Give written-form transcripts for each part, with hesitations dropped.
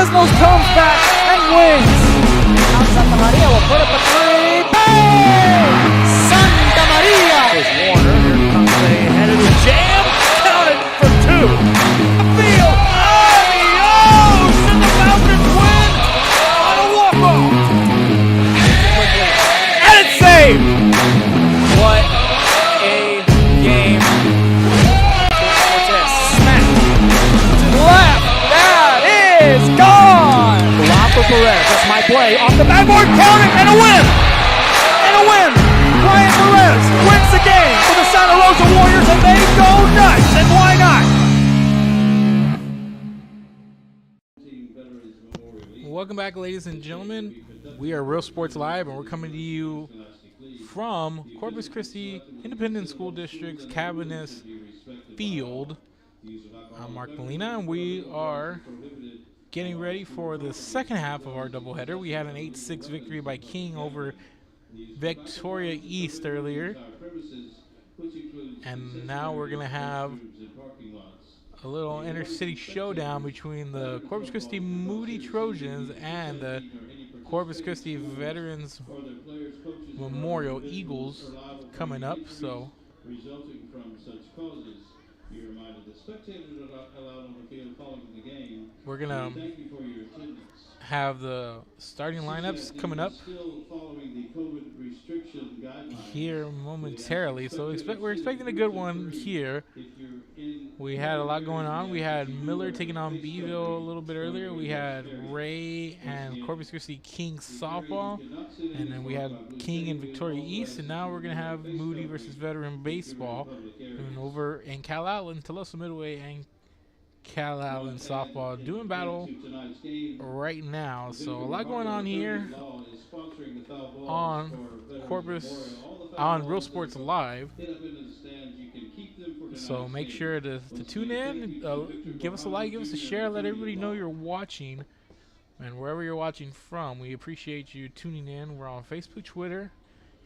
Fresno comes back and wins. Now Santa Maria will put up a three. Bang! Santa Maria! Here's Warner. Here comes a head of the jam. Counted for two. Field. Adios! And the Falcons win on a walk-off. And it's saved. What a game. Cortez smacked to the left. That is gone! For Perez, that's my play, off the backboard, counted, and a win! And a win! Ryan Perez wins the game for the Santa Rosa Warriors, and they go nuts, and why not? Welcome back, ladies and gentlemen. We are Real Sports Live, and we're coming to you from Corpus Christi Independent School District's Cabinets Field. I'm Mark Molina, and we are getting ready for the second half of our doubleheader. We had an 8-6 victory by King over Victoria East earlier. And now we're going to have a little inter-city showdown between the Corpus Christi Moody Trojans and the Corpus Christi Veterans Memorial Eagles coming up. So we're going to have the starting lineups coming up here momentarily. So we're expecting a good one here. We had a lot going on. We had Miller taking on Beeville a little bit earlier. We had Ray and Corpus Christi King softball. And then we had King and Victoria East. And now we're going to have Moody versus Veteran baseball. And over in Cal Outland, Tolosa Midway and Cal Outland softball doing battle right now. So a lot going on here on Real Sports Live. So make sure to tune in, give us a like, give us a share, let everybody know you're watching. And wherever you're watching from, we appreciate you tuning in. We're on Facebook, Twitter,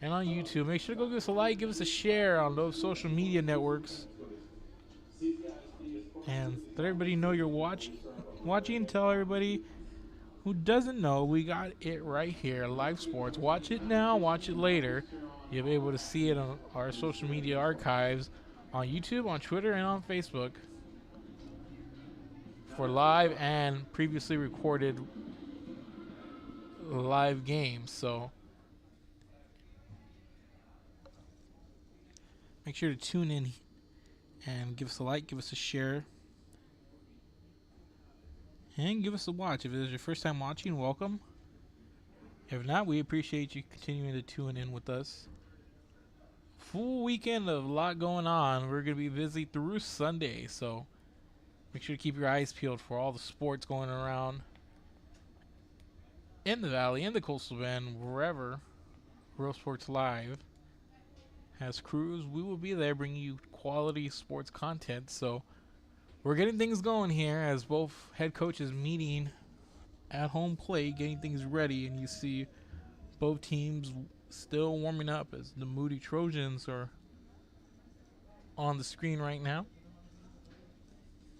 and on YouTube. Make sure to go give us a like, give us a share on those social media networks. And let everybody know you're watching. Tell everybody who doesn't know, we got it right here, live sports. Watch it now, watch it later. You'll be able to see it on our social media archives on YouTube, on Twitter, and on Facebook for live and previously recorded live games. So make sure to tune in and give us a like, give us a share, and give us a watch. If it is your first time watching, welcome. If not, we appreciate you continuing to tune in with us. Full weekend of a lot going on. We're going to be busy through Sunday, so make sure to keep your eyes peeled for all the sports going around in the Valley, in the Coastal Bend, wherever Real Sports Live has crews. We will be there bringing you quality sports content. So we're getting things going here as both head coaches meeting at home plate, getting things ready, and you see both teams still warming up as the Moody Trojans are on the screen right now.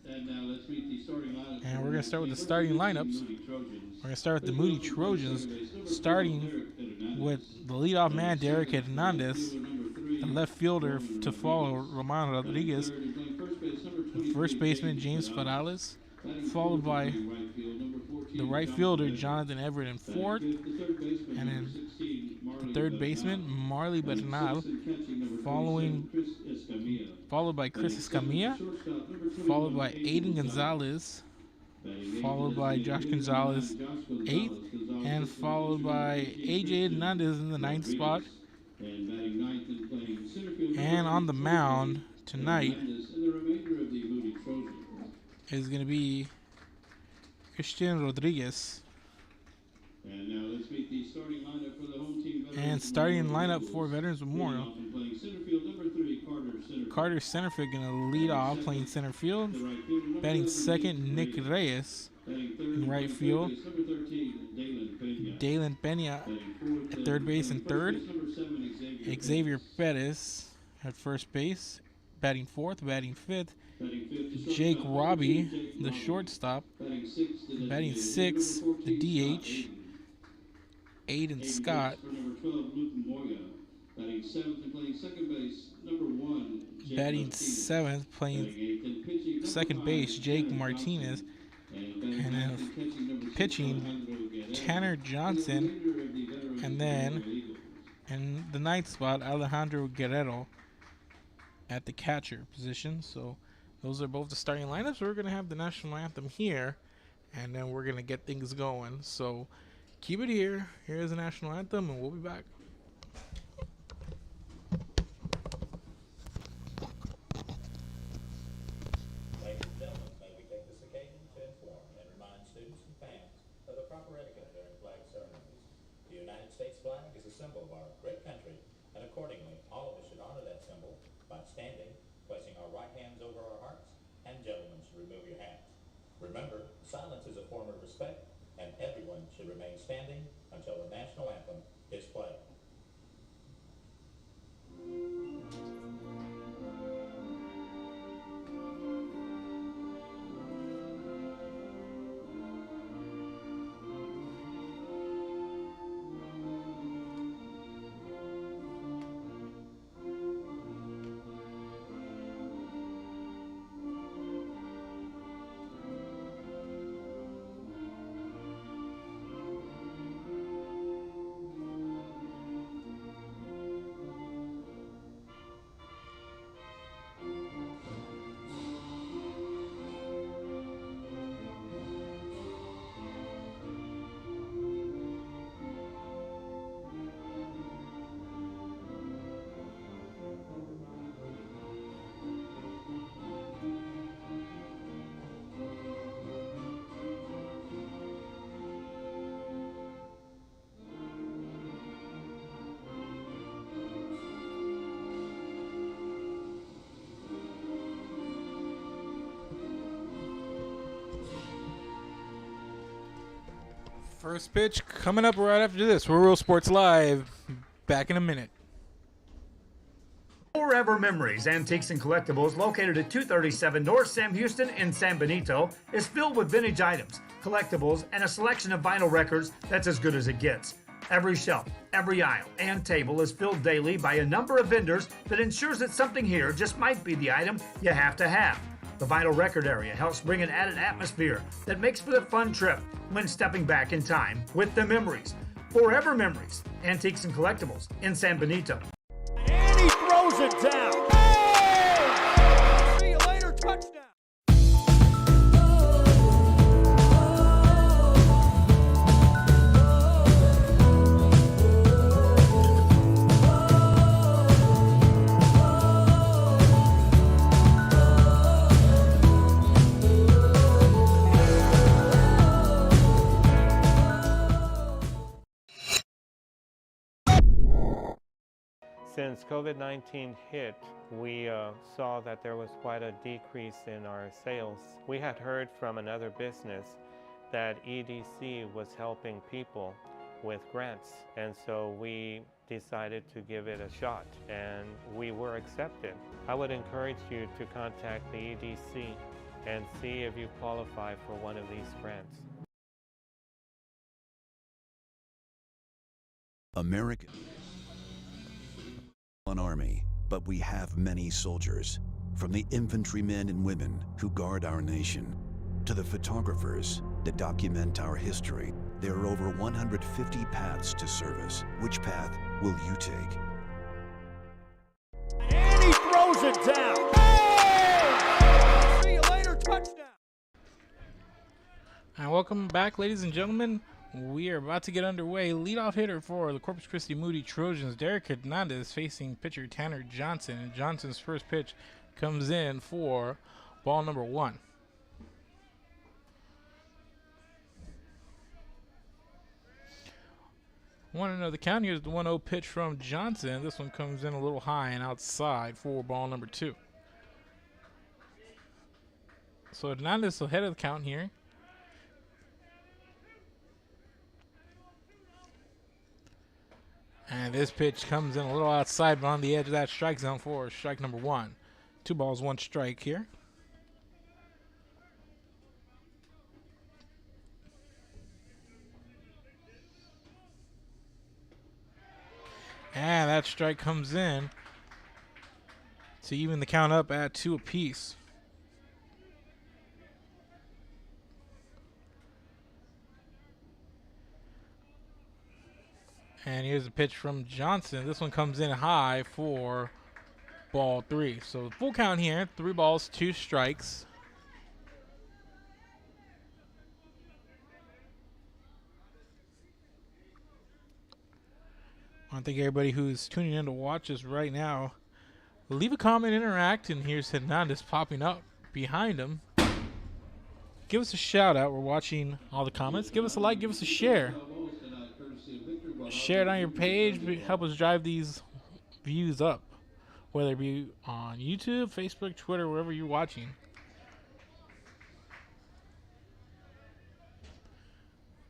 And now let's meet the starting lineup. And we're going to start with the starting lineups. We're going to start with the Moody Trojans, starting with the leadoff man, Derek Hernandez, the left fielder to follow, Romano Rodriguez, first baseman, James Farales, followed by the right fielder, Jonathan Everett in fourth, and then the third baseman, Marley Bernal, followed by Chris Escamilla, followed by Aiden Gonzalez, followed by Josh Gonzalez, eighth, and followed by AJ Hernandez in the ninth spot. And on the mound tonight is going to be Christian Rodriguez. And now let's meet the starting lineup for the home team. And starting lineup for Veterans Memorial. Carter Centerfield going to lead off playing center field. Batting second, Nick Reyes in right field. Dalen Pena at third base and third. Xavier Perez at first base, batting fourth, batting fifth. Jake Robbie, the shortstop. Batting sixth, the DH. Aiden Scott. Batting seventh, playing second base, Jake Martinez. And then pitching, Tanner Johnson. And then in the ninth spot, Alejandro Guerrero at the catcher position. So those are both the starting lineups. We're going to have the national anthem here, and then we're going to get things going. So keep it here. Here's the national anthem, and we'll be back. Ladies and gentlemen, may we take this occasion to inform and remind students and fans of the proper etiquette during flag ceremonies. The United States flag is a symbol of our great country, and accordingly, all of us should honor that symbol by standing, placing our right hands over our hearts, and gentlemen should remove your hats. Remember, silence is a form of respect, and everyone should remain standing until the national anthem is played. First pitch coming up right after this. We're Real Sports Live. Back in a minute. Forever Memories, Antiques and Collectibles, located at 237 North Sam Houston in San Benito, is filled with vintage items, collectibles, and a selection of vinyl records that's as good as it gets. Every shelf, every aisle, and table is filled daily by a number of vendors that ensures that something here just might be the item you have to have. The vinyl record area helps bring an added atmosphere that makes for the fun trip when stepping back in time with the memories. Forever Memories, Antiques and Collectibles in San Benito. And he throws it down. Hey! See you later, touchdown. Since COVID-19 hit, we saw that there was quite a decrease in our sales. We had heard from another business that EDC was helping people with grants, and so we decided to give it a shot, and we were accepted. I would encourage you to contact the EDC and see if you qualify for one of these grants. American Army, but we have many soldiers, from the infantrymen and women who guard our nation to the photographers that document our history. There are over 150 paths to service. Which path will you take? And he throws it down. Hey! See you later, touchdown. And welcome back, ladies and gentlemen. We are about to get underway. Leadoff hitter for the Corpus Christi Moody Trojans, Derek Hernandez, facing pitcher Tanner Johnson. And Johnson's first pitch comes in for ball number 1. Want to know the count? Here's the 1-0 pitch from Johnson. This one comes in a little high and outside for ball number 2. So Hernandez ahead of the count here. And this pitch comes in a little outside, but on the edge of that strike zone for strike number 1. 2 balls, 1 strike here. And that strike comes in to even the count up at 2 apiece. And here's a pitch from Johnson. This one comes in high for ball 3. So full count here, 3 balls, 2 strikes. I want to thank everybody who's tuning in to watch us right now. Leave a comment, interact, and here's Hernandez popping up behind him. Give us a shout out. We're watching all the comments. Give us a like, give us a share. Share it on your page. Help us drive these views up, whether it be on YouTube, Facebook, Twitter, wherever you're watching.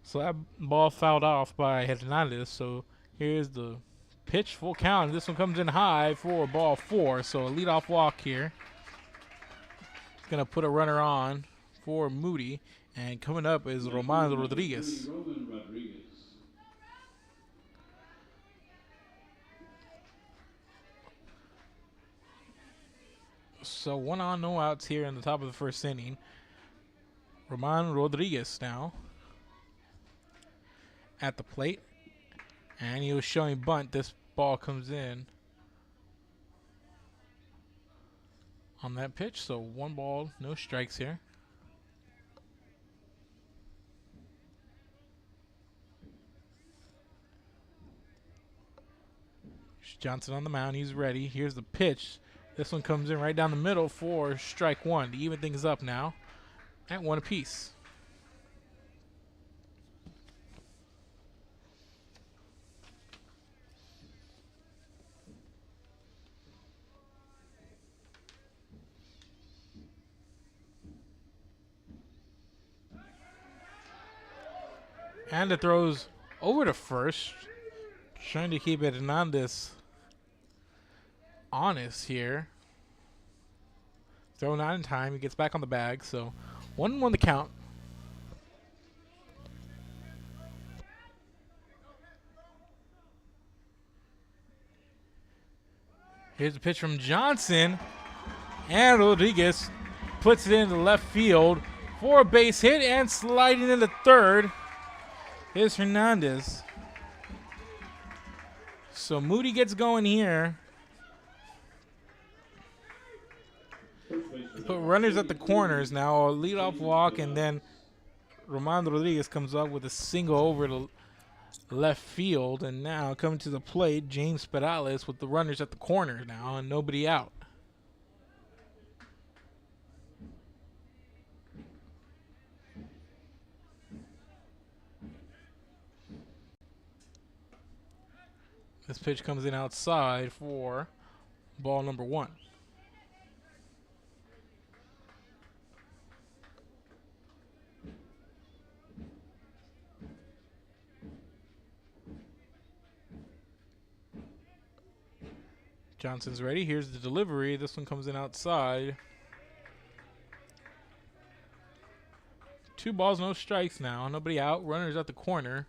So that ball fouled off by Hernandez. So here's the pitch, full count. This one comes in high for ball 4. So a leadoff walk here. It's going to put a runner on for Moody. And coming up is Roman Rodriguez. So 1 on, no outs here in the top of the first inning. Roman Rodriguez now at the plate. And he was showing bunt. This ball comes in on that pitch. So 1 ball, no strikes here. Johnson on the mound. He's ready. Here's the pitch. This one comes in right down the middle for strike 1 to even things up now at 1 apiece. And it throws over to first, trying to keep Hernandez honest here. Throw not in time. He gets back on the bag. So 1-1 the count. Here's a pitch from Johnson. And Rodriguez puts it into left field for a base hit, and sliding into third is Hernandez. So Moody gets going here. Put runners at the corners now. A leadoff walk, and then Roman Rodriguez comes up with a single over to left field. And now coming to the plate, James Perales with the runners at the corner now and nobody out. This pitch comes in outside for ball number 1. Johnson's ready. Here's the delivery. This one comes in outside. 2 balls, no strikes now. Nobody out. Runners at the corner.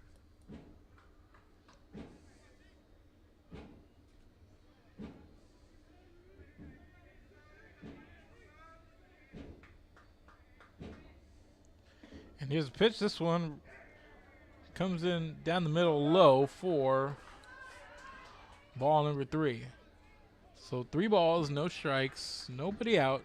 And here's the pitch. This one comes in down the middle low for ball number 3. So 3 balls, no strikes, nobody out.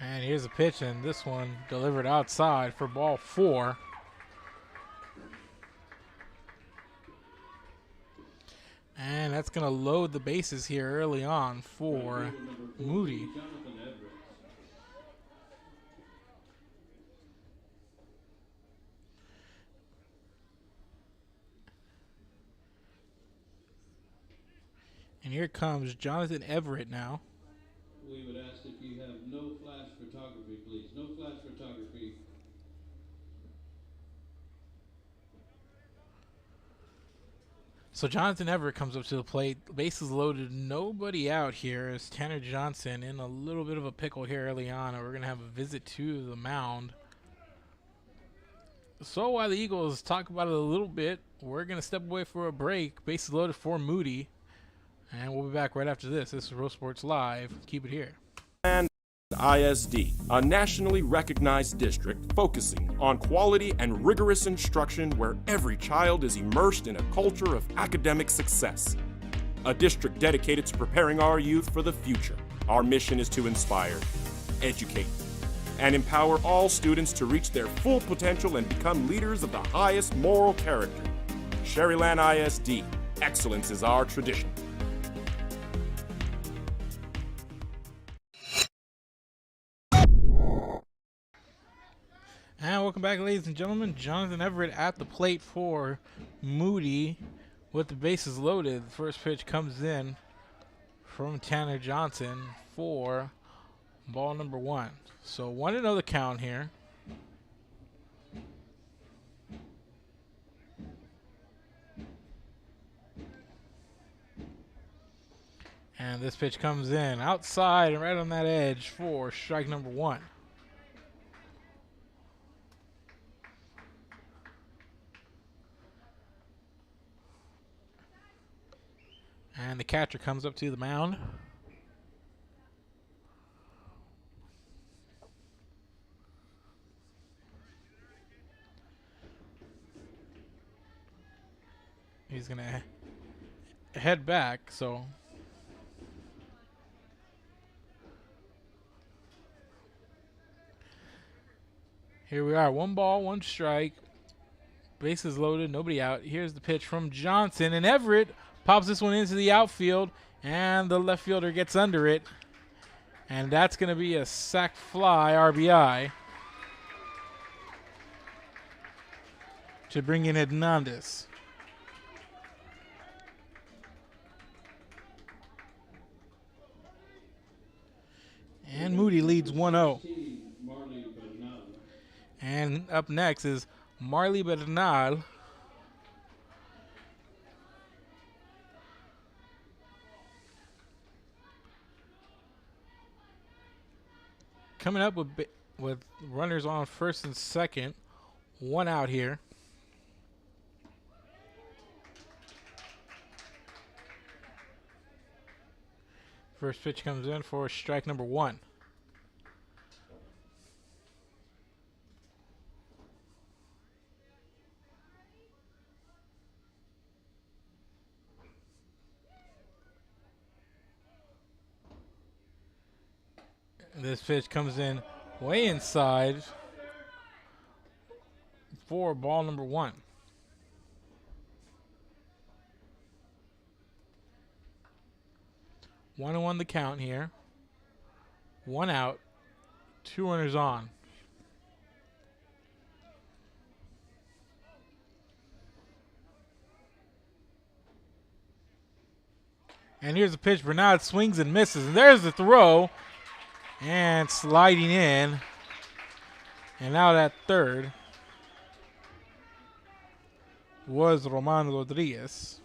And here's a pitch, and this one delivered outside for ball 4. And that's going to load the bases here early on for Moody. And here comes Jonathan Everett now. We would ask if you have no flash photography, please. No flash photography. So Jonathan Everett comes up to the plate. Bases loaded, nobody out here as Tanner Johnson in a little bit of a pickle here early on. And we're going to have a visit to the mound So while the Eagles talk about it a little bit, we're going to step away for a break. Bases loaded for Moody. And we'll be back right after this. This is Row Sports Live. Keep it here. And ISD, a nationally recognized district focusing on quality and rigorous instruction where every child is immersed in a culture of academic success. A district dedicated to preparing our youth for the future. Our mission is to inspire, educate, and empower all students to reach their full potential and become leaders of the highest moral character. Sherryland ISD, excellence is our tradition. And welcome back, ladies and gentlemen. Jonathan Everett at the plate for Moody with the bases loaded. The first pitch comes in from Tanner Johnson for ball number 1. So 1-0 the count here. And this pitch comes in outside and right on that edge for strike number 1. And the catcher comes up to the mound. He's going to head back, so here we are. 1 ball, 1 strike. Bases loaded, nobody out. Here's the pitch from Johnson, and Everett pops this one into the outfield, and the left fielder gets under it. And that's going to be a sac fly RBI to bring in Hernandez. And Moody leads 1-0. And up next is Marley Bernal. Coming up with runners on first and second. 1 out here. First pitch comes in for strike number 1. This pitch comes in way inside for ball number 1. 1-1 the count here. 1 out, 2 runners on. And here's the pitch. Bernard swings and misses. And there's the throw. And sliding in. And out at third was Roman Rodriguez.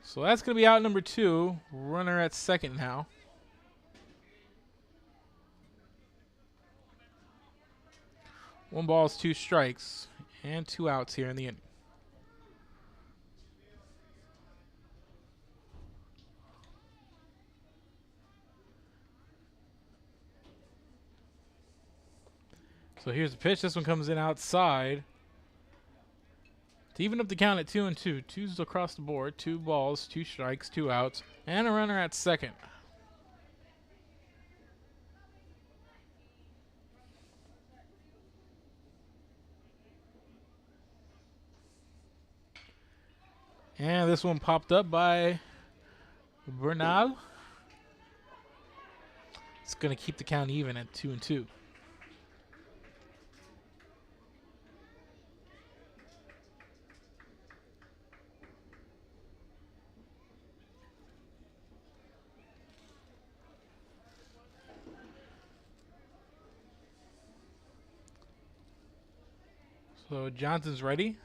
So that's going to be out number 2. Runner at second now. One ball, 2 strikes, and 2 outs here in the inning. So here's the pitch. This one comes in outside to even up the count at 2-2. 2's across the board. 2 balls, 2 strikes, 2 outs, and a runner at second. And this one popped up by Bernal. It's going to keep the count even at 2-2. So Johnson's ready.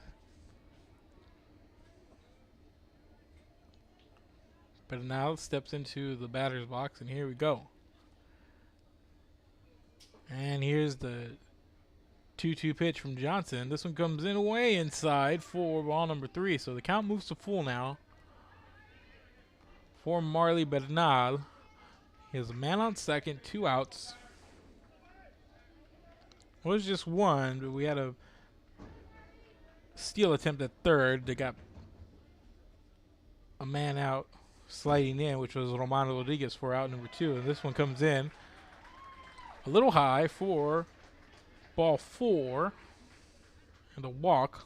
But now steps into the batter's box, and here we go. And here's the 2-2 pitch from Johnson. This one comes in way inside for ball number 3. So the count moves to full now for Marley Bernal. He has a man on second, 2 outs. Well, it was just one, but we had a steal attempt at third that got a man out sliding in, which was Romano Rodriguez for out number 2. And this one comes in a little high for ball 4 and a walk.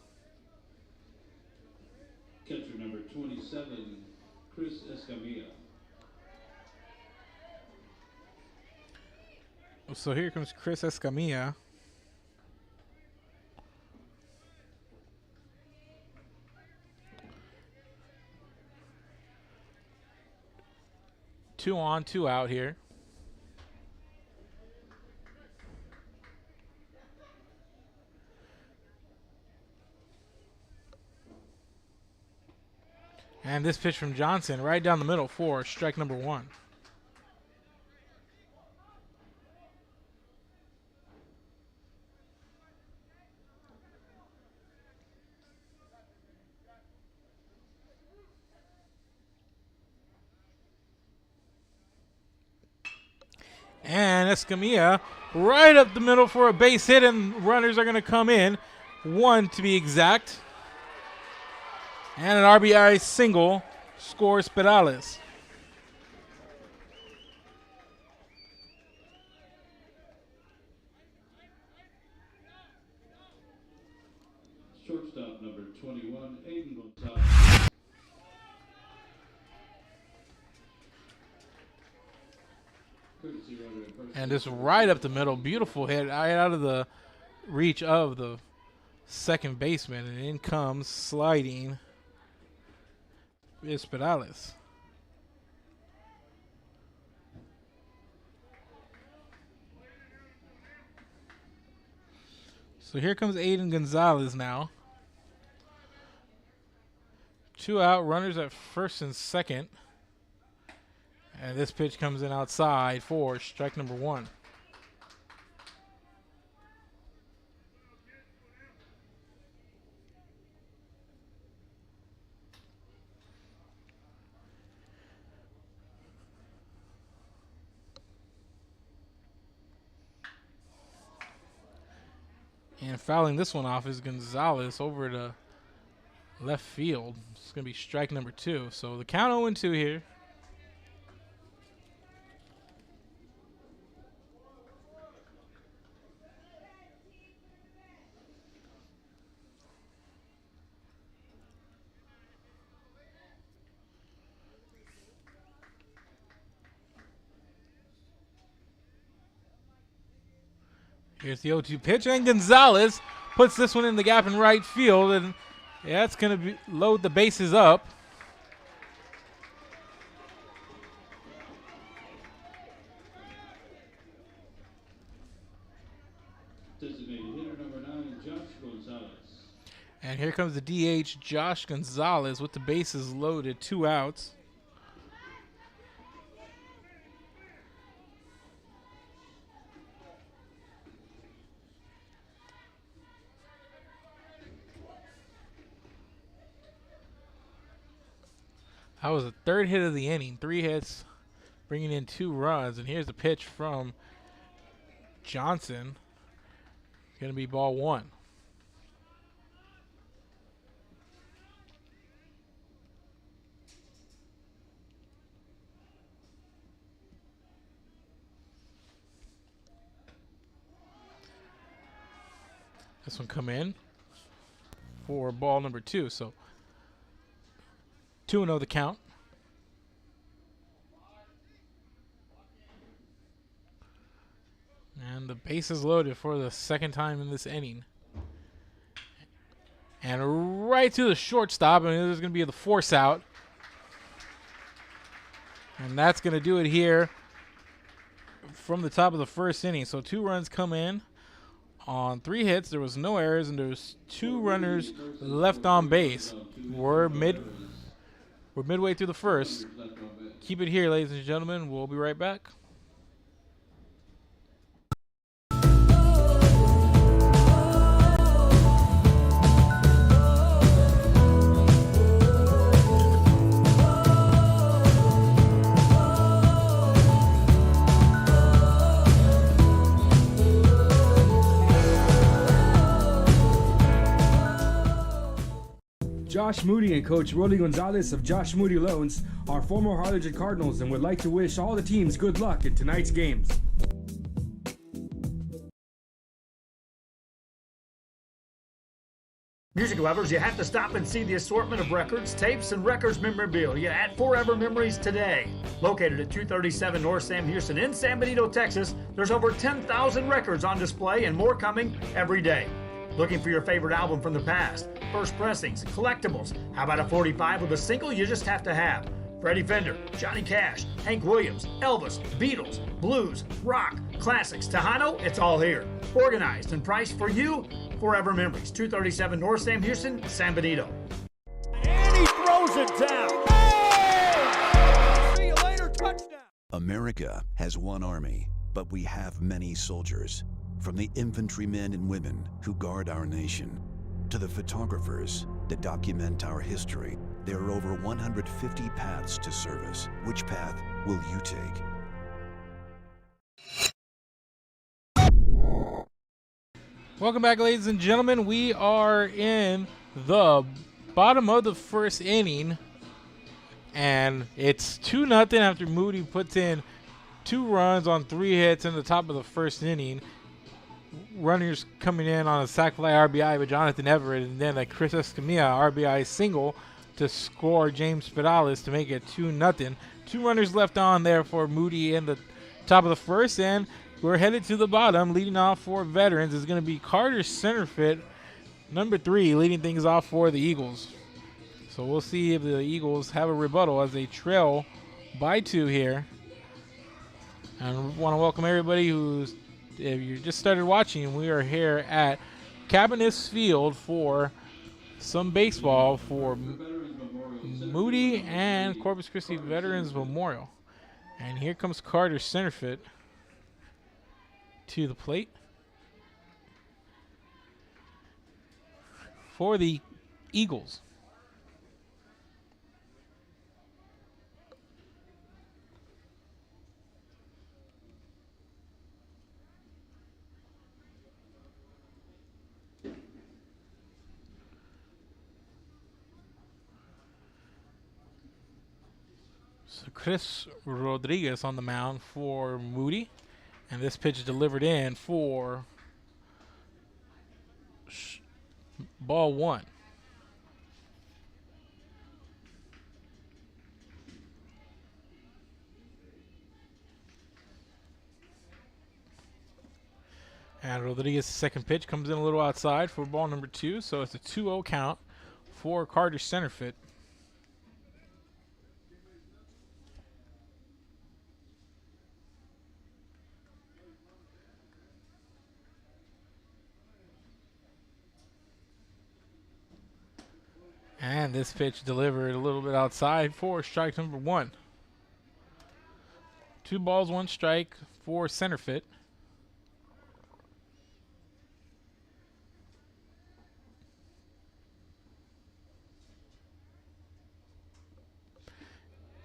Catcher number 27, Chris Escamilla. So here comes Chris Escamilla. Two on, 2 out here. And this pitch from Johnson right down the middle for strike number 1. And Escamilla right up the middle for a base hit, and runners are going to come in. 1 to be exact. And an RBI single scores Perales. Shortstop number 21, Aiden Gonzalez. And just right up the middle, beautiful hit, right out of the reach of the second baseman, and in comes sliding is Perales. So here comes Aiden Gonzalez now. 2 out, runners at first and second. And this pitch comes in outside for strike number 1. And fouling this one off is Gonzalez over to left field. It's going to be strike number 2. So the count 0-2 here. Here's the 0-2 pitch, and Gonzalez puts this one in the gap in right field, and yeah, it's going to load the bases up. Designated hitter number 9, Josh Gonzalez. And here comes the DH, Josh Gonzalez, with the bases loaded, 2 outs. That was the 3rd hit of the inning. 3 hits, bringing in 2 runs. And here's the pitch from Johnson. Going to be ball 1. This one come in for ball number 2. So 2-0 the count. And the base is loaded for the 2nd time in this inning. And right to the shortstop, and there's going to be the force out. And that's going to do it here from the top of the 1st inning. So 2 runs come in on 3 hits. There was no errors, and there's 2 runners left on base. We're midway through the 1st. Keep it here, ladies and gentlemen. We'll be right back. Josh Moody and Coach Rolly Gonzalez of Josh Moody Loans are former Harlingen Cardinals and would like to wish all the teams good luck in tonight's games. Music lovers, you have to stop and see the assortment of records, tapes, and records memorabilia at Forever Memories today. Located at 237 North Sam Houston in San Benito, Texas, there's over 10,000 records on display and more coming every day. Looking for your favorite album from the past, first pressings, collectibles? How about a 45 with a single you just have to have? Freddie Fender, Johnny Cash, Hank Williams, Elvis, Beatles, blues, rock, classics, Tejano, it's all here. Organized and priced for you. Forever Memories, 237 North Sam Houston, San Benito. And he throws it down. Hey! See you later, touchdown. America has one army, but we have many soldiers. From the infantrymen and women who guard our nation, to the photographers that document our history, there are over 150 paths to service. Which path will you take? Welcome back, ladies and gentlemen. We are in the bottom of the first inning, and it's 2-0 after Moody puts in 2 runs on 3 hits in the top of the first inning. Runners coming in on a sac fly RBI by Jonathan Everett, and then a Chris Escamilla RBI single to score James Pedales to make it 2-0. 2 runners left on there for Moody in the top of the first, and we're headed to the bottom. Leading off for Veterans is going to be Carter Centerfit, number 3, leading things off for the Eagles. So we'll see if the Eagles have a rebuttal as they trail by 2 here. And want to welcome everybody who's, if you just started watching, we are here at Cabinets Field for some baseball for Moody and Corpus Christi Veterans Memorial. And here comes Carter Centerfit to the plate for the Eagles. So Chris Rodriguez on the mound for Moody, and this pitch is delivered in for ball 1. And Rodriguez's second pitch comes in a little outside for ball number 2, so it's a 2-0 count for Carter Centerfit. And this pitch delivered a little bit outside for strike number 1. 2 balls, 1 strike for Centerfit.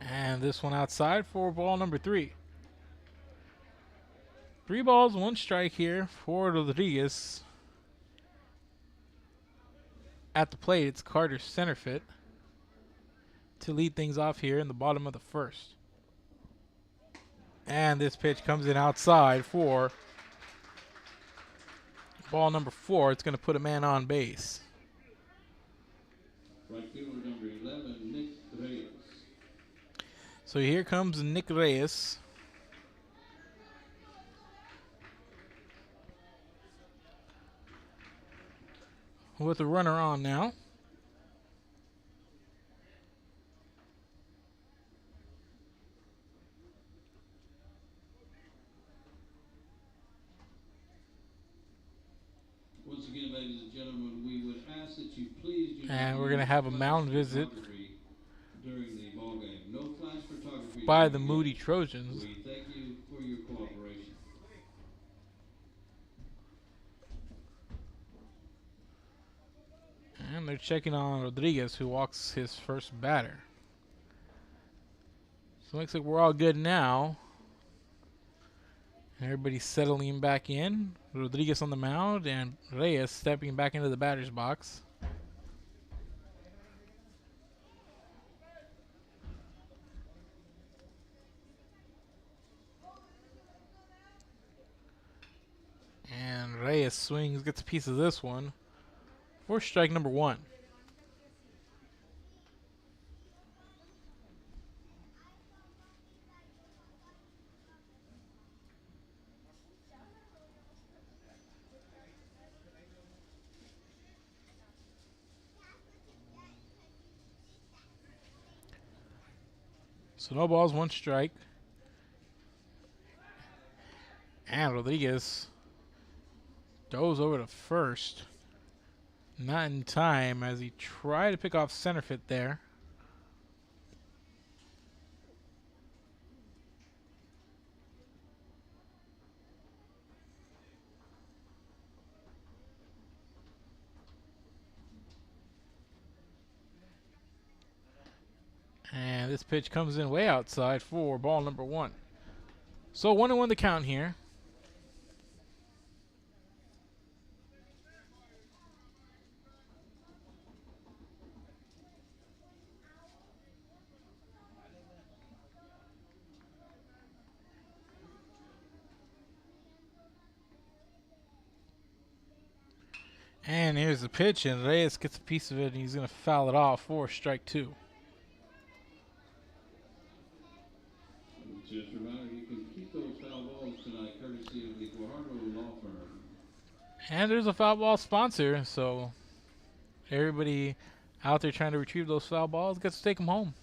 And this one outside for ball number 3. 3 balls, 1 strike here for Rodriguez. At the plate, it's Carter Centerfit to lead things off here in the bottom of the first. And this pitch comes in outside for ball number 4. It's going to put a man on base. Right fielder number 11, Nick Reyes. So here comes Nick Reyes. With a runner on now. Once again, ladies and gentlemen, we would ask that you please do And not we're going to have a mound visit. during the ball game. No flash photography by the Moody Trojans. We thank you for your cooperation. And they're checking on Rodriguez, who walks his first batter. So it looks like we're all good now. Everybody's settling back in. Rodriguez on the mound and Reyes stepping back into the batter's box. And Reyes swings, gets a piece of this one for strike number 1. So no balls, 1 strike. And Rodriguez goes over to first. Not in time as he tried to pick off center field there. And this pitch comes in way outside for ball number 1. So 1-1 the count here. And here's the pitch, and Reyes gets a piece of it, and he's going to foul it off for strike 2. Just a reminder, you can keep those foul balls tonight, courtesy of the Guajardo Law Firm. And there's a foul ball sponsor, so everybody out there trying to retrieve those foul balls gets to take them home.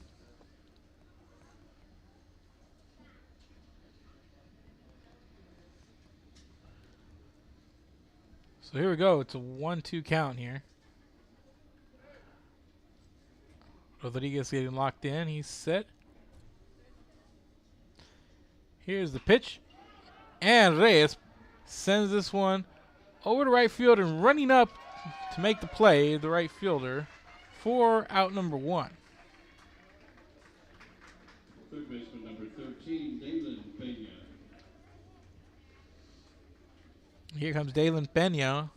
So here we go. It's a 1-2 count here. Rodriguez getting locked in. He's set. Here's the pitch. And Reyes sends this one over to right field and running up to make the play, the right fielder, for out number 1. Third baseman number 13, Dalen Pena. Here comes Dalen Pena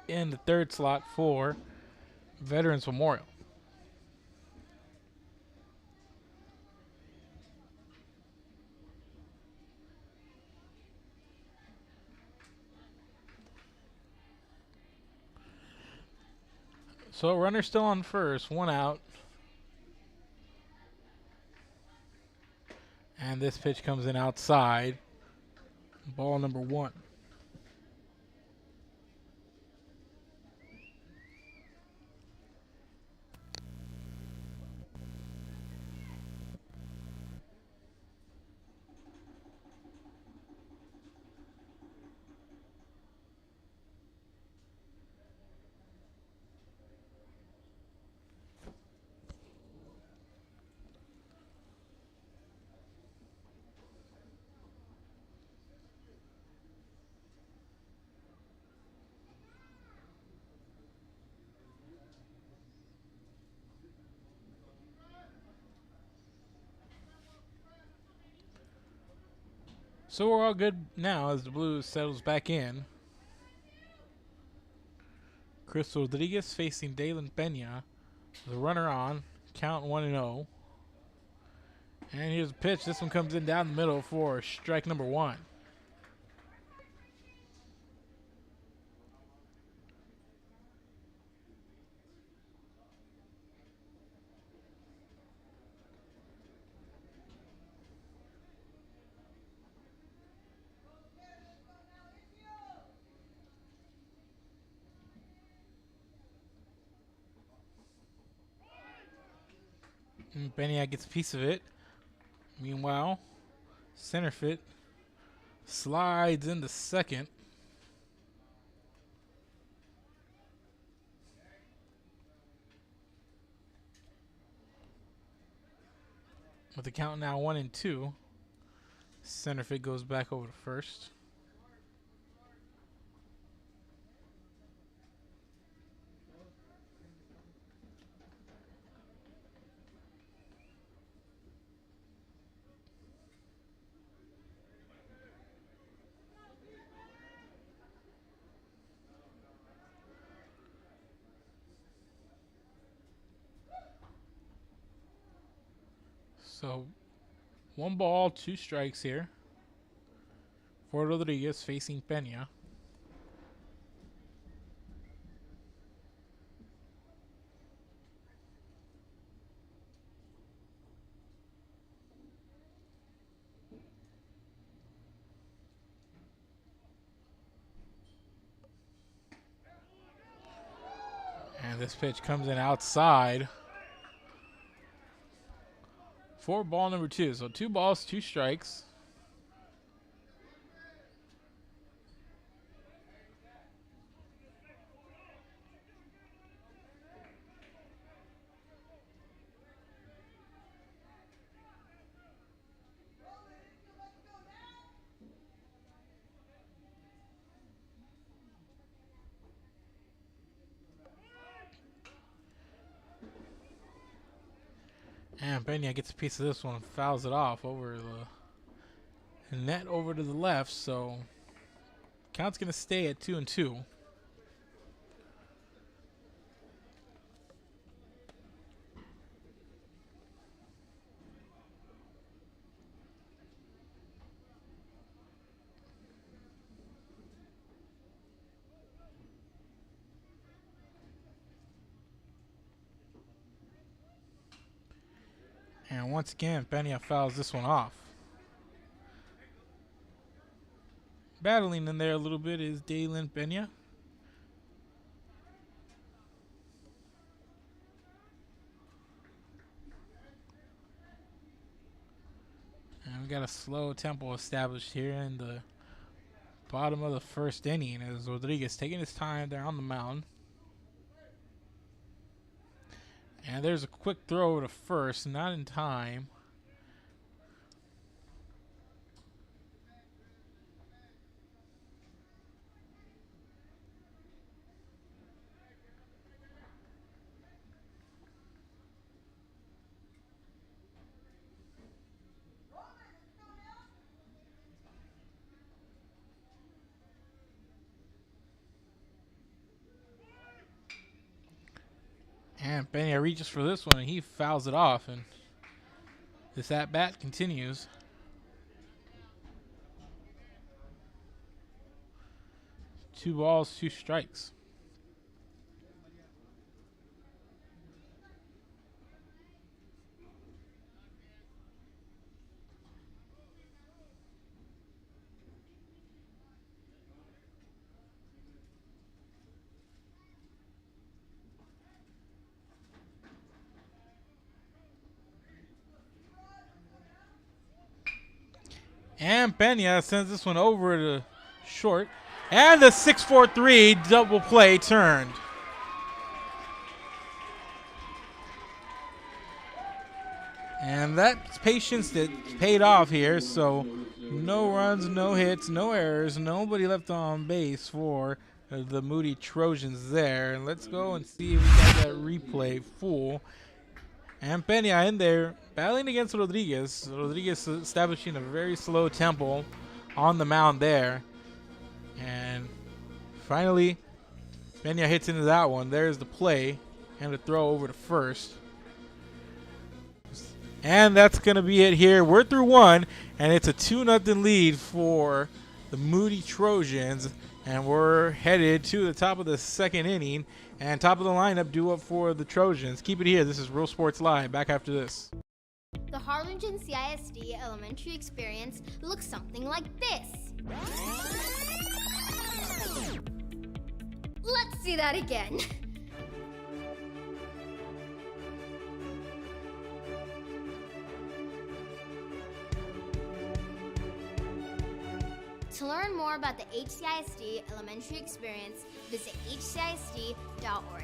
in the third slot for Veterans Memorial. So runner still on first, 1 out. And this pitch comes in outside. Ball number 1. So we're all good now as the Blues settles back in. Chris Rodriguez facing Dalen Pena. The runner on, count 1-0. And here's a pitch. This one comes in down the middle for strike number 1. And Beniak gets a piece of it. Meanwhile, center fit slides into second. With the count now 1-2. Center field goes back over to first. So 1 ball, 2 strikes here for Rodriguez facing Pena. And this pitch comes in outside for ball number 2. So 2 balls, 2 strikes. And Pena gets a piece of this one, fouls it off over the net over to the left, so count's going to stay at 2-2. And once again, Pena fouls this one off. Battling in there a little bit is Dalen Pena. And we got a slow tempo established here in the bottom of the first inning as Rodriguez taking his time there on the mound. And there's a quick throw over to first, not in time. And Pena reaches for this one, and he fouls it off. And this at-bat continues. Two balls, 2 strikes. And Pena sends this one over to short. And the 6-4-3 double play turned. And that patience that paid off here. So no runs, no hits, no errors. Nobody left on base for the Moody Trojans there. And let's go and see if we got that replay full. And Pena in there battling against Rodriguez. Rodriguez establishing a very slow tempo on the mound there. And finally, Pena hits into that one. There's the play and the throw over to first. And that's going to be it here. We're through 1, and it's a 2-0 lead for the Moody Trojans. And we're headed to the top of the second inning. And top of the lineup due up for the Trojans. Keep it here. This is Real Sports Live. Back after this. The Harlingen CISD elementary experience looks something like this. Let's see that again. To learn more about the HCISD elementary experience, visit hcisd.org.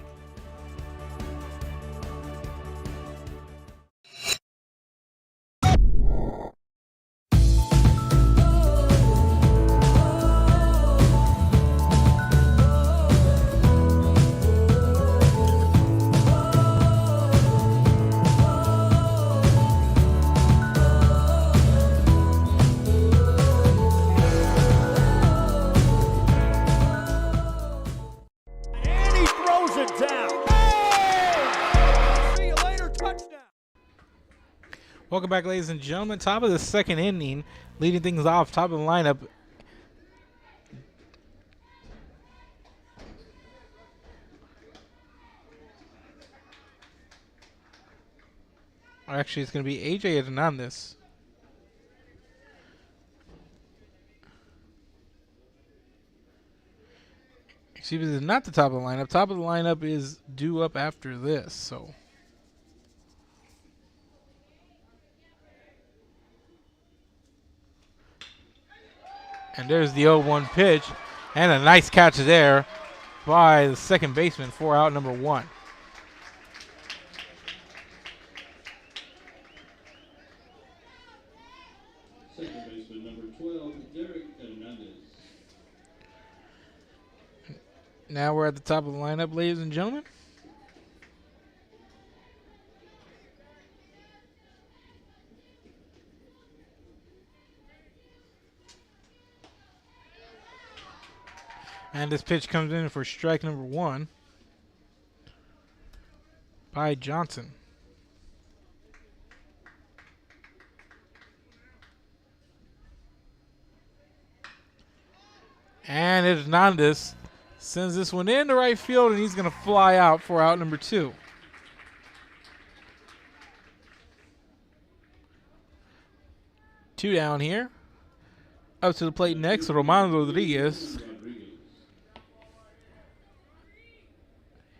Welcome back, ladies and gentlemen. Top of the second inning, leading things off, top of the lineup. Actually, it's going to be AJ Hernandez. Excuse me, this is not the top of the lineup. Top of the lineup is due up after this, so. And there's the 0-1 pitch, and a nice catch there by the second baseman for out number 1. Second baseman number 12, Derek Hernandez. Now we're at the top of the lineup, ladies and gentlemen. And this pitch comes in for strike number 1 by Johnson. And Hernandez sends this one into right field, and he's going to fly out for out number 2. Two down here. Up to the plate next, Romano Rodriguez.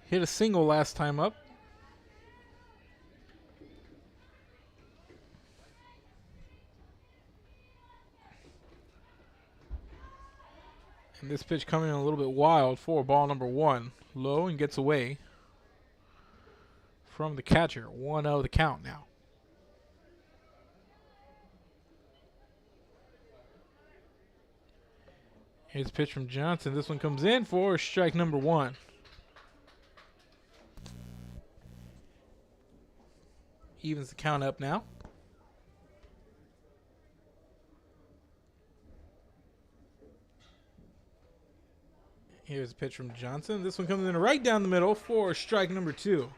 Hit a single last time up. And this pitch coming in a little bit wild for ball number 1. Low and gets away from the catcher. 1-0 the count now. Here's a pitch from Johnson. This one comes in for strike number 1. Evens the count up now. Here's a pitch from Johnson. This one comes in right down the middle for strike number 2.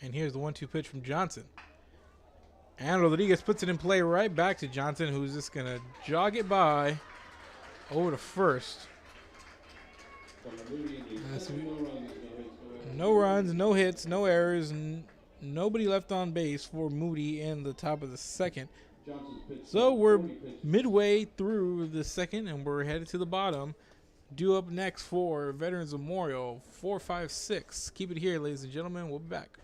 And here's the 1-2 pitch from Johnson. And Rodriguez puts it in play right back to Johnson, who's just going to jog it by over to first. No runs, no hits, no errors, nobody left on base for Moody in the top of the second. So we're midway through the second, and we're headed to the bottom. Due up next for Veterans Memorial, 4-5-6. Keep it here, ladies and gentlemen. We'll be back.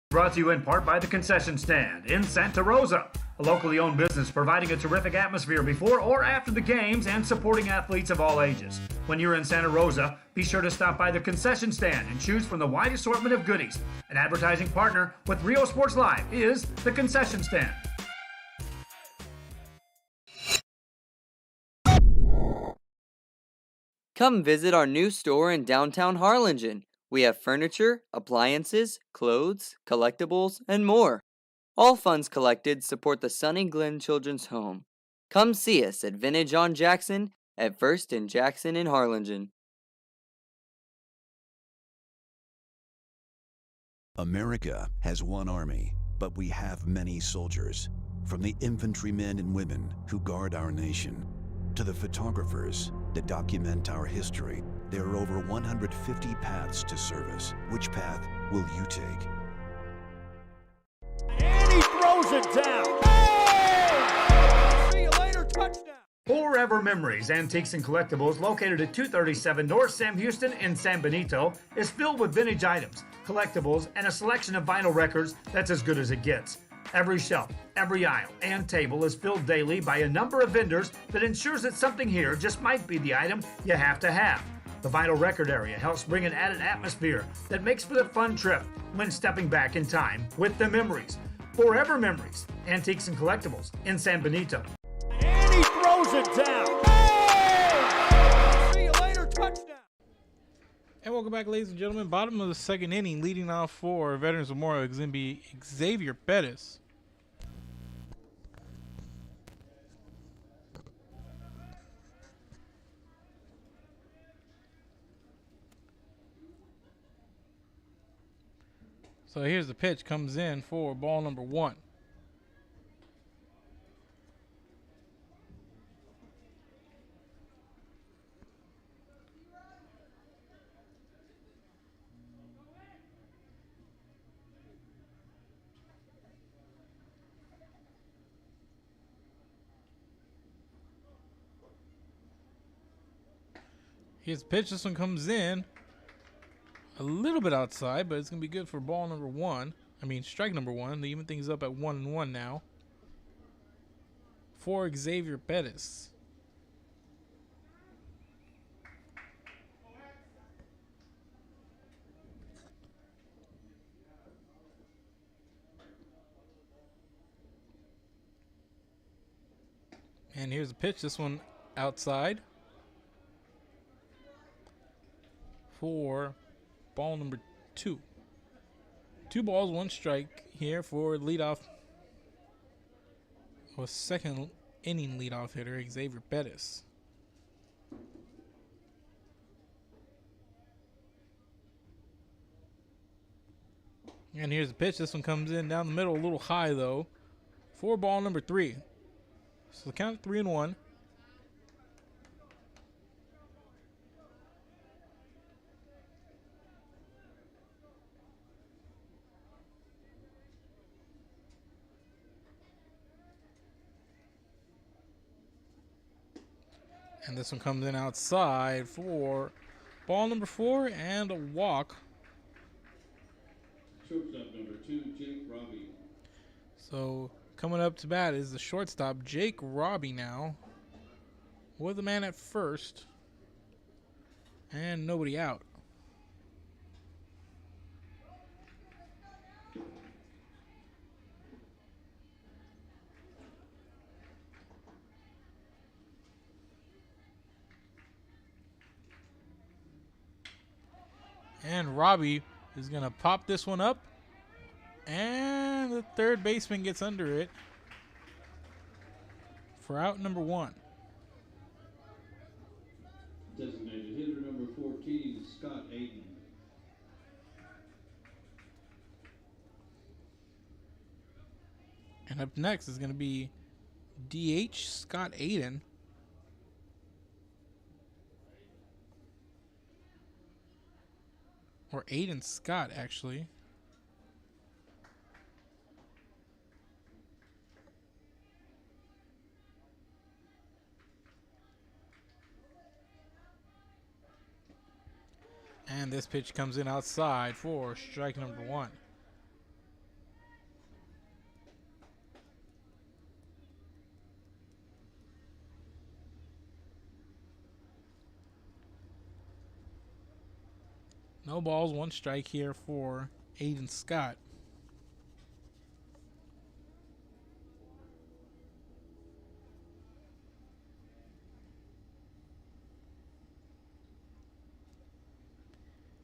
Brought to you in part by the Concession Stand in Santa Rosa, a locally owned business providing a terrific atmosphere before or after the games and supporting athletes of all ages. When you're in Santa Rosa, be sure to stop by the Concession Stand and choose from the wide assortment of goodies. An advertising partner with Rio Sports Live is the Concession Stand. Come visit our new store in downtown Harlingen. We have furniture, appliances, clothes, collectibles, and more. All funds collected support the Sunny Glen Children's Home. Come see us at Vintage on Jackson at First and Jackson in Harlingen. America has one army, but we have many soldiers. From the infantrymen and women who guard our nation, to the photographers that document our history. There are over 150 paths to service. Which path will you take? And he throws it down. Hey! See you later, touchdown. Forever Memories, Antiques and Collectibles, located at 237 North Sam Houston in San Benito, is filled with vintage items, collectibles, and a selection of vinyl records that's as good as it gets. Every shelf, every aisle, and table is filled daily by a number of vendors that ensures that something here just might be the item you have to have. The vinyl record area helps bring an added atmosphere that makes for the fun trip when stepping back in time with the memories. Forever Memories, Antiques and Collectibles in San Benito. And he throws it down. Hey! See you later, touchdown. And welcome back, ladies and gentlemen. Bottom of the second inning, leading off for Veterans Memorial, Xavier Pettis. So here's the pitch, comes in for ball number 1. Here's the pitch. This one comes in a little bit outside, but it's going to be good for ball number 1. I mean, strike number 1. They even things up at 1-1 now. For Xavier Bettis. And here's the pitch. This one outside. For ball number 2. 2 balls, 1 strike here for leadoff, or second inning leadoff hitter, Xavier Bettis. And here's the pitch. This one comes in down the middle, a little high though, for ball number 3. So the count 3-1. And this one comes in outside for ball number 4 and a walk. Shortstop number 2, Jake Robbie. So coming up to bat is the shortstop, Jake Robbie now. With a man at first. And nobody out. And Robbie is going to pop this one up. And the third baseman gets under it for out number 1. Designated hitter number 14, Scott Aiden. And up next is going to be DH Scott Aiden. Or Aiden Scott, actually. And this pitch comes in outside for strike number 1. No balls, 1 strike here for Aiden Scott.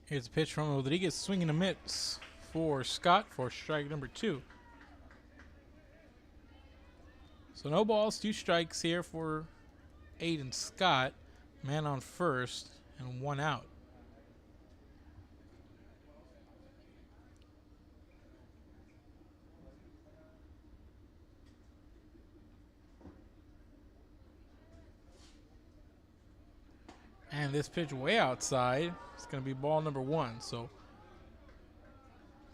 Here's a pitch from Rodriguez, swinging a miss for Scott for strike number 2. So no balls, 2 strikes here for Aiden Scott. Man on first and 1 out. And this pitch way outside. It's going to be ball number 1. So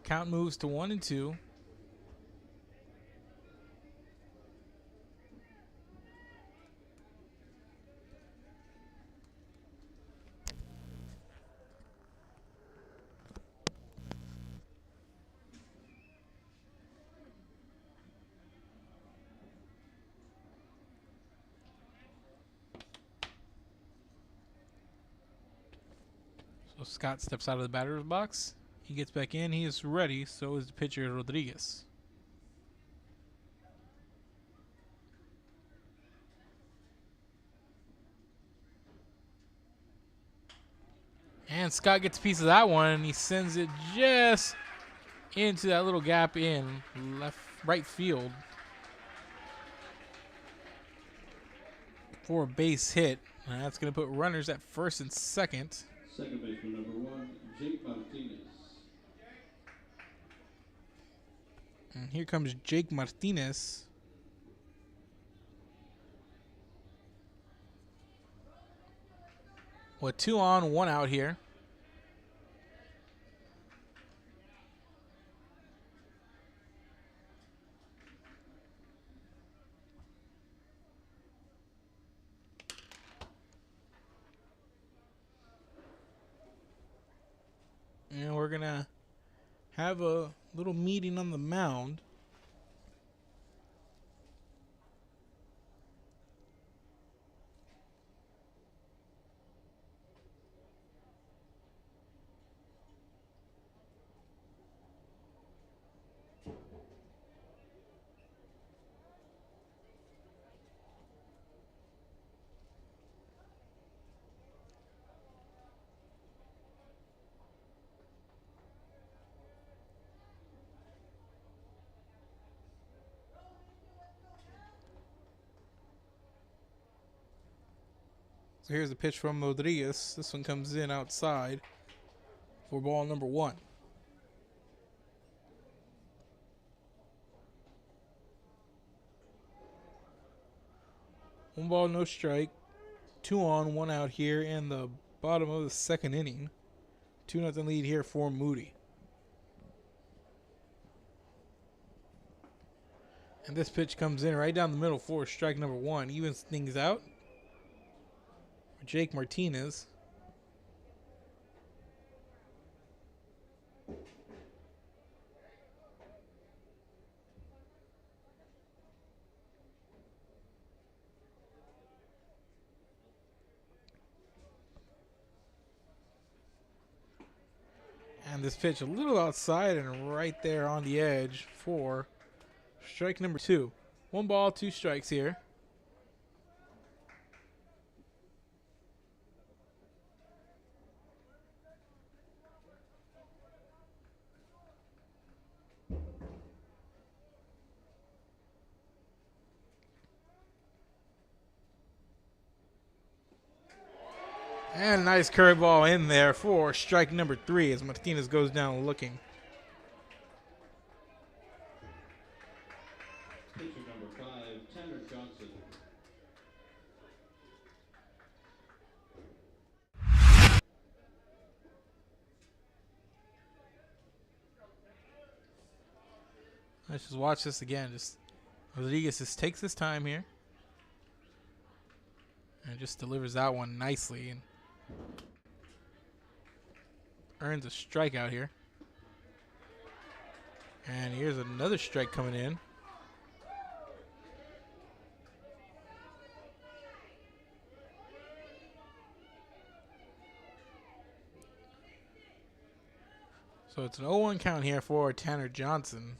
count moves to 1-2. So Scott steps out of the batter's box. He gets back in. He is ready. So is the pitcher, Rodriguez. And Scott gets a piece of that one, and he sends it just into that little gap in right field for a base hit. And that's going to put runners at first and second. Second baseman number 1, Jake Martinez. And here comes Jake Martinez. With 2 on, 1 out here. And we're going to have a little meeting on the mound. So here's the pitch from Rodriguez. This one comes in outside for ball number 1. One ball, no strike. 2 on, 1 out here in the bottom of the 2nd inning. 2-0 lead here for Moody. And this pitch comes in right down the middle for strike number 1. Evens things out. Jake Martinez. And this pitch a little outside and right there on the edge for strike number 2. 1 ball, 2 strikes here. And a nice curveball in there for strike number 3 as Martinez goes down looking. Pitcher number 5, Tanner Johnson. Let's just watch this again. Rodriguez just takes his time here. And just delivers that one nicely and earns a strikeout here. And here's another strike coming in. So it's an 0-1 count here for Tanner Johnson.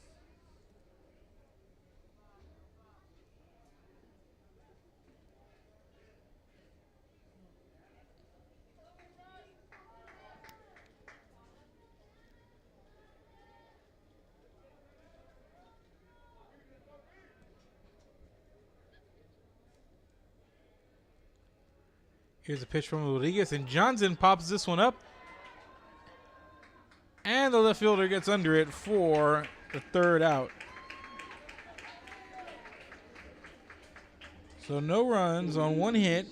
Here's a pitch from Rodriguez, and Johnson pops this one up. And the left fielder gets under it for the 3rd out. So no runs on 1 hit.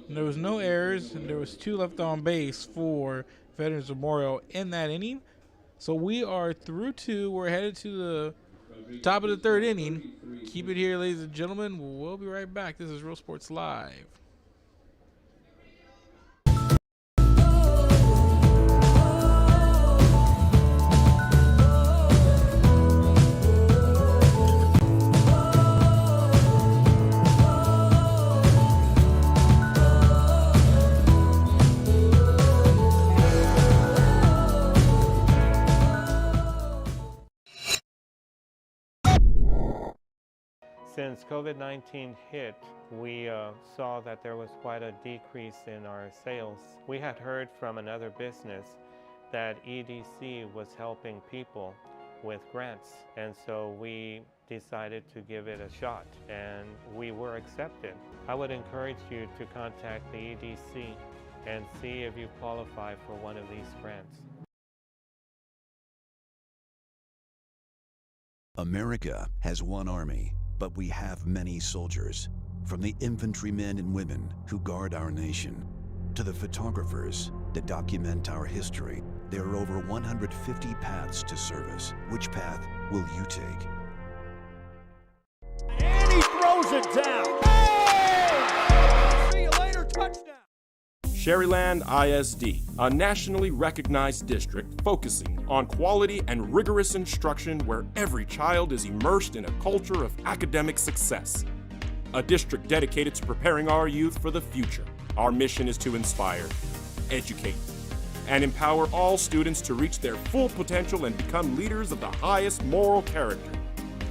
And there was no errors, and there was 2 left on base for Veterans Memorial in that inning. So we are through 2. We're headed to the top of the 3rd inning. Keep it here, ladies and gentlemen. We'll be right back. This is Real Sports Live. Since COVID-19 hit, we saw that there was quite a decrease in our sales. We had heard from another business that EDC was helping people with grants, and so we decided to give it a shot, and we were accepted. I would encourage you to contact the EDC and see if you qualify for one of these grants. America has one army, but we have many soldiers. From the infantrymen and women who guard our nation, to the photographers that document our history, there are over 150 paths to service. Which path will you take? And he throws it down. Hey! See you later, touchdown. Sherryland ISD, a nationally recognized district focusing on quality and rigorous instruction where every child is immersed in a culture of academic success. A district dedicated to preparing our youth for the future. Our mission is to inspire, educate, and empower all students to reach their full potential and become leaders of the highest moral character.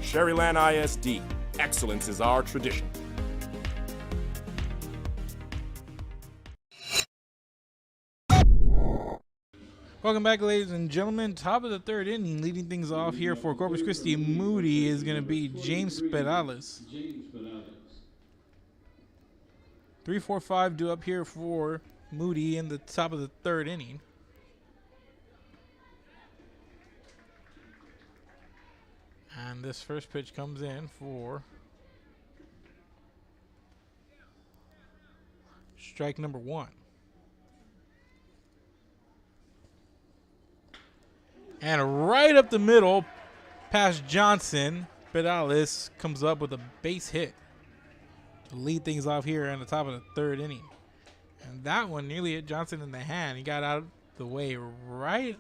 Sherryland ISD, excellence is our tradition. Welcome back, ladies and gentlemen. Top of the third inning, leading things off here for Corpus Christi Moody is going to be James Perales. 3-4-5 due up here for Moody in the top of the third inning. And this first pitch comes in for strike number 1. And right up the middle, past Johnson, Perales comes up with a base hit to lead things off here on the top of the third inning. And that one nearly hit Johnson in the hand. He got out of the way right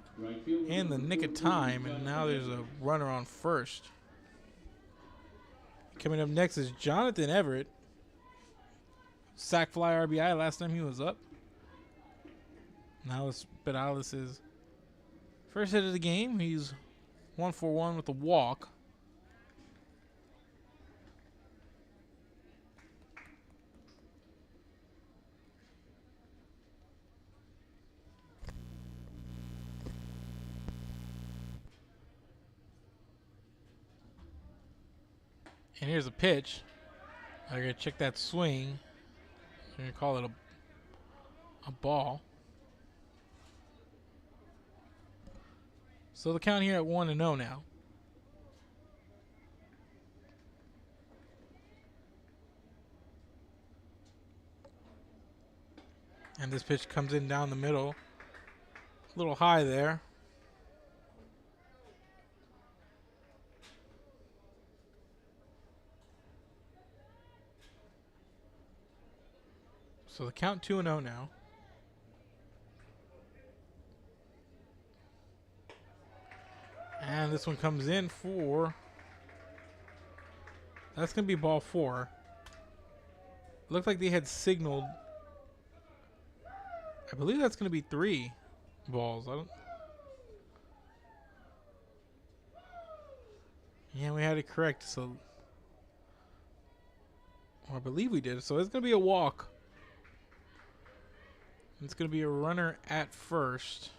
in the nick of time, and now there's a runner on first. Coming up next is Jonathan Everett. Sack fly RBI last time he was up. Now it's Perales' first hit of the game. He's 1 for 1 with a walk. And here's a pitch. I'm going to check that swing. I'm going to call it a ball. So the count here at 1-0 now. And this pitch comes in down the middle. A little high there. So the count 2-0 now. And this one comes in for, that's going to be ball 4. Looked like they had signaled, I believe that's going to be 3 balls. Yeah, we had it correct. So, or I believe we did. So it's going to be a walk. It's going to be a runner at first.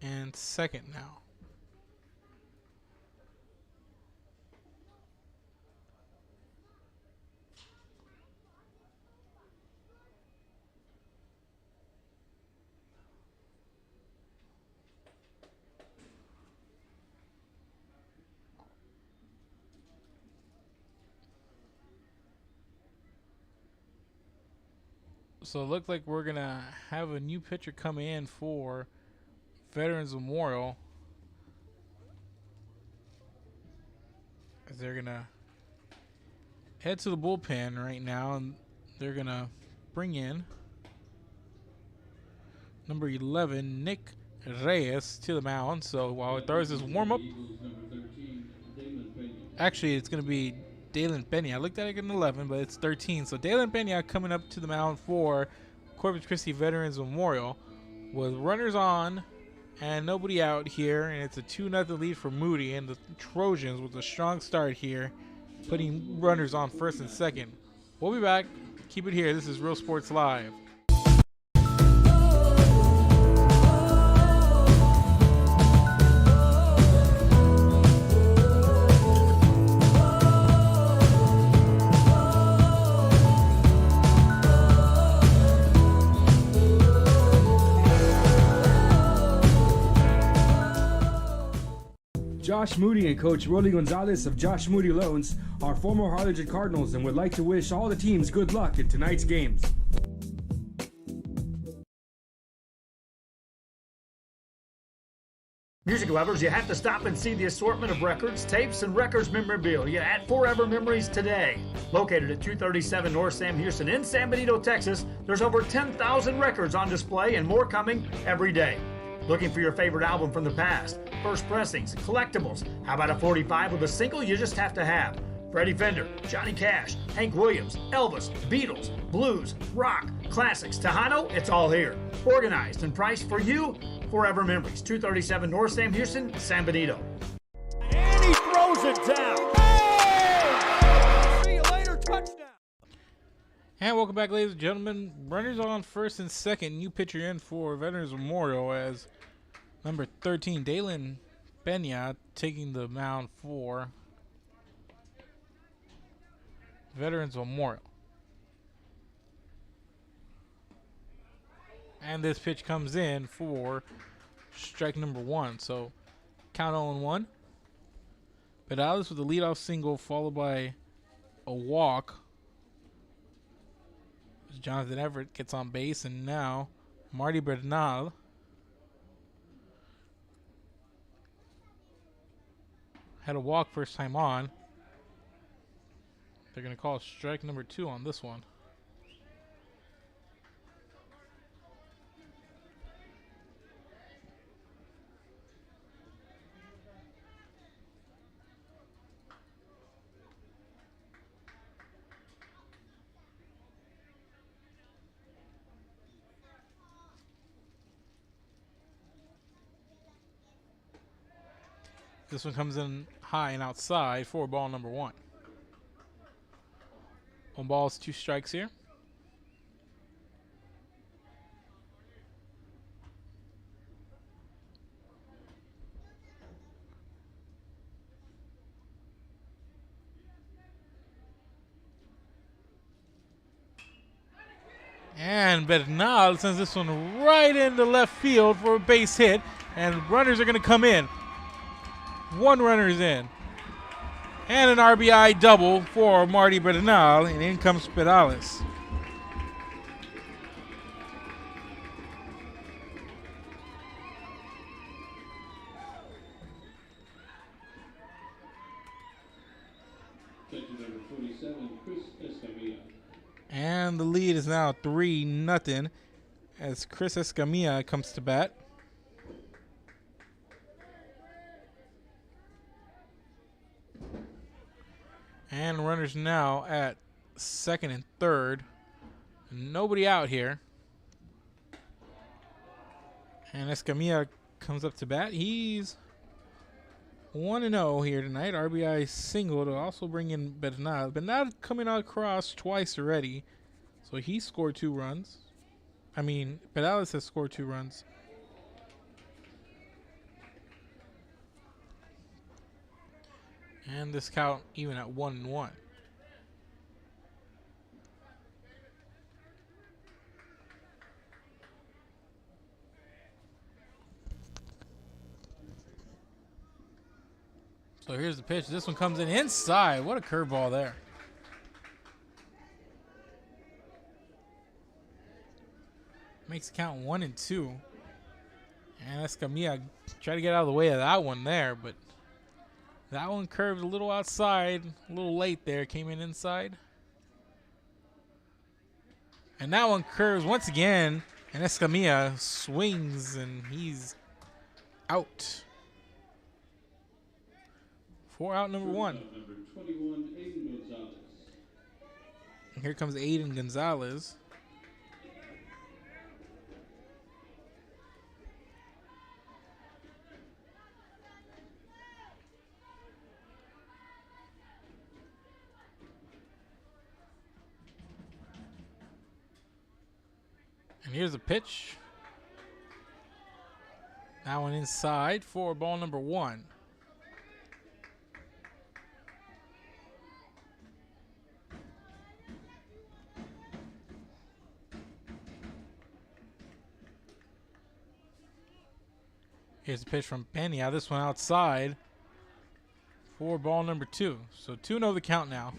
And second now. So it looked like we're going to have a new pitcher come in for Veterans Memorial. They're going to head to the bullpen right now, and they're going to bring in number 11, Nick Reyes, to the mound. So while he throws his warm-up, actually it's going to be Dalen Pena. I looked at it at 11, but it's 13. So Dalen Pena coming up to the mound for Corpus Christi Veterans Memorial with runners on and nobody out here, and it's a 2-0 lead for Moody, and the Trojans with a strong start here, putting runners on first and second. We'll be back. Keep it here. This is Real Sports Live. Josh Moody and Coach Rolly Gonzalez of Josh Moody Loans are former Harlingen Cardinals and would like to wish all the teams good luck in tonight's games. Music lovers, you have to stop and see the assortment of records, tapes, and records memorabilia at Forever Memories today. Located at 237 North Sam Houston in San Benito, Texas, there's over 10,000 records on display and more coming every day. Looking for your favorite album from the past, first pressings, collectibles. How about a 45 with a single you just have to have? Freddie Fender, Johnny Cash, Hank Williams, Elvis, Beatles, blues, rock, classics, Tejano, it's all here. Organized and priced for you. Forever Memories, 237 North Sam Houston, San Benito. And he throws it down. Oh! See you later, touchdown. And welcome back, ladies and gentlemen. Runners on first and second. New pitcher in for Veterans Memorial as number 13, Dalen Pena, taking the mound for Veterans Memorial. And this pitch comes in for strike number 1. So count 0-1. Pedales with a leadoff single followed by a walk. Jonathan Everett gets on base, and now Marty Bernal had a walk first time on. They're going to call strike number 2 on this one. This one comes in high and outside for ball number 1. 1 balls, 2 strikes here. And Bernal sends this one right into left field for a base hit, and runners are going to come in. 1 runner is in. And an RBI double for Marty Bernal, and in comes Pedales. And the lead is now 3-0 as Chris Escamilla comes to bat. And runners now at second and third. Nobody out here. And Escamilla comes up to bat. He's 1-0 here tonight. RBI single to also bring in Bernal. Bernal coming across twice already. So he scored 2 runs. I mean, Pedales has scored 2 runs. And this count even at 1-1. So here's the pitch. This one comes in inside. What a curveball there. Makes the count 1-2. And Escamilla tried to get out of the way of that one there, but that one curved a little outside, a little late there, came in inside. And that one curves once again, and Escamilla swings, and he's out. 4 out, number 1. Number 21, Aiden Gonzalez. And here comes Aiden Gonzalez. And here's a pitch. That one inside for ball number 1. Here's a pitch from Pena. This one outside for ball number 2. So 2-0 the count now.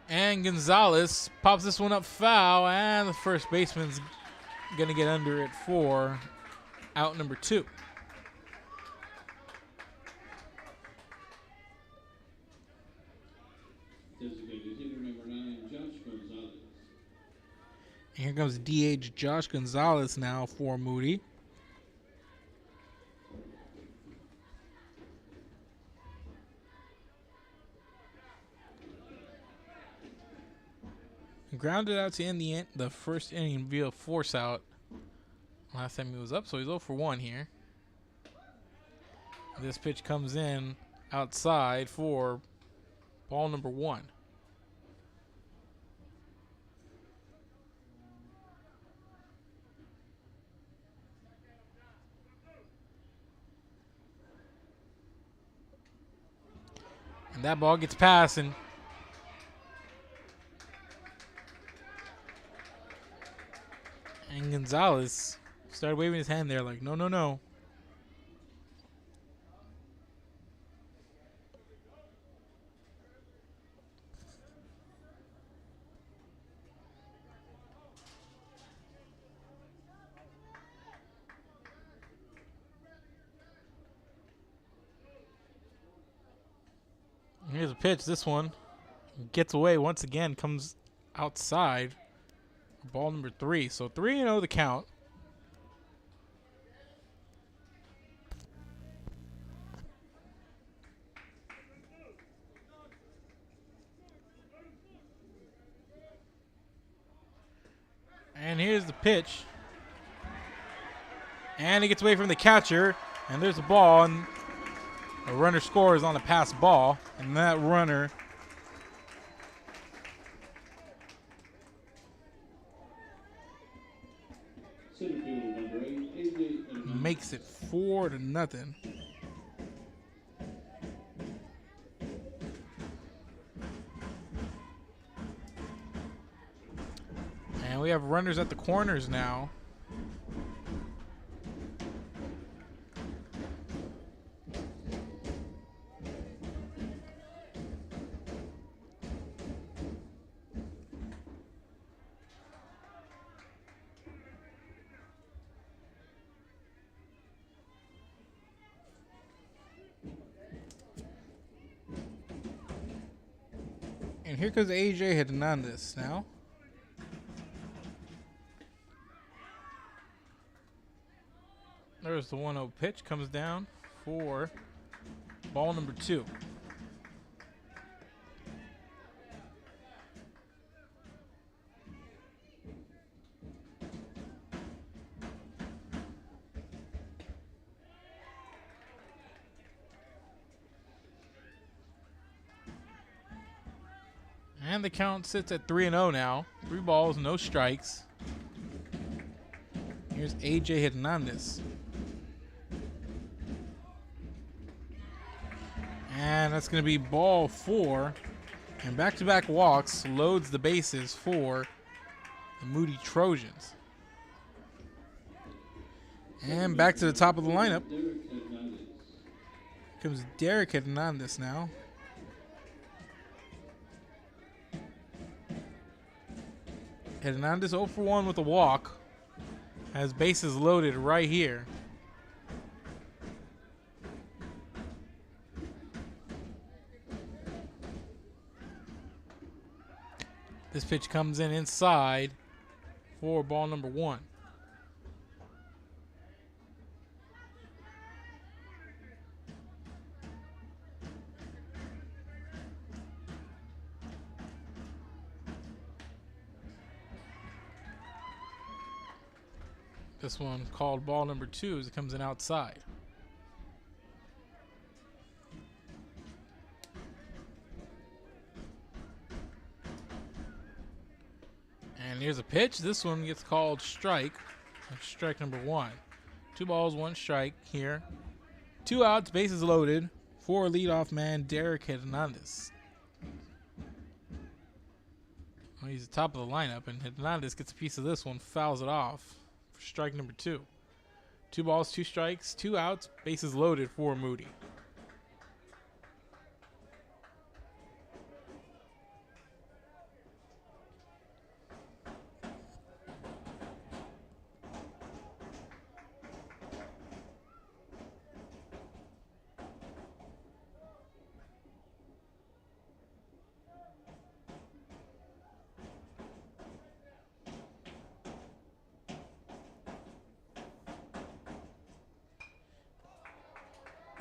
And Gonzalez pops this one up foul, and the first baseman's going to get under it for out number 2. Designated hitter number 9, Josh Gonzalez. And here comes DH Josh Gonzalez now for Moody. Grounded out to end the first inning via force out. Last time he was up, so he's 0 for 1 here. This pitch comes in outside for ball number 1. And that ball gets past, and Gonzalez started waving his hand there like, no, no, no. Here's a pitch. This one gets away once again, comes outside. Ball number 3. So 3-0 the count. And here's the pitch. And he gets away from the catcher. And there's a ball. And a runner scores on a pass ball. And that runner makes it 4-0. And we have runners at the corners now. And here comes AJ Hernandez now. There's the 1-0 pitch. Comes down for ball number 2. And the count sits at 3-0 now. 3 balls, no strikes. Here's AJ Hernandez. And that's going to be ball 4. And back-to-back walks loads the bases for the Moody Trojans. And back to the top of the lineup. Comes Derek Hernandez now. Hernandez 0 for 1 with a walk. Has bases loaded right here. This pitch comes in inside for ball number 1. This one called ball number 2 as it comes in outside. And here's a pitch. This one gets called strike. Strike number 1. 2 balls, 1 strike here. 2 outs, bases loaded for leadoff man Derek Hernandez. He's the top of the lineup, and Hernandez gets a piece of this one, fouls it off for strike number 2. 2 balls, 2 strikes, 2 outs, bases loaded for Moody.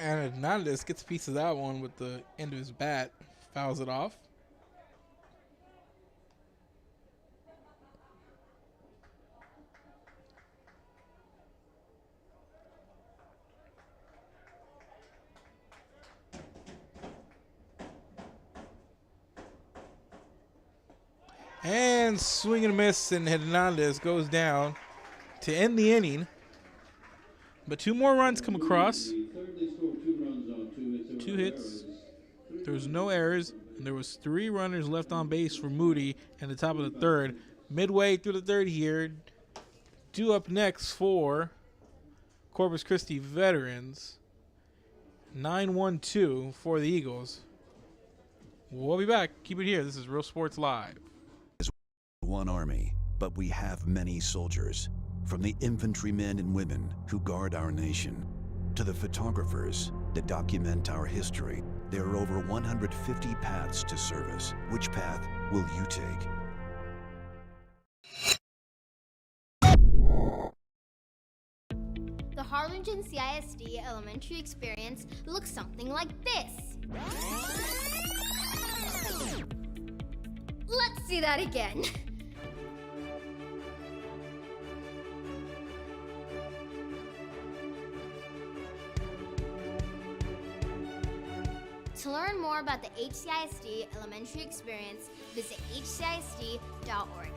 And Hernandez gets a piece of that one with the end of his bat, fouls it off. And swing and a miss, and Hernandez goes down to end the inning. But 2 more runs come across. 2 hits. There was no errors, and there was 3 runners left on base for Moody in the top of the 3rd. Midway through the 3rd here, due up next for Corpus Christi Veterans. 9-1-2 for the Eagles. We'll be back. Keep it here. This is Real Sports Live. One army, but we have many soldiers. From the infantrymen and women who guard our nation, to the photographers that document our history, there are over 150 paths to service. Which path will you take? The Harlingen CISD elementary experience looks something like this. Let's see that again. To learn more about the HCISD elementary experience, visit hcisd.org.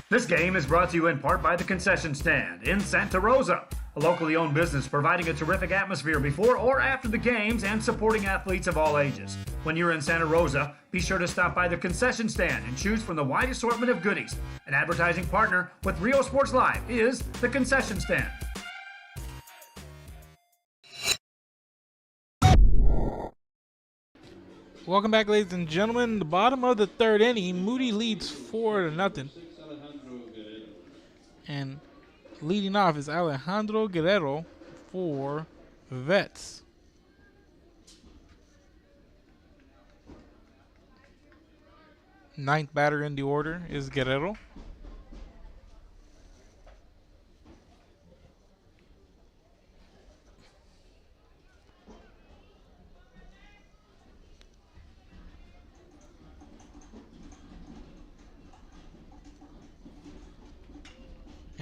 This game is brought to you in part by the Concession Stand in Santa Rosa, a locally owned business providing a terrific atmosphere before or after the games and supporting athletes of all ages. When you're in Santa Rosa, be sure to stop by the Concession Stand and choose from the wide assortment of goodies. An advertising partner with Rio Sports Live is the Concession Stand. Welcome back, ladies and gentlemen. The bottom of the 3rd inning, Moody leads 4-0. And leading off is Alejandro Guerrero for Vets. Ninth batter in the order is Guerrero.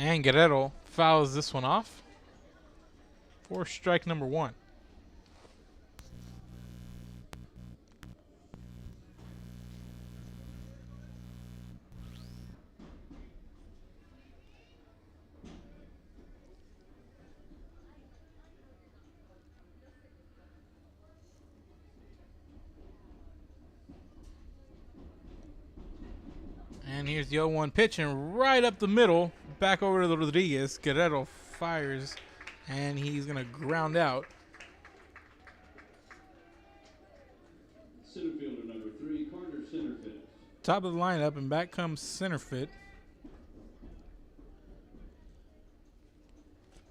And Guerrero fouls this one off for strike number 1. And here's the 0-1 pitch, and right up the middle, back over to Rodriguez. Guerrero fires, and he's going to ground out. Center fielder number 3, Carter Centerfit. Top of the lineup, and back comes Centerfit.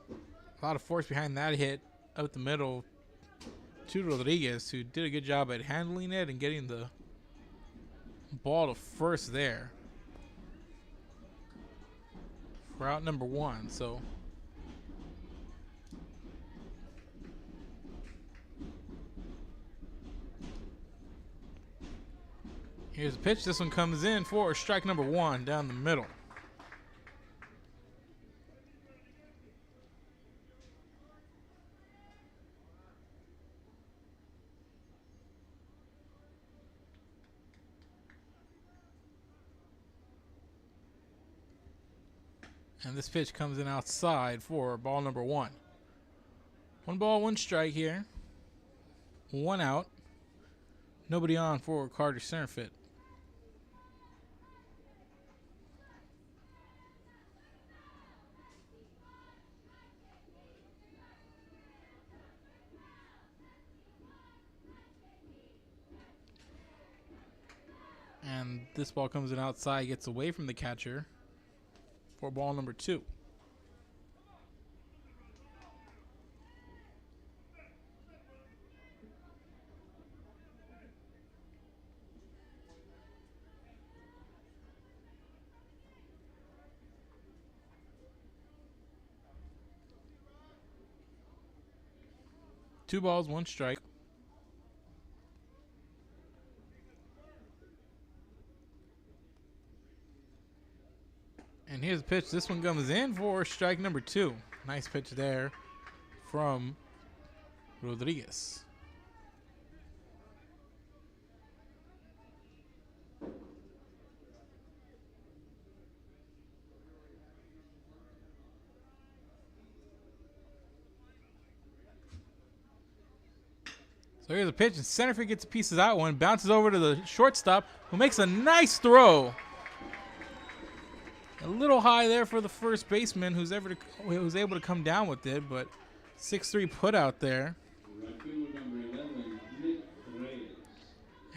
A lot of force behind that hit up the middle to Rodriguez, who did a good job at handling it and getting the ball to first there. For out number 1, so Here's a pitch. This one comes in for strike number 1 down the middle. And this pitch comes in outside for ball number 1. 1 ball, 1 strike here. 1 out. Nobody on for Carter Centerfit. And this ball comes in outside, gets away from the catcher for ball number 2. Two balls, 1 strike. And here's the pitch. This one comes in for strike number 2. Nice pitch there from Rodriguez. So here's a pitch, and center field gets pieces out one, bounces over to the shortstop, who makes a nice throw. A little high there for the first baseman, who's able to come down with it, but 6-3 put out there. Right fielder number 11, Nick Reyes.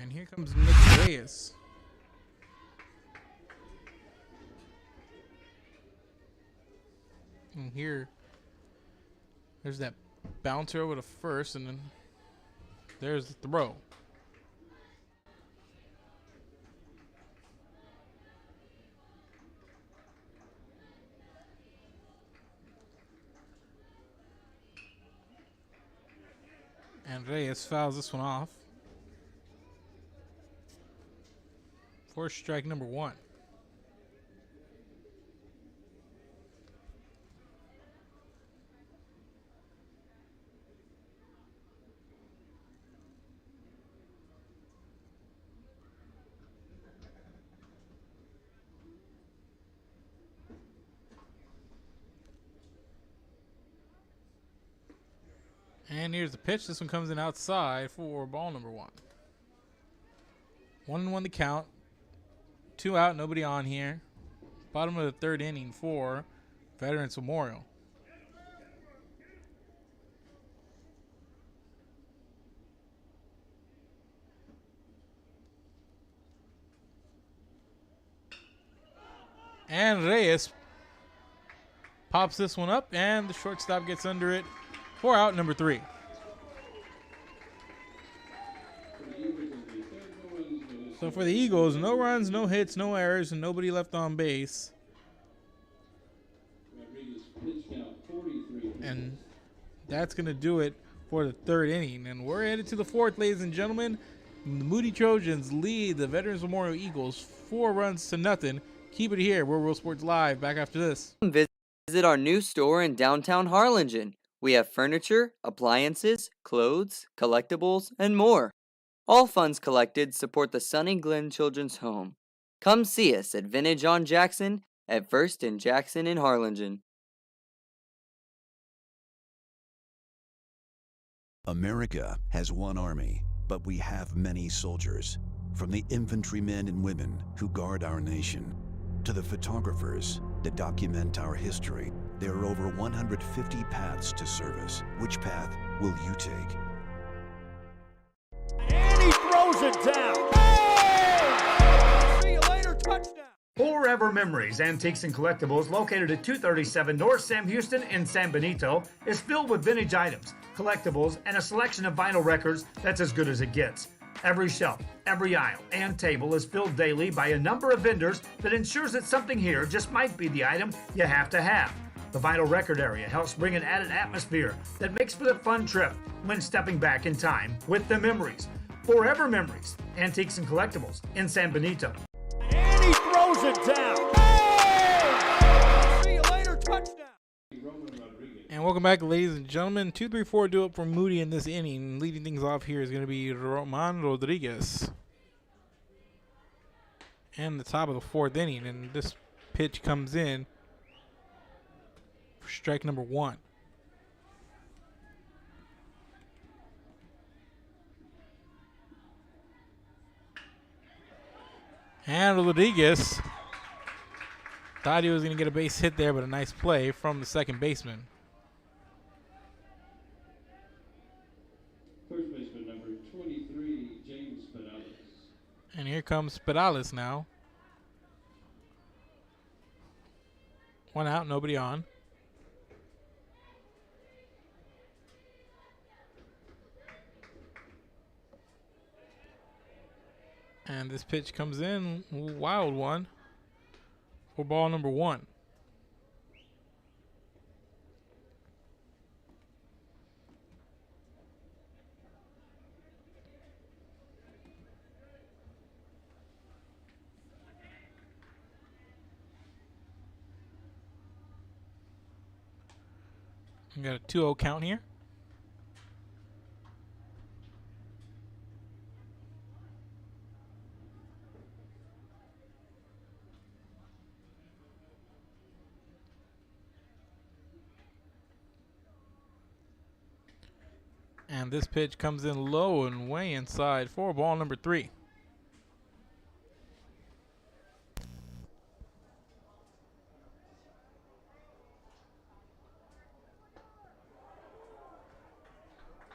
And here comes Nick Reyes. And here, there's that bouncer over to first, and then there's the throw. And Reyes fouls this one off for strike number 1. And here's the pitch. This one comes in outside for ball number 1. 1-1 the count. 2 out, nobody on here. Bottom of the 3rd inning for Veterans Memorial. And Reyes pops this one up, and the shortstop gets under it. 4 out, number 3. So for the Eagles, no runs, no hits, no errors, and nobody left on base. And that's going to do it for the 3rd inning. And we're headed to the 4th, ladies and gentlemen. The Moody Trojans lead the Veterans Memorial Eagles 4 runs to nothing. Keep it here. We're World Sports Live. Back after this. Visit our new store in downtown Harlingen. We have furniture, appliances, clothes, collectibles, and more. All funds collected support the Sunny Glen Children's Home. Come see us at Vintage on Jackson at First and Jackson in Harlingen. America has one army, but we have many soldiers. From the infantrymen and women who guard our nation, to the photographers that document our history, there are over 150 paths to service. Which path will you take? And he throws it down. Oh! See you later, touchdown. Forever Memories, Antiques and Collectibles, located at 237 North Sam Houston in San Benito, is filled with vintage items, collectibles, and a selection of vinyl records that's as good as it gets. Every shelf, every aisle, and table is filled daily by a number of vendors that ensures that something here just might be the item you have to have. The vinyl record area helps bring an added atmosphere that makes for the fun trip when stepping back in time with the memories. Forever Memories, Antiques and Collectibles in San Benito. And he throws it down. Hey! See you later, touchdown. And welcome back, ladies and gentlemen. 2-3-4 do up for Moody in this inning. Leading things off here is going to be Roman Rodriguez. And the top of the 4th inning, and this pitch comes in for strike number 1. And Rodriguez thought he was going to get a base hit there, but a nice play from the second baseman. First baseman number 23, James Pedales. And here comes Pedales now. 1 out, nobody on. And this pitch comes in, wild one, for ball number 1. We got a 2-0 count here. And this pitch comes in low and way inside for ball number 3.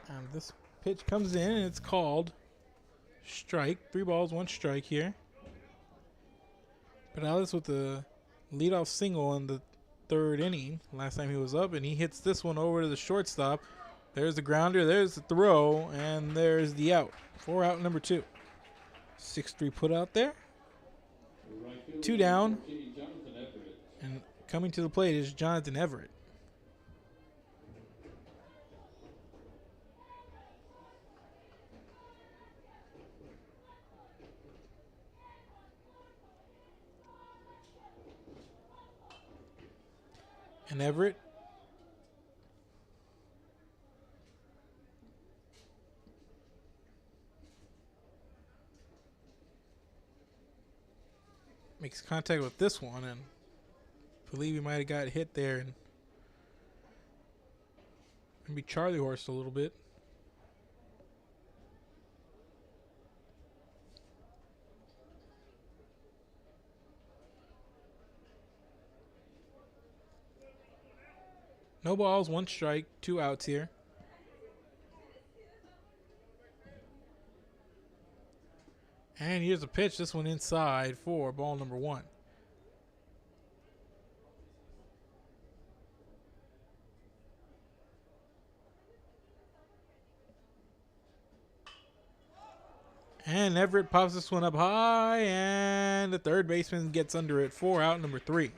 And this pitch comes in and it's called strike. 3 balls, 1 strike here. Pedales with the leadoff single in the 3rd inning. Last time he was up, and he hits this one over to the shortstop. There's the grounder, there's the throw, and there's the out. 4 out, number 2. 6-3 put out there. 2 down. And coming to the plate is Jonathan Everett. And Everett makes contact with this one, and I believe he might have got hit there and maybe Charlie horsed a little bit. No balls, 1 strike, 2 outs here. And here's a pitch, this one inside for ball number 1. And Everett pops this one up high, and the 3rd baseman gets under it. 4 out, number 3.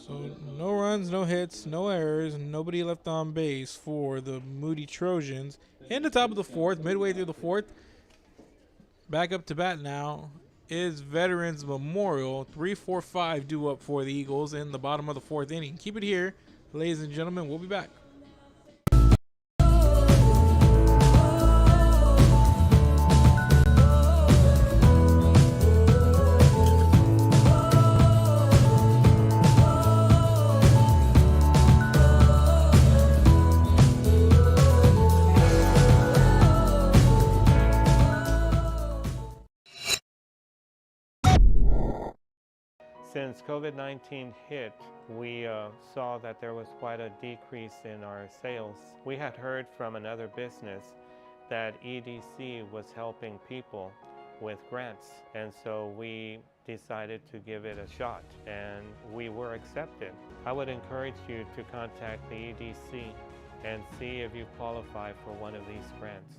So no runs, no hits, no errors, nobody left on base for the Moody Trojans. In the top of the 4th, midway through the 4th, back up to bat now is Veterans Memorial. 3-4-5 due up for the Eagles in the bottom of the 4th inning. Keep it here, ladies and gentlemen. We'll be back. Since COVID-19 hit, we saw that there was quite a decrease in our sales. We had heard from another business that EDC was helping people with grants, and so we decided to give it a shot, and we were accepted. I would encourage you to contact the EDC and see if you qualify for one of these grants.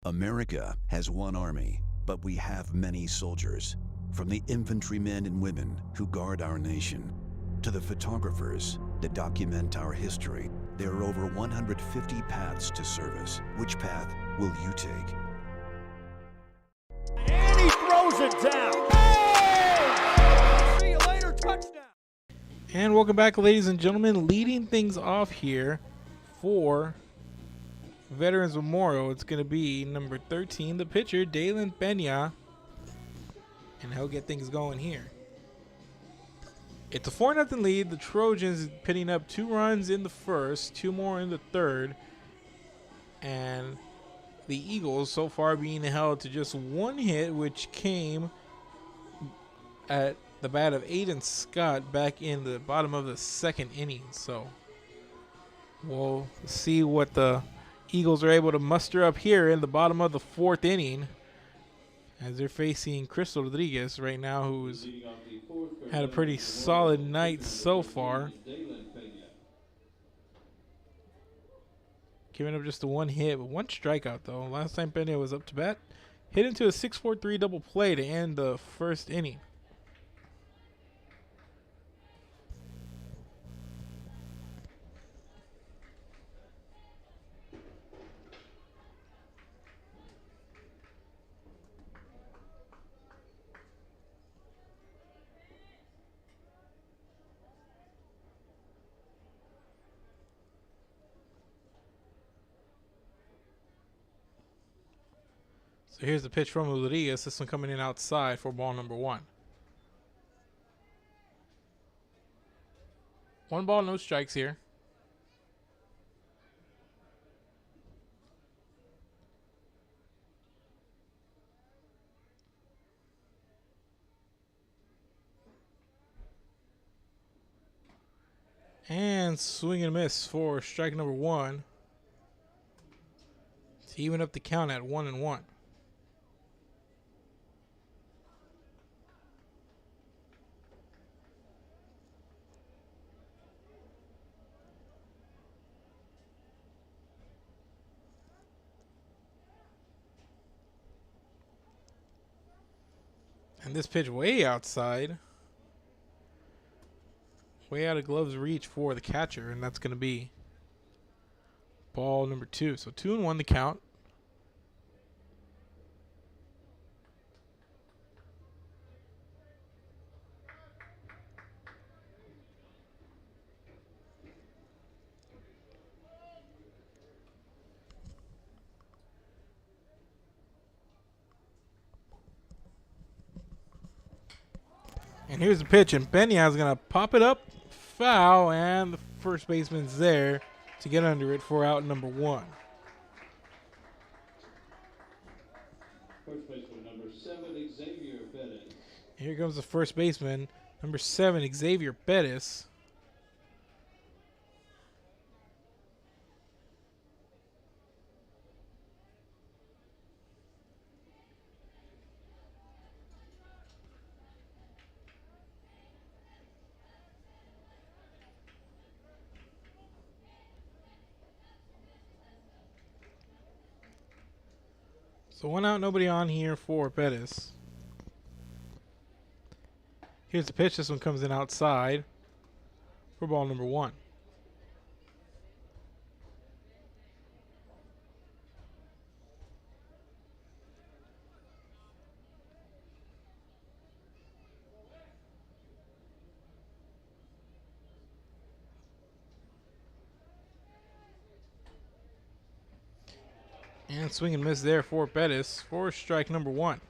America has one army, but we have many soldiers. From the infantrymen and women who guard our nation, To the photographers that document our history, there are over 150 paths to service. Which path will you take? And he throws it down. Hey! See you later, touchdown. And welcome back, ladies and gentlemen. Leading things off here for Veterans Memorial, it's going to be number 13, the pitcher, Dalen Pena. And he'll get things going here. It's a 4-0 lead. The Trojans pitting up 2 runs in the first, 2 more in the third. And the Eagles so far being held to just 1 hit, which came at the bat of Aiden Scott back in the bottom of the 2nd inning. So we'll see what the Eagles are able to muster up here in the bottom of the 4th inning, as they're facing Crystal Rodriguez right now, who's had a pretty solid night so far. Giving up just the 1 hit, but 1 strikeout though. Last time Pena was up to bat, hit into a 6-4-3 double play to end the 1st inning. So here's the pitch from Rodriguez. This one coming in outside for ball number 1. 1 ball, no strikes here. And swing and miss for strike number 1 to even up the count at 1-1. And this pitch way outside. Way out of glove's reach for the catcher, and that's going to be ball number 2. So 2-1 the count. And here's the pitch, and Peña's going to pop it up, foul, and the first baseman's there to get under it for out number 1. First baseman number 7, Xavier Pettis. Here comes the first baseman, number 7, Xavier Pettis. So 1 out, nobody on here for Pettis. Here's the pitch. This one comes in outside for ball number 1. And swing and miss there for Pettis for strike number 1.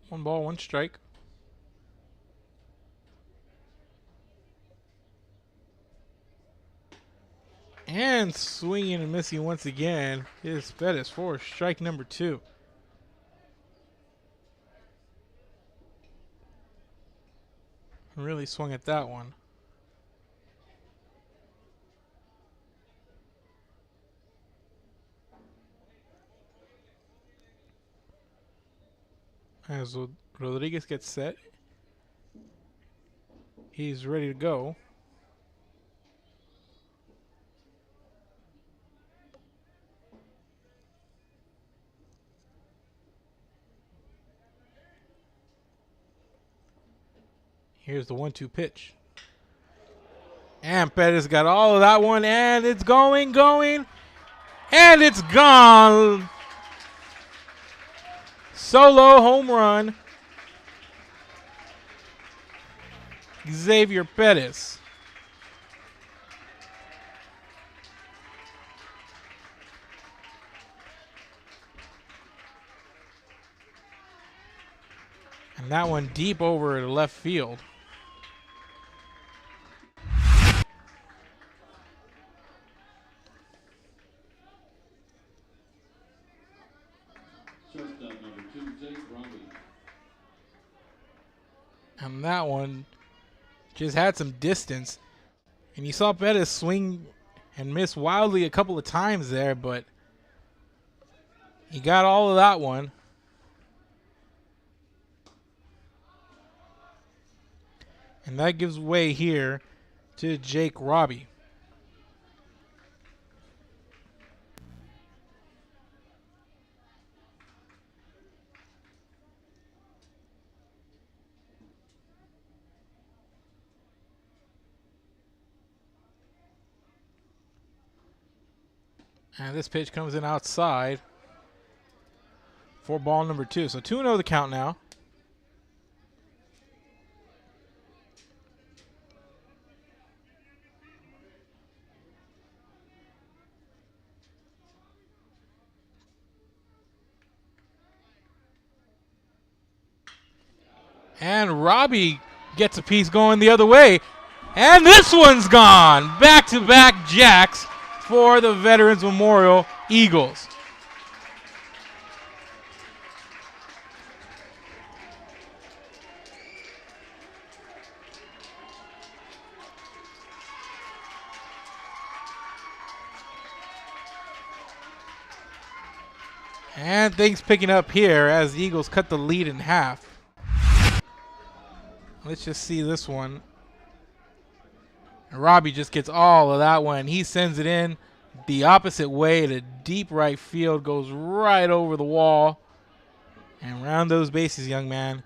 One ball, 1 strike. And swinging and missing once again is Pettis for strike number 2. Really swung at that one. As Rodriguez gets set, he's ready to go. Here's the 1-2 pitch. And Pettis got all of that one, and it's going, and it's gone. Solo home run. Xavier Pettis. And that one deep over to left field. Shortstop number 2, Jake Robbie. And that one just had some distance. And you saw Pettis swing and miss wildly a couple of times there, but he got all of that one. And that gives way here to Jake Robbie. And this pitch comes in outside for ball number 2. So 2-0 the count now. And Robbie gets a piece going the other way. And this one's gone. Back-to-back jacks for the Veterans Memorial Eagles. And things picking up here as the Eagles cut the lead in half. Let's just see this one. And Robbie just gets all of that one. He sends it in the opposite way to deep right field. Goes right over the wall. And round those bases, young man.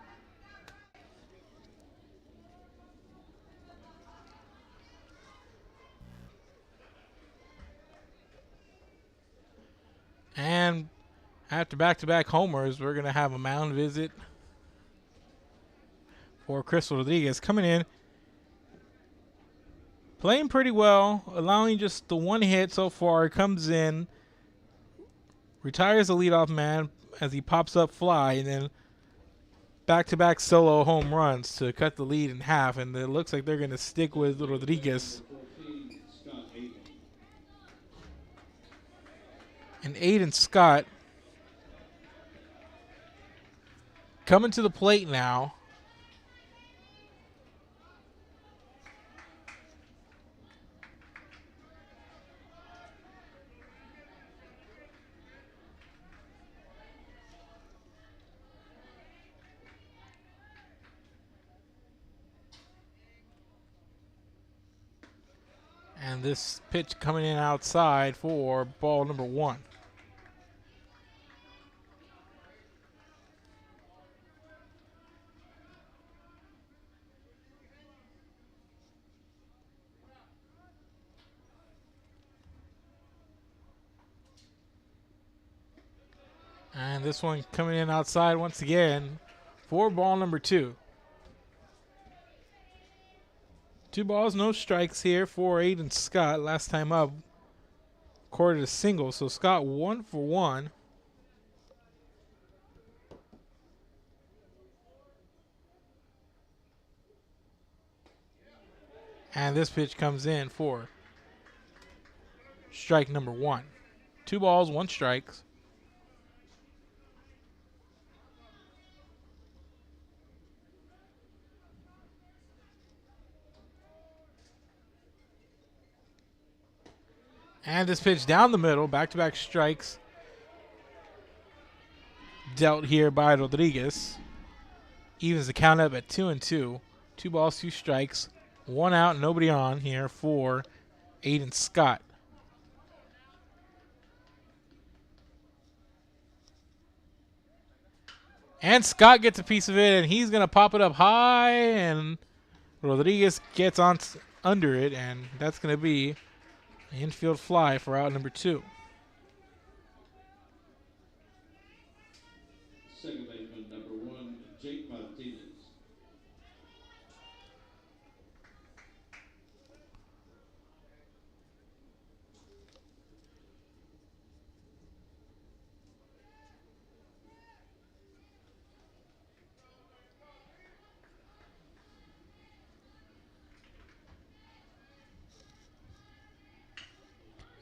And after back-to-back homers, we're going to have a mound visit for Chris Rodriguez coming in. Playing pretty well, allowing just the one hit so far. Comes in, retires the leadoff man as he pops up fly, and then back-to-back solo home runs to cut the lead in half. And it looks like they're going to stick with Rodriguez. And Aiden Scott coming to the plate now. And this pitch coming in outside for ball number 1. And this one coming in outside once again for ball number 2. 2 balls, no strikes here for Aiden Scott. Last time up, recorded a single. So Scott 1 for 1. And this pitch comes in for strike number 1. 2 balls, 1 strike. And this pitch down the middle, back-to-back strikes dealt here by Rodriguez. Evens the count up at 2-2. 2 balls, 2 strikes, 1 out, nobody on here for Aiden Scott. And Scott gets a piece of it, and he's going to pop it up high and Rodriguez gets on under it, and that's going to be an infield fly for out number 2. Second baseman, number 1, Jake Martinez.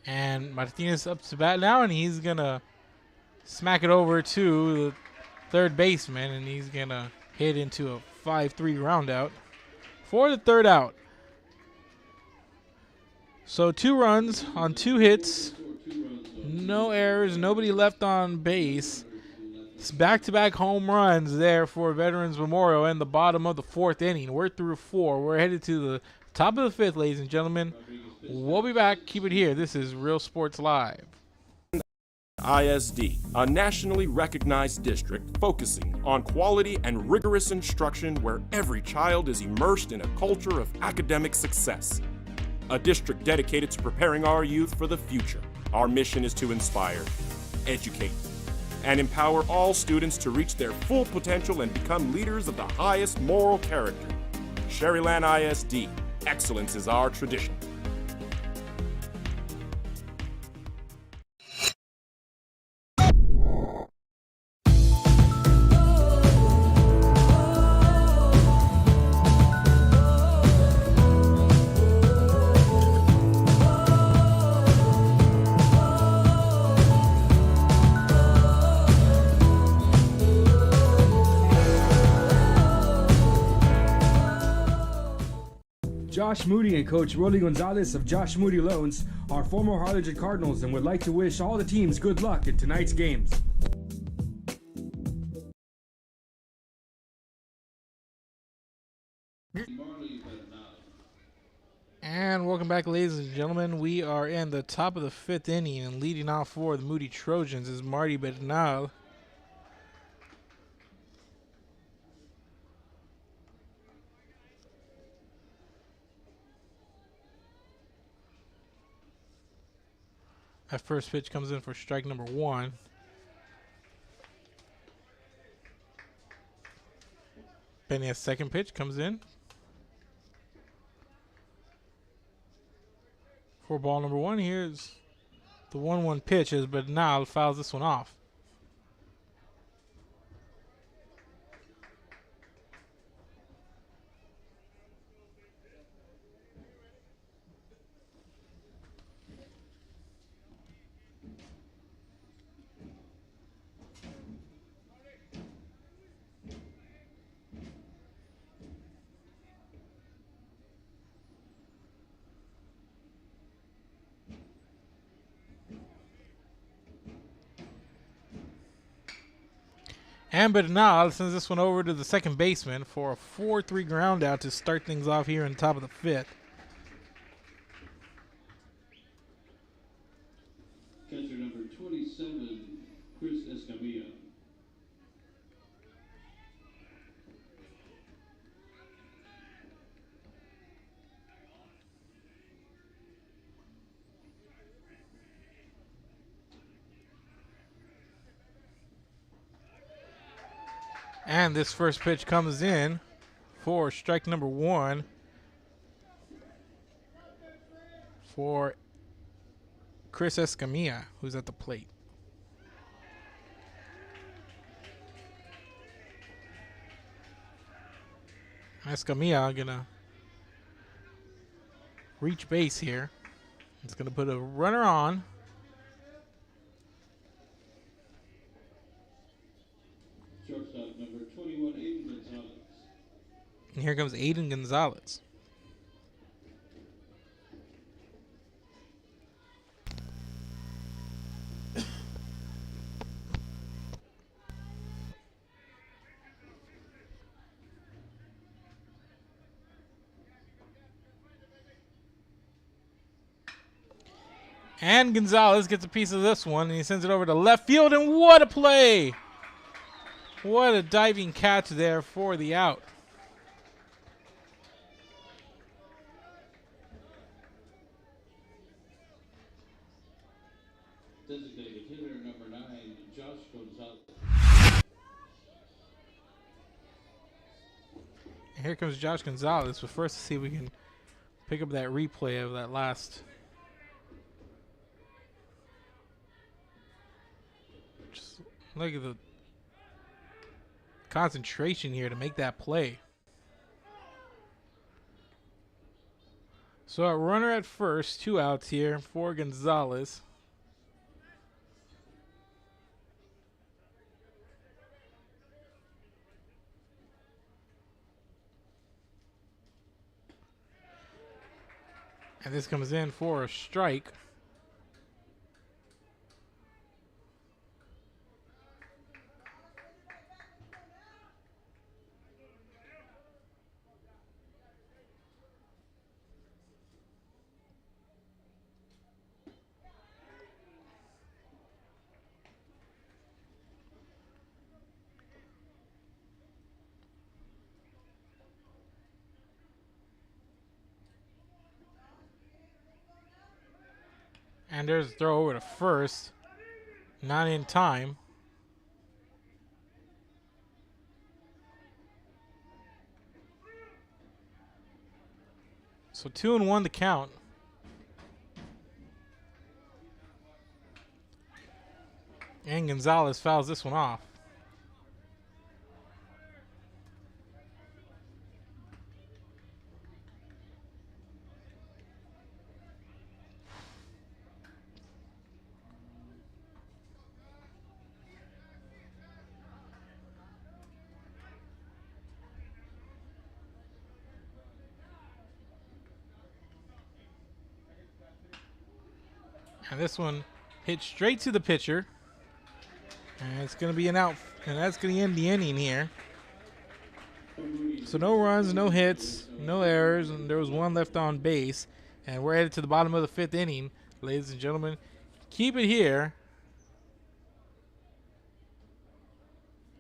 And Martinez up to bat now, and he's going to smack it over to the third baseman, and he's going to hit into a 5-3 ground out for the third out. So 2 runs on 2 hits, no errors, nobody left on base. It's back-to-back home runs there for Veterans Memorial in the bottom of the 4th inning. We're through 4. We're headed to the top of the 5th, ladies and gentlemen. We'll be back. Keep it here. This is Real Sports Live. ISD, a nationally recognized district focusing on quality and rigorous instruction where every child is immersed in a culture of academic success. A district dedicated to preparing our youth for the future. Our mission is to inspire, educate, and empower all students to reach their full potential and become leaders of the highest moral character. Sherryland ISD, excellence is our tradition. Josh Moody and Coach Rolly Gonzalez of Josh Moody Loans are former Harlingen Cardinals and would like to wish all the teams good luck in tonight's games. And welcome back, ladies and gentlemen. We are in the top of the 5th inning, and leading off for the Moody Trojans is Marty Bernal. That first pitch comes in for strike number 1. Peña's second pitch comes in for ball number 1. Here's the 1-1 pitch as Bernal fouls this one off. And Bernal sends this one over to the second baseman for a 4-3 ground out to start things off here in the top of the 5th. Catcher number 27, Chris Escamilla. And this first pitch comes in for strike number 1 for Chris Escamilla, who's at the plate. Escamilla gonna reach base here. He's gonna put a runner on. Shortstop number 21, Aiden Gonzalez. And here comes Aiden Gonzalez. And Gonzalez gets a piece of this one, and he sends it over to left field, and what a play! What a diving catch there for the out. here comes Josh Gonzalez. But first, to see if we can pick up that replay of that last. Just look at the concentration here to make that play. So a runner at first, 2 outs here for Gonzalez. And this comes in for a strike. And there's a throw over to first. Not in time. So 2-1 to count. And Gonzalez fouls this one off. And this one hit straight to the pitcher. And it's going to be an out. And that's going to end the inning here. So no runs, no hits, no errors. And there was 1 left on base. And we're headed to the bottom of the 5th inning, ladies and gentlemen. Keep it here.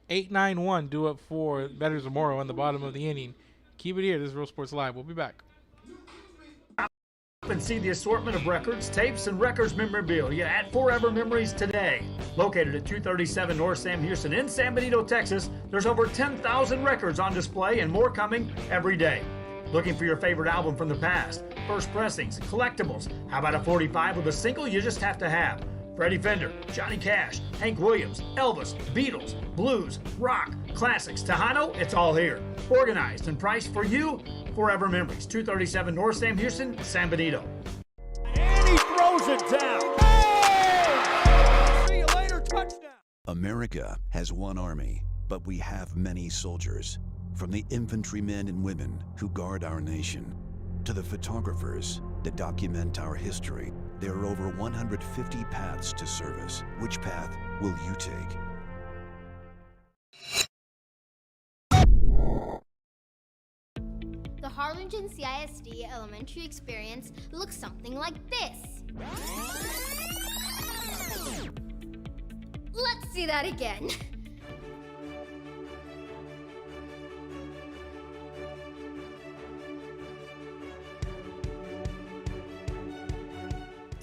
8-9-1 due up for Veterans Memorial in the bottom of the inning. Keep it here. This is Real Sports Live. We'll be back. And see the assortment of records, tapes, and records memorabilia at Forever Memories today. Located at 237 North Sam Houston in San Benito, Texas, there's over 10,000 records on display and more coming every day. Looking for your favorite album from the past, first pressings, collectibles. How about a 45 with a single you just have to have? Freddie Fender, Johnny Cash, Hank Williams, Elvis, Beatles, blues, rock, classics, Tejano, it's all here. Organized and priced for you. Forever Memories, 237 North Sam Houston, San Benito. And he throws it down. Hey! See you later, touchdown. America has one army, but we have many soldiers. From the infantrymen and women who guard our nation, to the photographers that document our history, there are over 150 paths to service. Which path will you take? The Harlingen CISD elementary experience looks something like this. Let's see that again.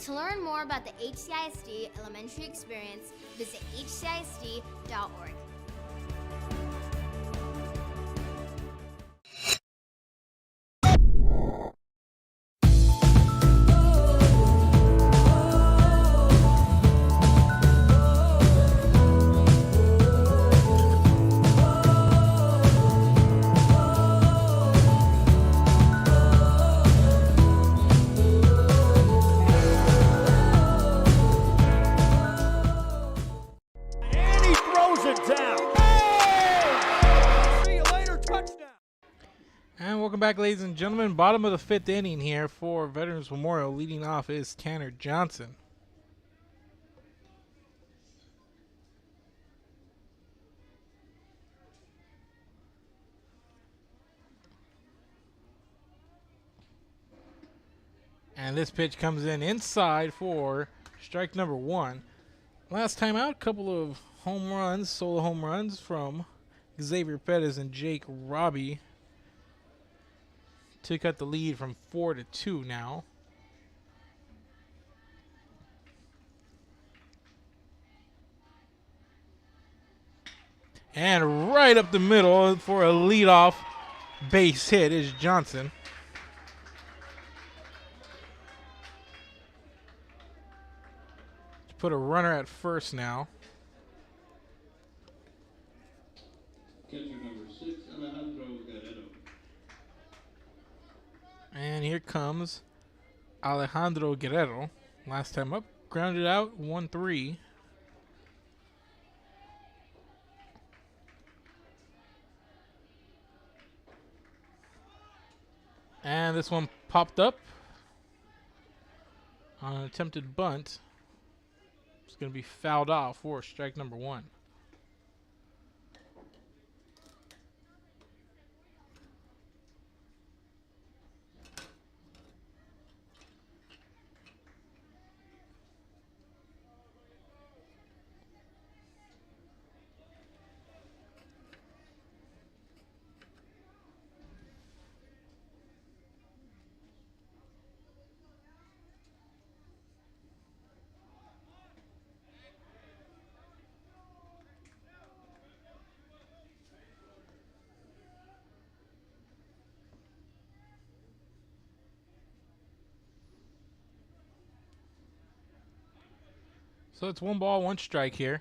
To learn more about the HCISD elementary experience, visit hcisd.org. Welcome back, ladies and gentlemen. Bottom of the 5th inning here for Veterans Memorial. Leading off is Tanner Johnson. And this pitch comes in inside for strike number 1. Last time out, a couple of home runs, solo home runs from Xavier Pettis and Jake Robbie to cut the lead from 4-2 now. And right up the middle for a leadoff base hit is Johnson. Put a runner at first now. Catcher number 6, Alejandro Guerrero. And here comes Alejandro Guerrero. Last time up, grounded out, 1-3. And this one popped up on an attempted bunt. It's going to be fouled off for strike number 1. So it's 1 ball, 1 strike here.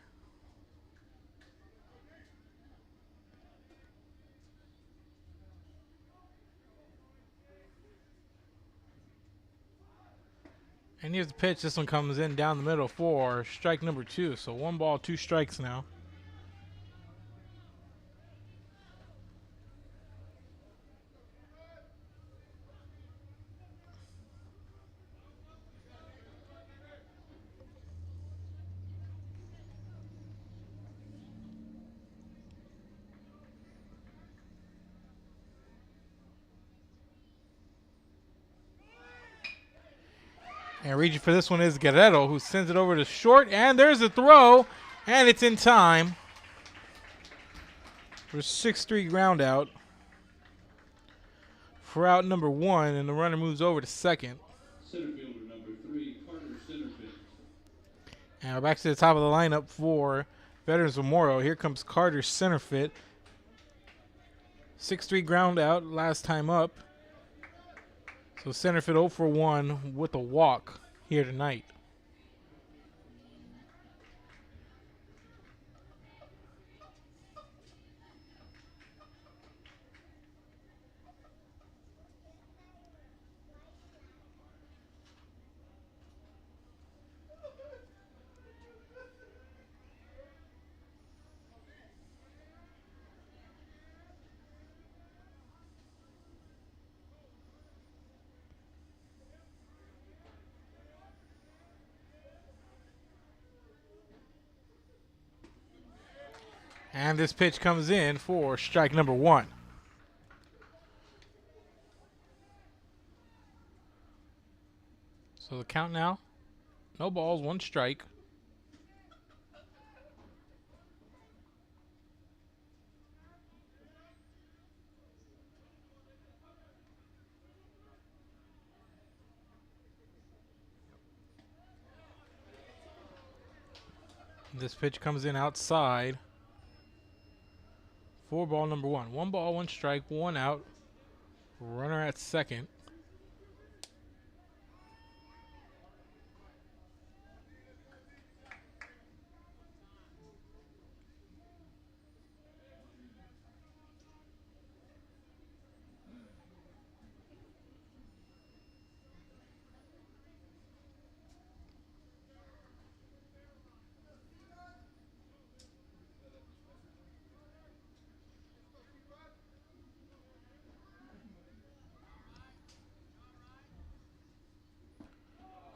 And here's the pitch. This one comes in down the middle for strike number 2. So 1 ball, 2 strikes now. And reaching for this one is Guerrero, who sends it over to short. And there's the throw. And it's in time for 6-3 ground out for out number 1. And the runner moves over to second. Center fielder number 3, Carter Centerfield. And we're back to the top of the lineup for Veterans Memorial. Here comes Carter Centerfield. 6-3 ground out last time up. So Centerfield 0 for 1 with a walk here tonight. And this pitch comes in for strike number 1. So the count now, no balls, 1 strike. This pitch comes in outside. For ball number 1. 1 ball, 1 strike, 1 out. Runner at second.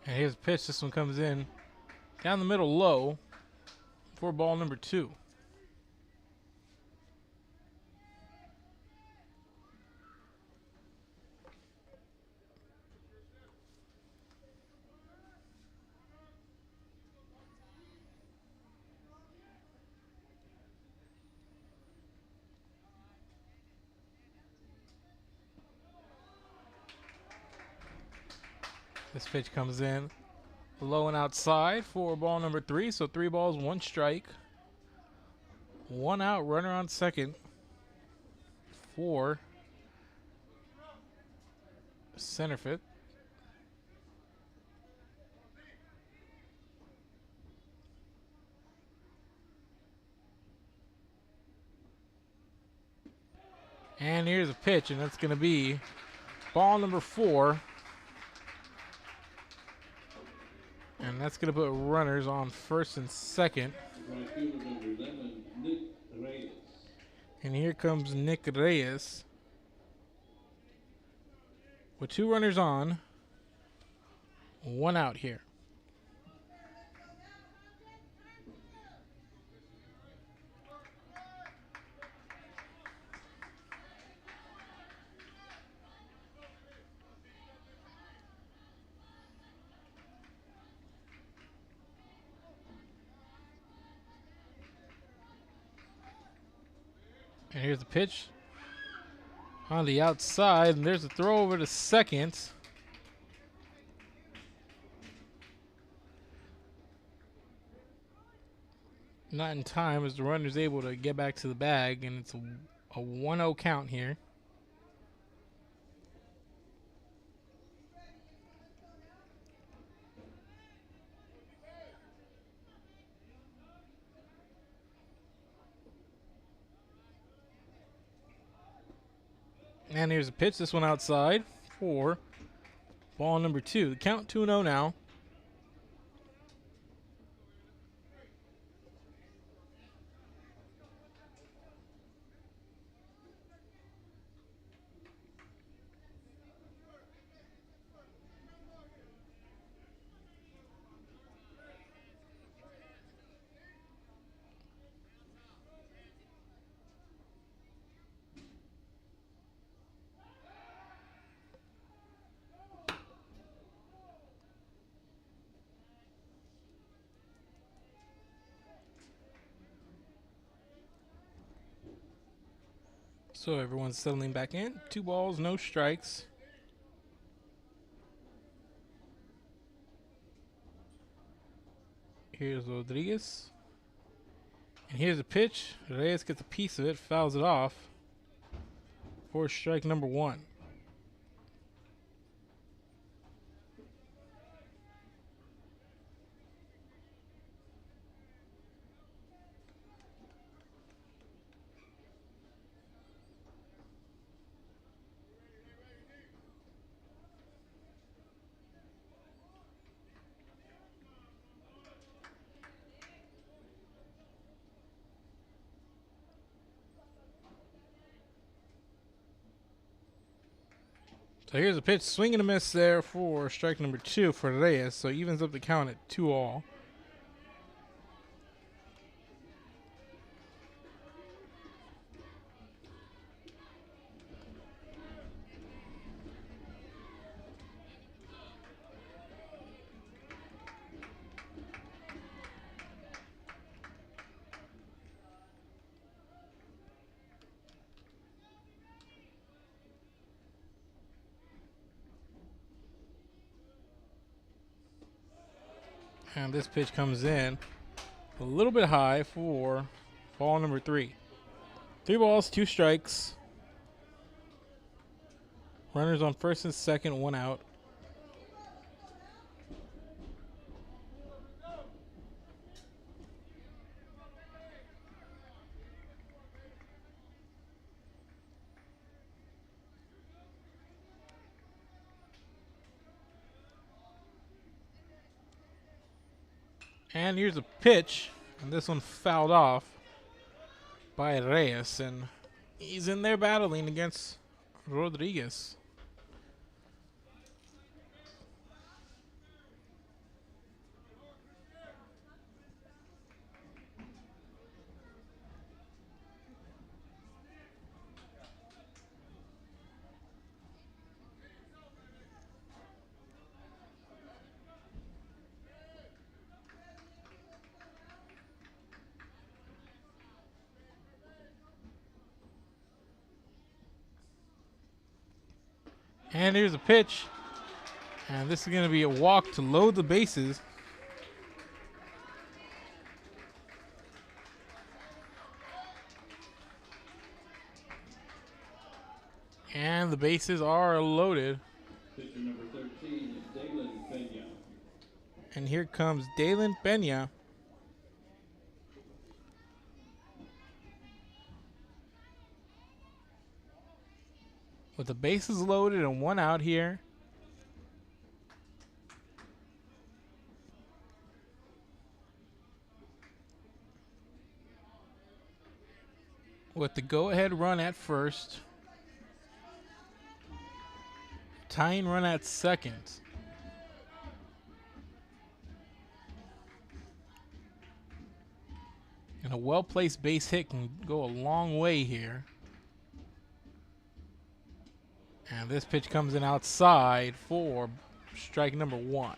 And here's the pitch. This one comes in down the middle low for ball number 2. This pitch comes in low and outside for ball number 3. So 3 balls, 1 strike. 1 out, runner on second for center field. And here's a pitch, and that's going to be ball number 4. And that's going to put runners on first and second. Right fielder number 11, Nick Reyes. And here comes Nick Reyes with 2 runners on, 1 out here. And here's the pitch on the outside, and there's a throw over to second. Not in time as the runner's able to get back to the bag, and it's a 1-0 count here. And here's a pitch, this one outside for ball number 2. The count 2-0 now. So everyone's settling back in. 2 balls, no strikes. Here's Rodriguez. And here's a pitch. Reyes gets a piece of it, fouls it off for strike number 1. So here's a pitch, swing and a miss there for strike number 2 for Reyes. So evens up the count at 2-all. And this pitch comes in a little bit high for ball number 3. 3 balls, 2 strikes. Runners on first and second, 1 out. And here's a pitch, and this one fouled off by Reyes, and he's in there battling against Rodriguez. And here's a pitch. And this is going to be a walk to load the bases. And the bases are loaded. Pitcher number 13 is Dalen Pena. And here comes Dalen Pena. With the bases loaded and one out here. With the go-ahead run at first. Tying run at second. And a well-placed base hit can go a long way here. And this pitch comes in outside for strike number 1.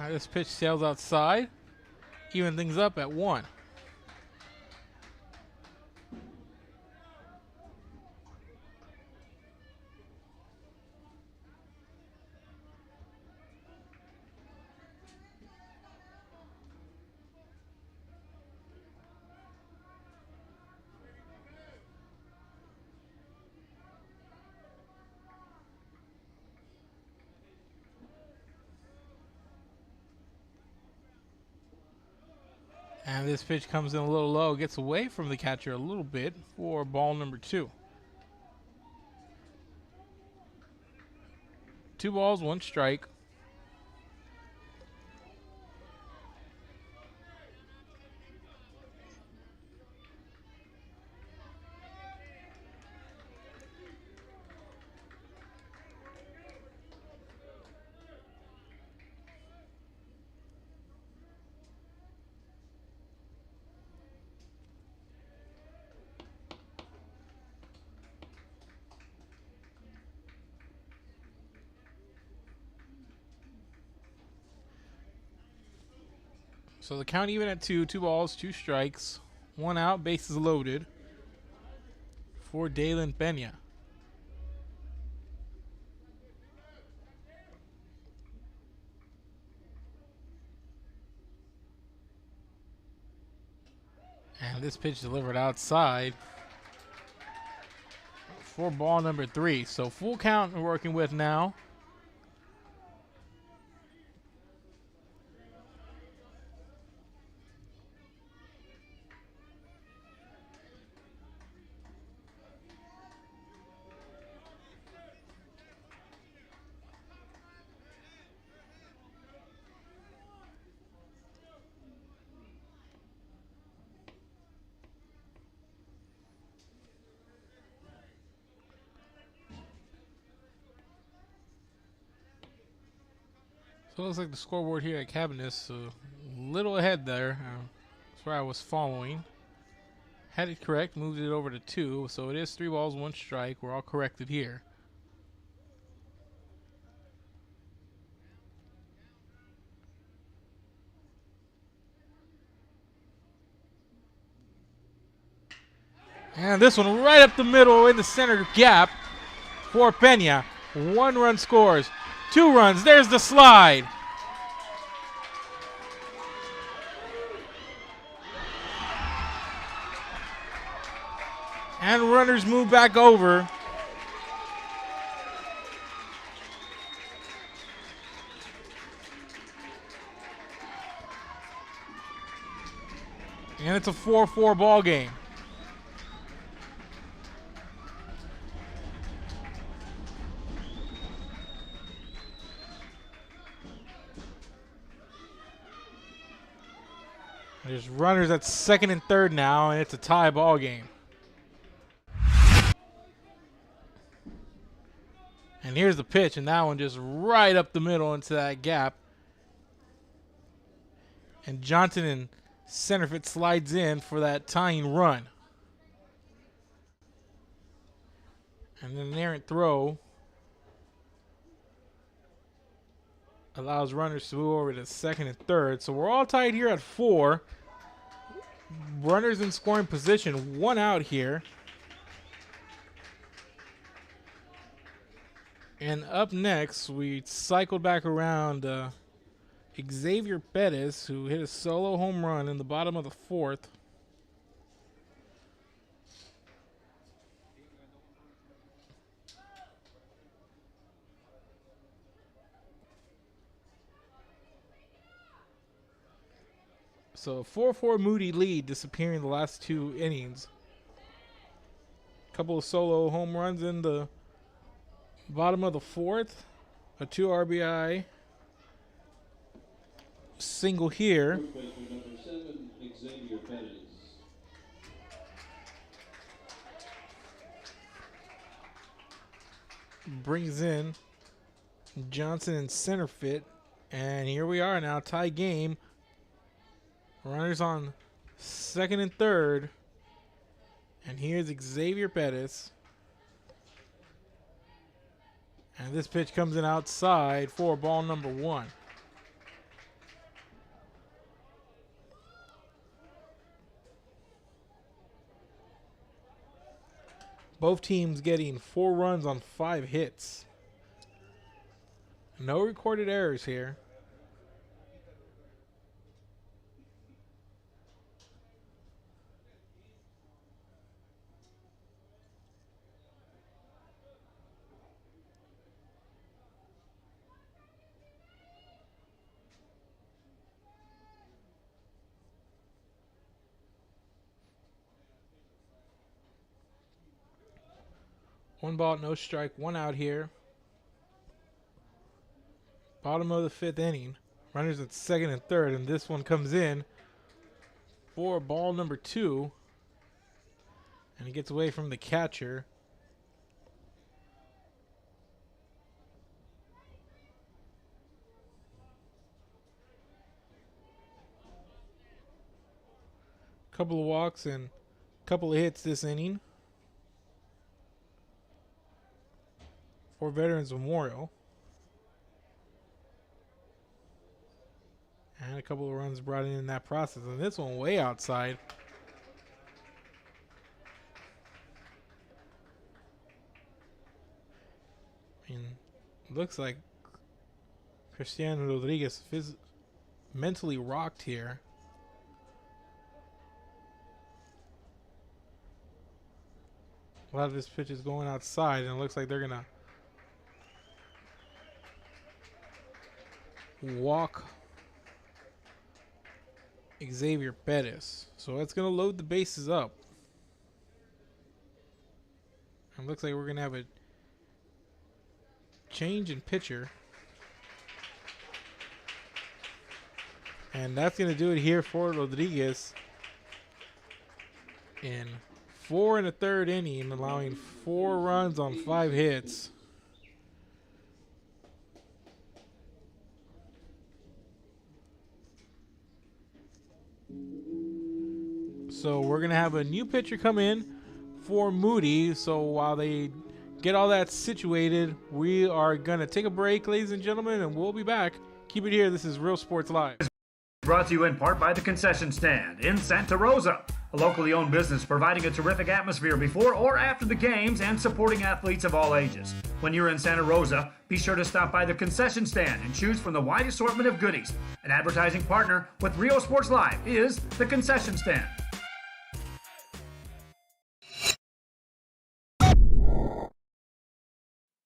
This pitch sails outside, even things up at 1. And this pitch comes in a little low, gets away from the catcher a little bit for ball number 2. 2 balls, 1 strike. So the count even at 2. 2 balls, 2 strikes. 1 out, bases loaded for Dalen Pena. And this pitch delivered outside for ball number 3. So full count we're working with now. So it looks like the scoreboard here at Cabinet's a little ahead there. That's where I was following. Had it correct, moved it over to 2. So it is 3 balls, 1 strike. We're all corrected here. And this one right up the middle in the center gap for Pena. 1 run scores. 2 runs. There's the slide. And runners move back over. And it's a 4-4 ball game. There's runners at second and third now, and it's a tie ball game. And here's the pitch, and that one just right up the middle into that gap. And Johnson in center field slides in for that tying run. And then an errant throw allows runners to move over to second and third. So we're all tied here at 4. Runners in scoring position, 1 out here. And up next, we cycled back around Xavier Pettis, who hit a solo home run in the bottom of the 4th. So 4-4 Moody lead, disappearing the last 2 innings. Couple of solo home runs in the bottom of the 4th. A 2 RBI single here. First baseman number 7, Xavier Pettis. Brings in Johnson in center fit. And here we are now, tie game. Runners on second and third. And here's Xavier Pettis. And this pitch comes in outside for ball number 1. Both teams getting 4 runs on 5 hits. No recorded errors here. One ball, no strike, 1 out here. Bottom of the 5th inning. Runners at second and third, and this one comes in for ball number 2. And he gets away from the catcher. Couple of walks and a couple of hits this inning for Veterans Memorial. And a couple of runs brought in that process. And this one way outside. I mean, looks like Cristiano Rodriguez mentally rocked here. A lot of his pitches going outside, and it looks like they're going to walk Xavier Pettis. So that's going to load the bases up. And looks like we're going to have a change in pitcher. And that's going to do it here for Rodriguez in 4 1/3 inning, allowing 4 runs on 5 hits. So we're going to have a new pitcher come in for Moody. So while they get all that situated, we are going to take a break, ladies and gentlemen, and we'll be back. Keep it here. This is Real Sports Live. Brought to you in part by the Concession Stand in Santa Rosa, a locally owned business providing a terrific atmosphere before or after the games and supporting athletes of all ages. When you're in Santa Rosa, be sure to stop by the Concession Stand and choose from the wide assortment of goodies. An advertising partner with Real Sports Live is the Concession Stand.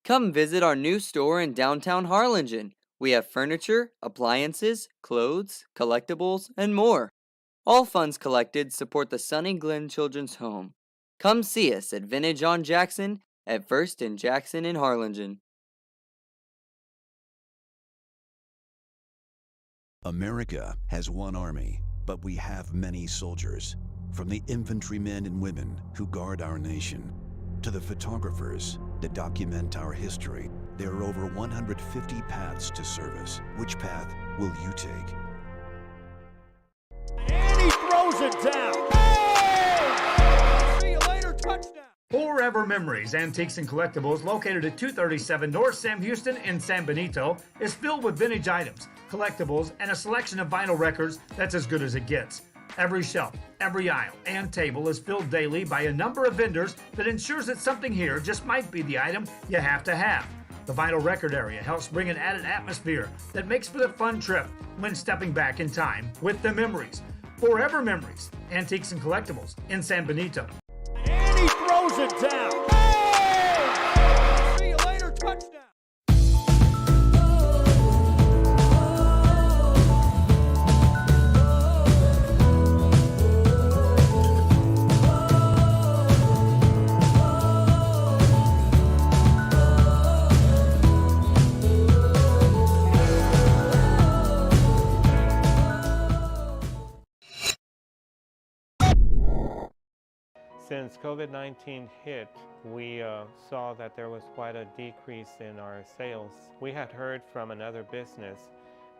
Come visit our new store in downtown Harlingen. We have furniture, appliances, clothes, collectibles, and more. All funds collected support the Sunny Glen Children's Home. Come see us at Vintage on Jackson at First and Jackson in Harlingen. America has one army, but we have many soldiers. From the infantrymen and women who guard our nation, to the photographers that document our history, there are over 150 paths to service. Which path will you take? And he throws it down. Oh! See you later, touchdown. Forever Memories, Antiques and Collectibles, located at 237 North Sam Houston in San Benito, is filled with vintage items, collectibles, and a selection of vinyl records that's as good as it gets. Every shelf, every aisle, and table is filled daily by a number of vendors that ensures that something here just might be the item you have to have. The vinyl record area helps bring an added atmosphere that makes for the fun trip when stepping back in time with the memories. Forever Memories, Antiques and Collectibles in San Benito. And he throws it down. Oh! See you later, touchdown. Since COVID-19 hit, we saw that there was quite a decrease in our sales. We had heard from another business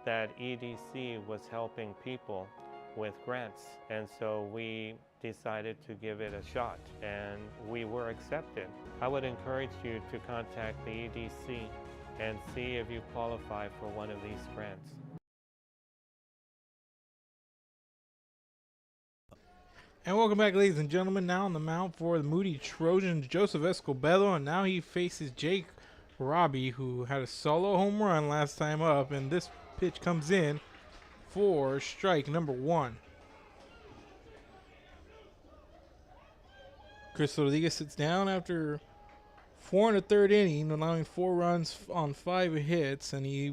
that EDC was helping people with grants, and so we decided to give it a shot, and we were accepted. I would encourage you to contact the EDC and see if you qualify for one of these grants. And welcome back, ladies and gentlemen. Now on the mound for the Moody Trojans, Joseph Escobedo, and now he faces Jake Robbie, who had a solo home run last time up, and this pitch comes in for strike number 1. Chris Rodriguez sits down after 4 in the third inning, allowing 4 runs on 5 hits, and he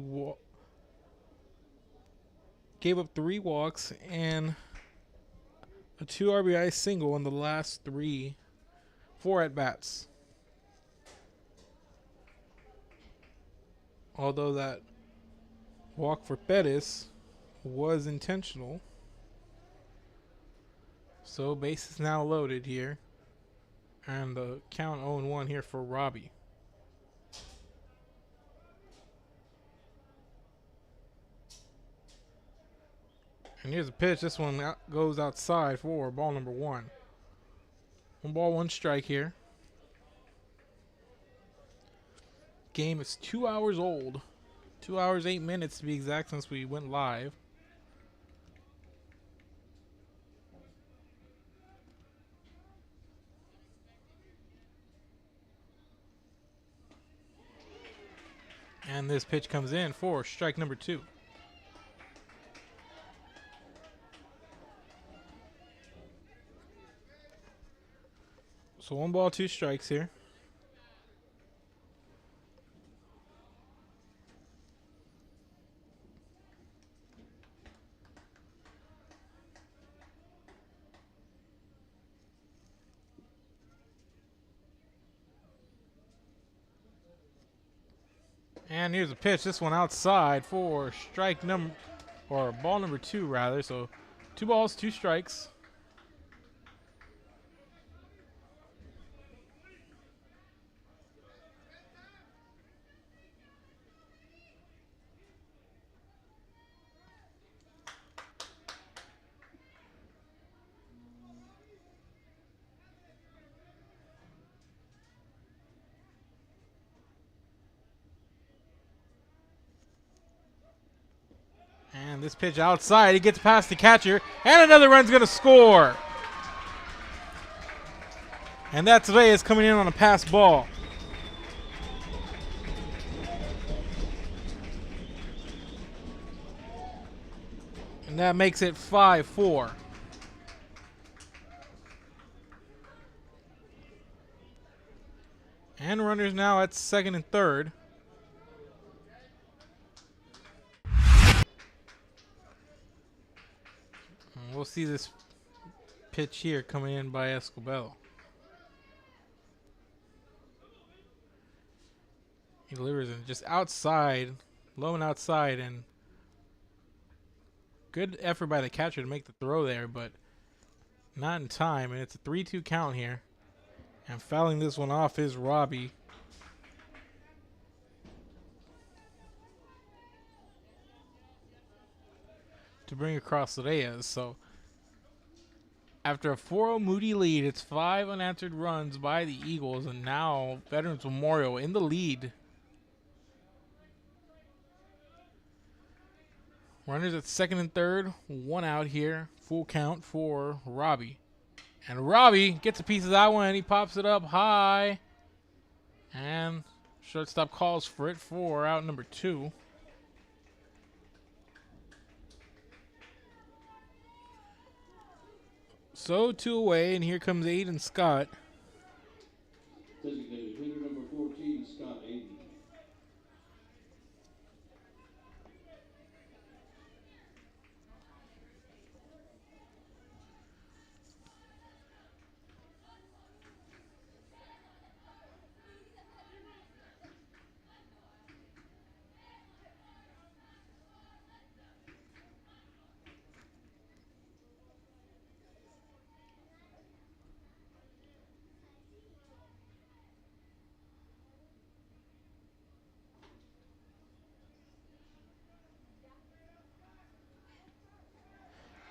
gave up 3 walks and a 2 RBI single in the last 4 at-bats. Although that walk for Pettis was intentional. So base is now loaded here. And the count 0-1 here for Robbie. And here's a pitch. This one goes outside for ball number 1. 1 ball, 1 strike here. Game is 2 hours old. 2 hours, 8 minutes to be exact since we went live. And this pitch comes in for strike number 2. So 1 ball, 2 strikes here. And here's a pitch. This one outside for ball number 2 rather. So 2 balls, 2 strikes. And this pitch outside, he gets past the catcher, and another run's going to score. And that today is coming in on a pass ball. And that makes it 5-4. And runners now at second and third. We'll see this pitch here coming in by Escobedo. He delivers it just outside, low and outside, and good effort by the catcher to make the throw there, but not in time, and it's a 3-2 count here. And fouling this one off is Robbie. To bring across Reyes, so After a 4-0 Moody lead, it's 5 unanswered runs by the Eagles, and now Veterans Memorial in the lead. Runners at second and third, 1 out here. Full count for Robbie. And Robbie gets a piece of that one, and he pops it up high. And shortstop calls for it for out number 2. So 2 away, and here comes Aiden Scott. Designated hitter number 14, Scott Aiden.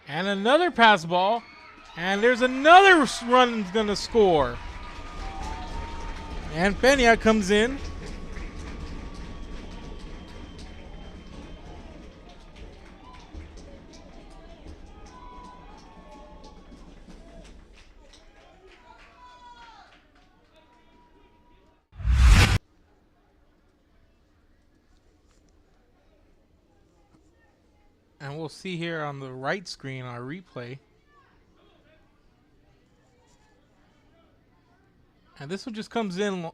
And another pass ball. And there's another run going to score. And Peña comes in. And we'll see here on the right screen our replay. And this one just comes in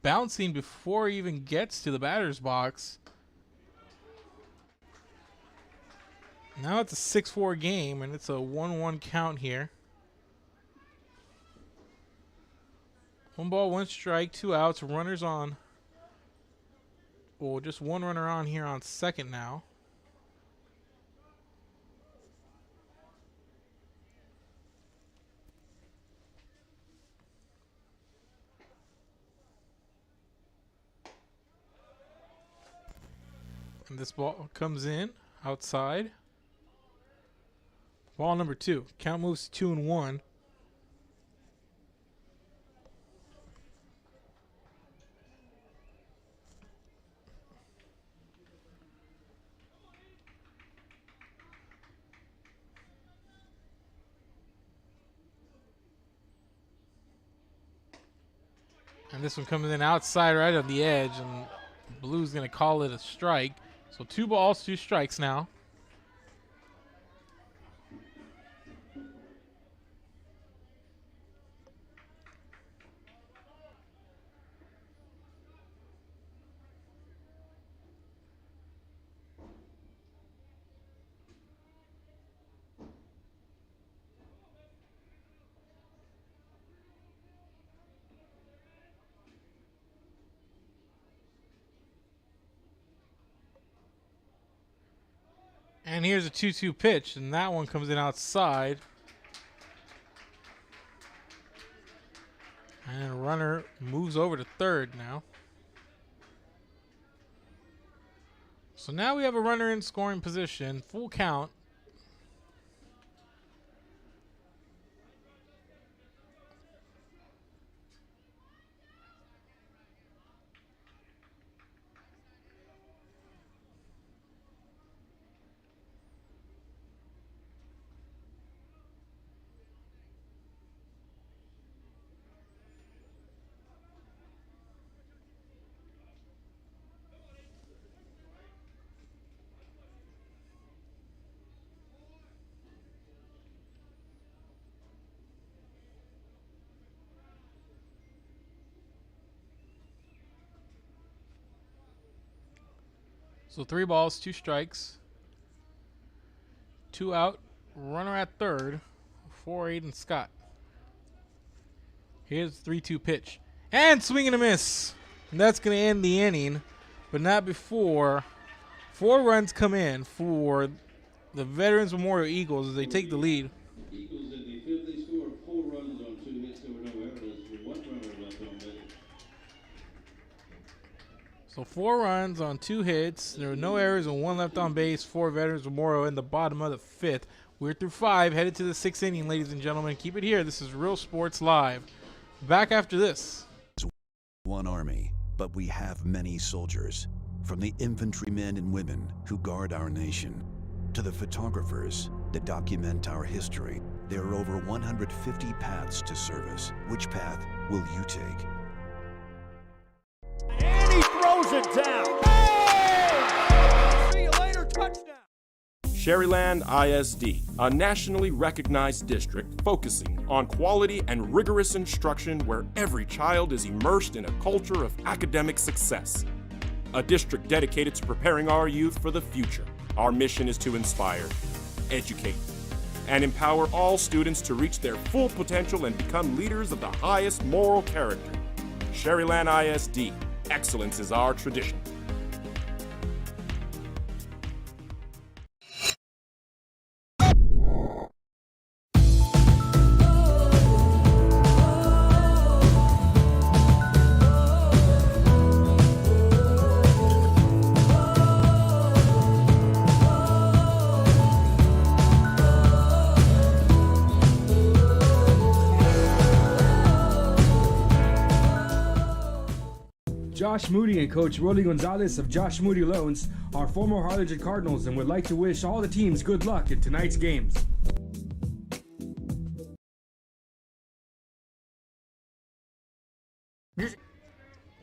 bouncing before he even gets to the batter's box. Now it's a 6-4 game, and it's a 1-1 count here. 1 ball, 1 strike, 2 outs, runners on. Well, just 1 runner on here on second now. And this ball comes in outside. Ball number 2. Count moves to 2-1. And this one comes in outside right on the edge, and Blue's going to call it a strike. So 2 balls, 2 strikes now. And here's a 2-2 pitch, and that one comes in outside. And runner moves over to third now. So now we have a runner in scoring position, full count. So 3 balls, 2 strikes. 2 out, runner at third for Aiden Scott. Here's the 3-2 pitch. And swing and a miss. And that's going to end the inning, but not before 4 runs come in for the Veterans Memorial Eagles as they take the lead. Eagles in the 5th, they scored 4 runs on 2 hits. There were no errors with 1 runner left on base. So 4 runs on 2 hits. There were no errors and 1 left on base for Veterans Memorial in the bottom of the 5th. We're through 5, headed to the 6th inning, ladies and gentlemen. Keep it here. This is Real Sports Live. Back after this. One army, but we have many soldiers. From the infantrymen and women who guard our nation, to the photographers that document our history. There are over 150 paths to service. Which path will you take? And he throws it down. Hey! See you later, touchdown. Sherryland ISD, a nationally recognized district focusing on quality and rigorous instruction where every child is immersed in a culture of academic success. A district dedicated to preparing our youth for the future. Our mission is to inspire, educate, and empower all students to reach their full potential and become leaders of the highest moral character. Sherryland ISD, excellence is our tradition. Josh Moody and Coach Rolly Gonzalez of Josh Moody Loans are former Harlingen Cardinals and would like to wish all the teams good luck in tonight's games.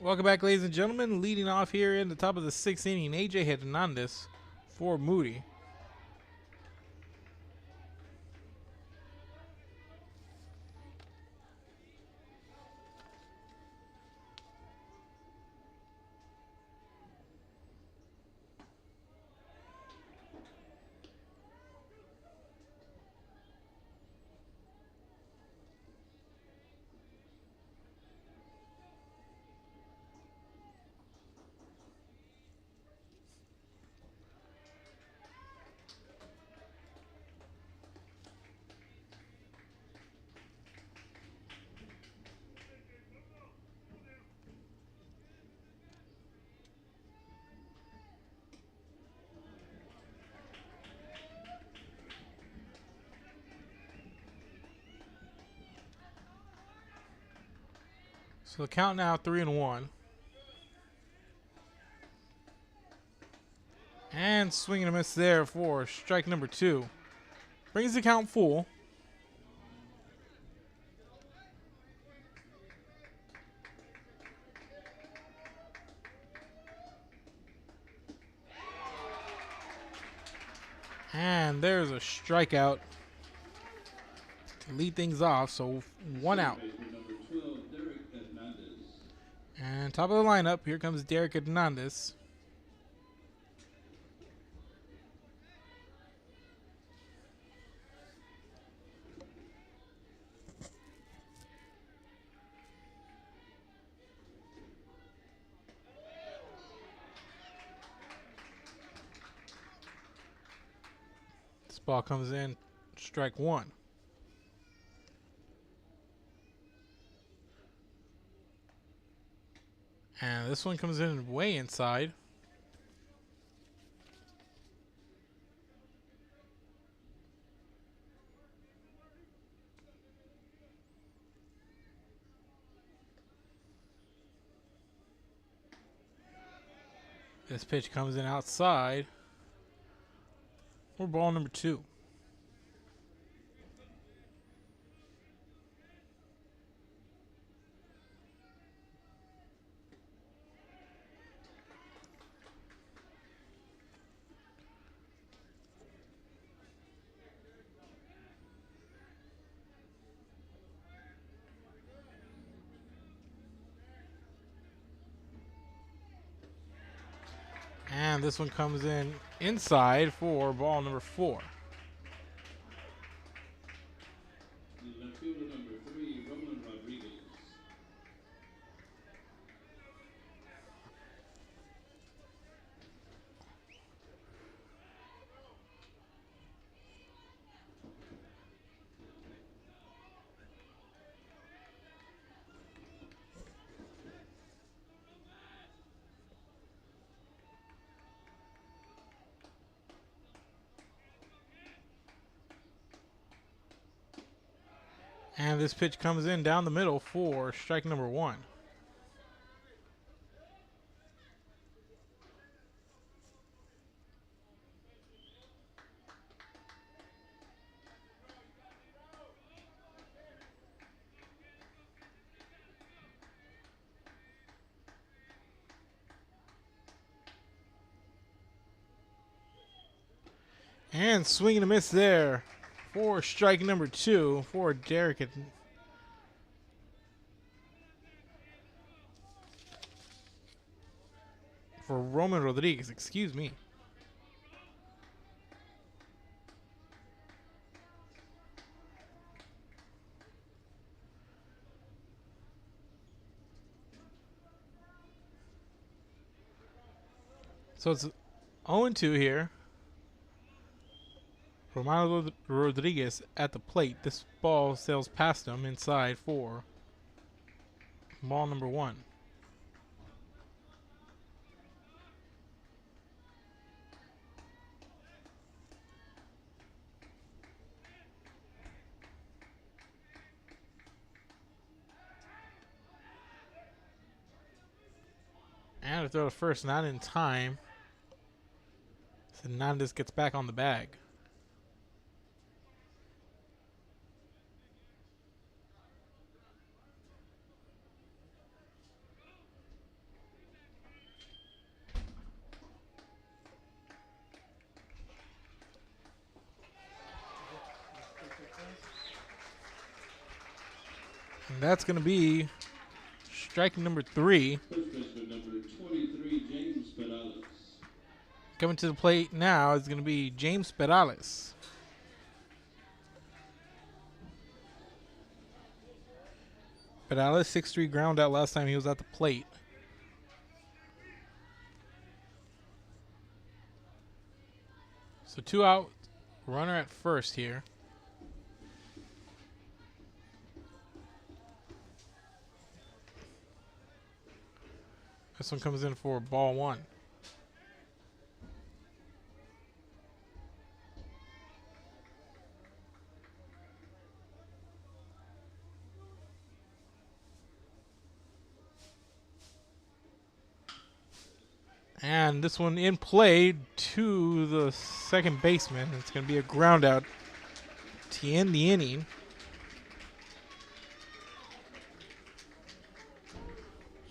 Welcome back, ladies and gentlemen. Leading off here in the top of the 6th inning, AJ Hernandez for Moody. So the count now 3-1. And swing and a miss there for strike number 2. Brings the count full. And there's a strikeout to lead things off, so 1 out. And top of the lineup, here comes Derek Hernandez. This ball comes in, strike 1. And this one comes in way inside. This pitch comes in outside for ball number 2. And this one comes in inside for ball number 4. Left fielder number 3, Roman Rodriguez. And this pitch comes in down the middle for strike number 1. And swing and a miss there for strike number 2 for Derek. For Roman Rodriguez, excuse me. So it's 0-2 here. Romano Rodriguez at the plate. This ball sails past him inside for ball number 1. And to throw to first, not in time. Hernandez gets back on the bag. And that's going to be strike number 3. First baseman number 23, James Perales. Coming to the plate now is going to be James Perales. Perales, 6-3 ground out last time he was at the plate. So 2 out, runner at first here. This one comes in for ball 1. And this one in play to the second baseman. It's going to be a ground out to end the inning.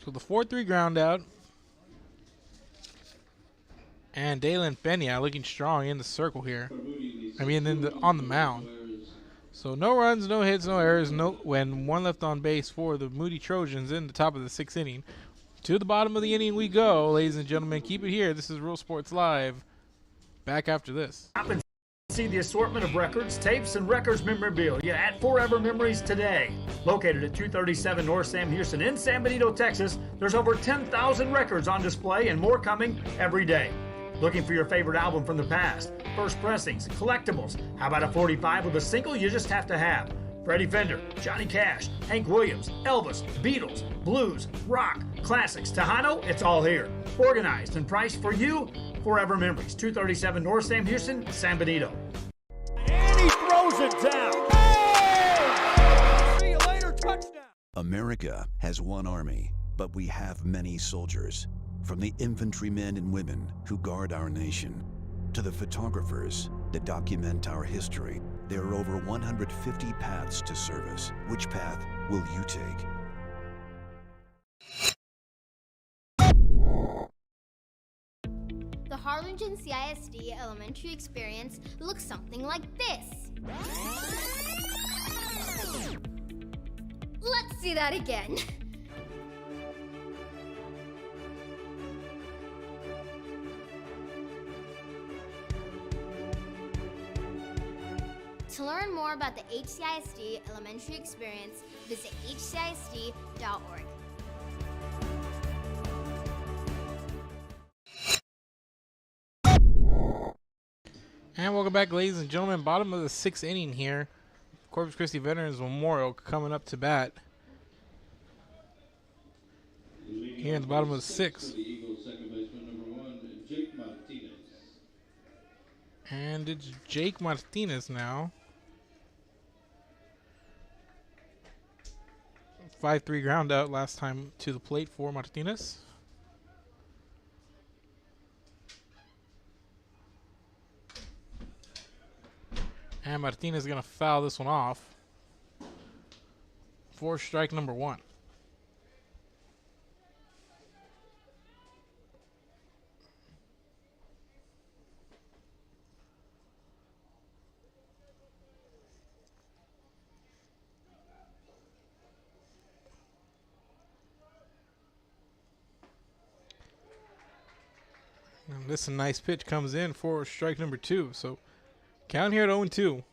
So the 4-3 ground out. And Dalen Pena looking strong in the circle here. I mean, on the mound. So no runs, no hits, no errors. When 1 left on base for the Moody Trojans in the top of the 6th inning. To the bottom of the inning we go, ladies and gentlemen. Keep it here. This is Real Sports Live. Back after this. See the assortment of records, tapes, and records memorabilia at Forever Memories today. Located at 237 North Sam Houston in San Benito, Texas, there's over 10,000 records on display and more coming every day. Looking for your favorite album from the past, first pressings, collectibles. How about a 45 with a single you just have to have? Freddie Fender, Johnny Cash, Hank Williams, Elvis, Beatles, blues, rock, classics, Tejano, it's all here. Organized and priced for you. Forever Memories, 237 North Sam Houston, San Benito. And he throws it down. Hey! See you later, touchdown. America has one army, but we have many soldiers. From the infantrymen and women who guard our nation, to the photographers that document our history, there are over 150 paths to service. Which path will you take? The Harlingen CISD elementary experience looks something like this. Let's see that again. To learn more about the HCISD elementary experience, visit hcisd.org. And welcome back, ladies and gentlemen. Bottom of the 6th inning here. Corpus Christi Veterans Memorial coming up to bat. Here in the bottom of the 6th. The Eagles second baseman number 1, Jake Martinez. And it's Jake Martinez now. 5-3 ground out last time to the plate for Martinez. And Martinez is going to foul this one off for strike number 1. And this a nice pitch comes in for strike number 2. So count here at 0-2.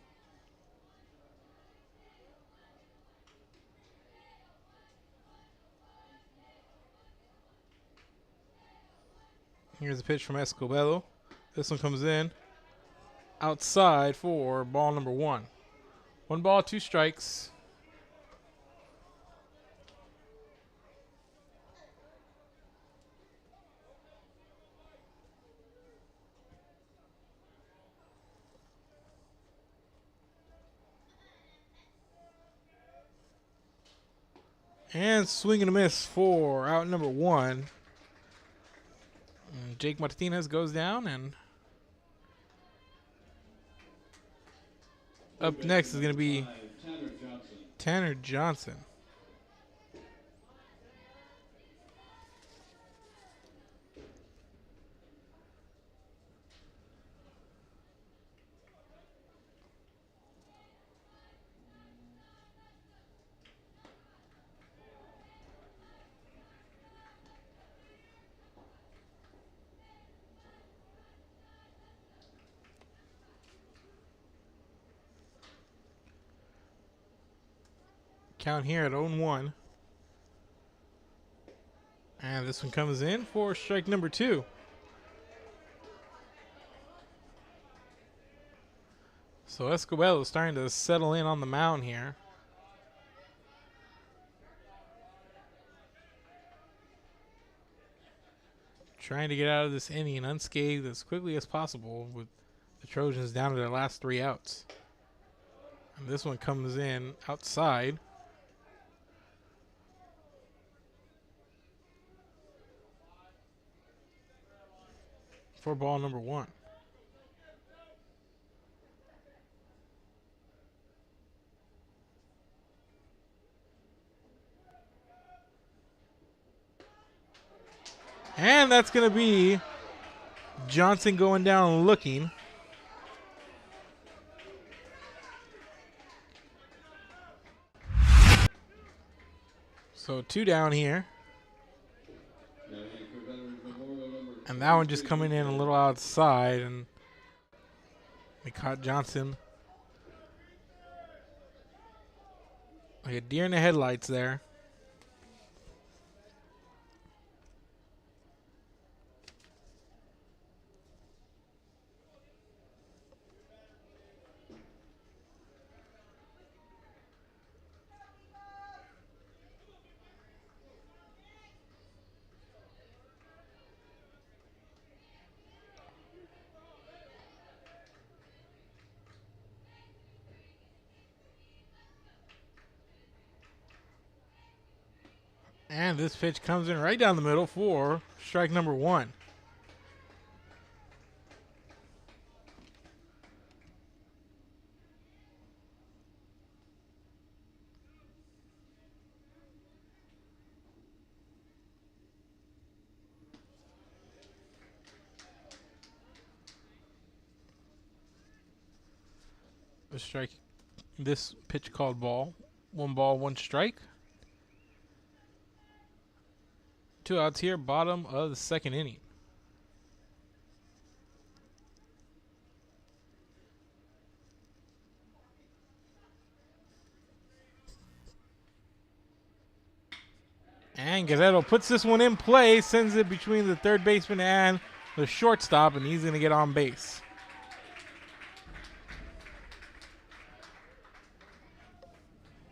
Here's a pitch from Escobedo. This one comes in outside for ball number 1. 1 ball, 2 strikes. And swing and a miss for out number 1. And Jake Martinez goes down, and up next is going to be Tanner Johnson. Count here at 0-1. And this one comes in for strike number 2. So Escobedo is starting to settle in on the mound here. Trying to get out of this inning unscathed as quickly as possible with the Trojans down to their last 3 outs. And this one comes in outside for ball number 1. And that's going to be Johnson going down looking. So 2 down here. And that one just coming in a little outside, and they caught Johnson like a deer in the headlights there. And this pitch comes in right down the middle for strike number 1. This pitch called ball. 1 ball, 1 strike. 2 outs here, bottom of the 2nd inning. And Guerrero puts this one in play, sends it between the 3rd baseman and the shortstop, and he's going to get on base.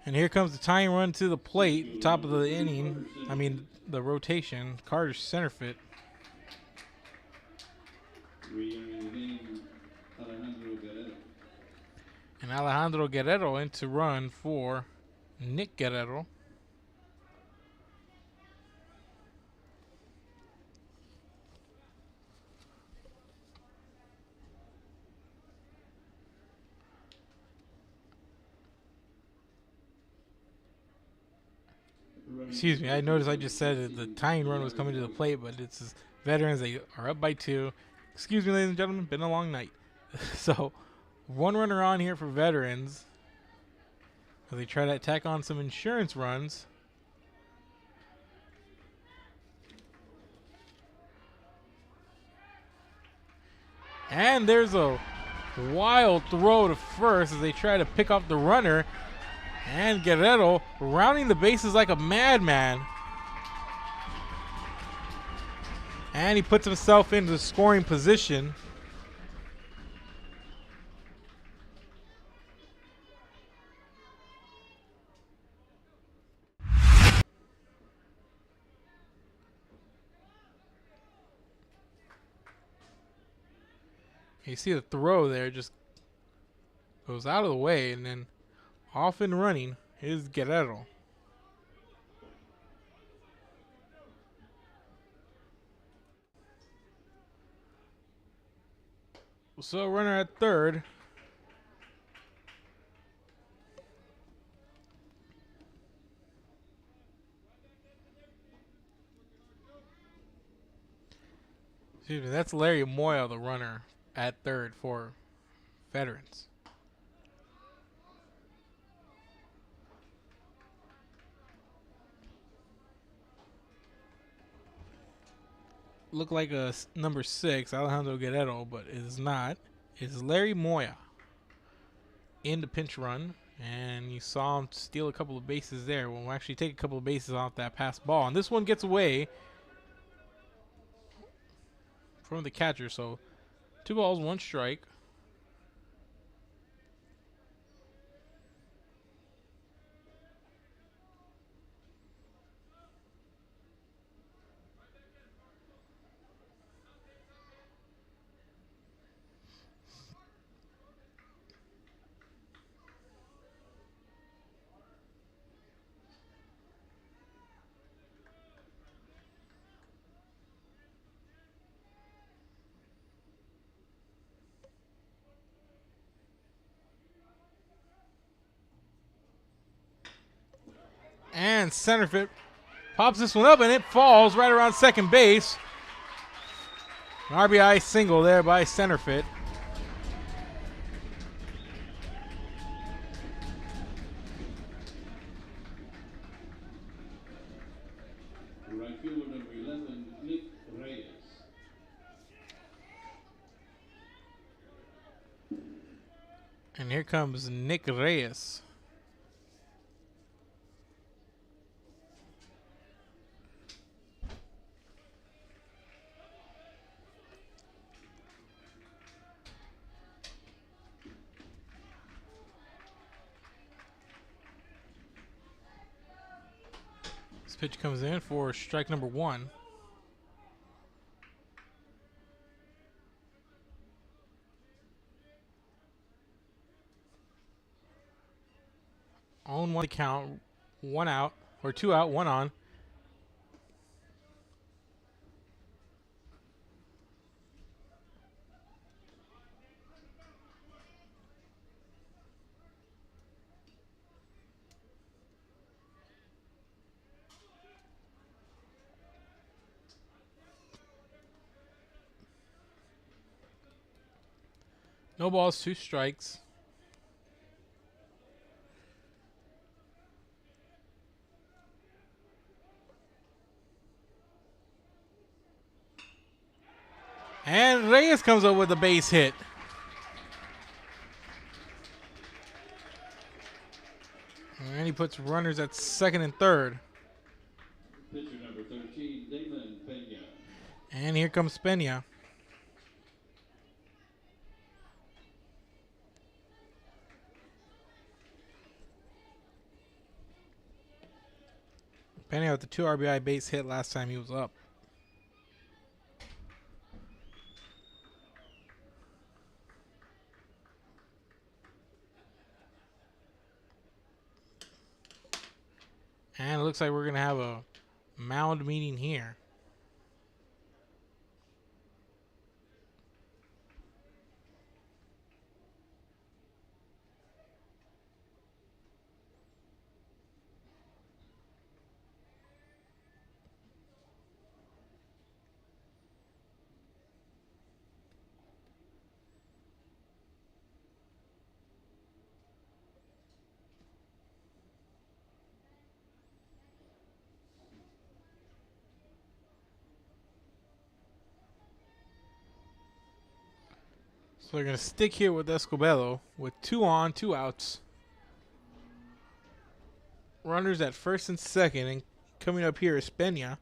And here comes the tying run to the plate, top of the inning. The rotation. Carter's center fit. And Alejandro Guerrero in to run for Nick Guerrero. Excuse me, I noticed I just said that the tying run was coming to the plate, but it's Veterans. They are up by 2. Excuse me, ladies and gentlemen, been a long night. So, 1 runner on here for Veterans as they try to tack on some insurance runs. And there's a wild throw to first as they try to pick off the runner. And Guerrero rounding the bases like a madman. And he puts himself into scoring position. You see the throw there, just goes out of the way, and then off and running is Guerrero. So runner at third. Excuse me, that's Larry Moya, the runner at third for Veterans. Look like a number 6, Alejandro Guerrero, but it is not. It's Larry Moya in the pinch run, and you saw him steal a couple of bases there. We'll actually take a couple of bases off that pass ball, and this one gets away from the catcher. So 2 balls, 1 strike. And center field pops this one up, and it falls right around second base. An RBI single there by center field. Right fielder number 11, Nick Reyes. And here comes Nick Reyes. This pitch comes in for strike number 1. On 1 count, 1 out, or 2 out, 1 on. No balls, 2 strikes. And Reyes comes up with a base hit. And he puts runners at second and third. Pitcher number 13, Damon Pena. And here comes Pena. Pena with the 2 RBI base hit last time he was up. And it looks like we're going to have a mound meeting here. So they're going to stick here with Escobedo with 2 on, 2 outs. Runners at first and second, and coming up here is Peña.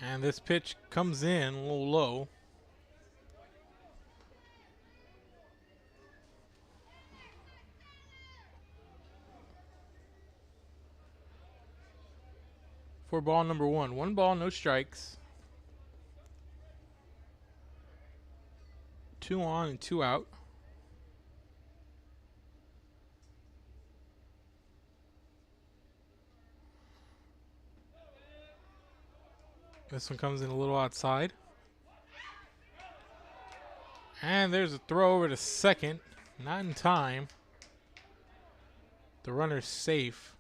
And this pitch comes in a little low. For ball number 1. 1 ball, no strikes. 2 on and 2 out. This one comes in a little outside. And there's a throw over to second. Not in time. The runner's safe.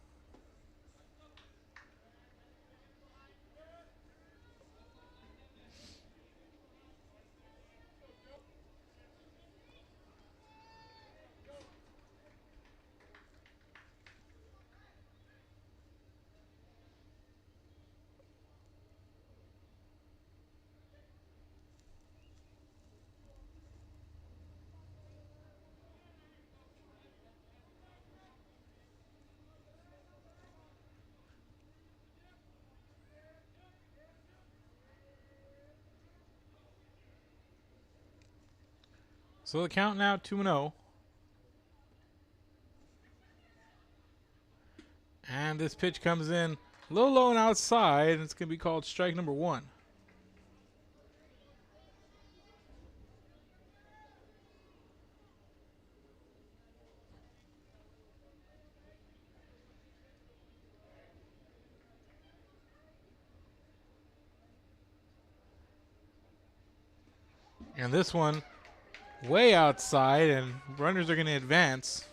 So the count now 2-0. And this pitch comes in a little low and outside, and it's going to be called strike number 1. And this one way outside, and runners are going to advance.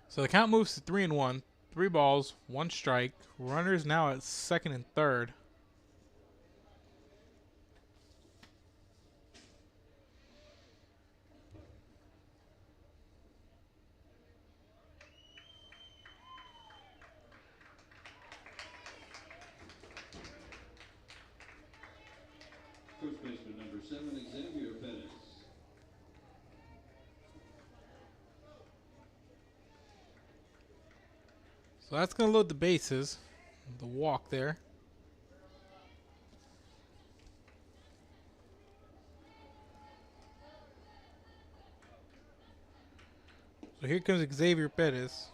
So the count moves to 3-1. 3 balls, 1 strike. Runners now at second and third. First baseman number 7, Xavier Pettis. So that's going to load the bases. The walk there. So here comes Xavier Pettis.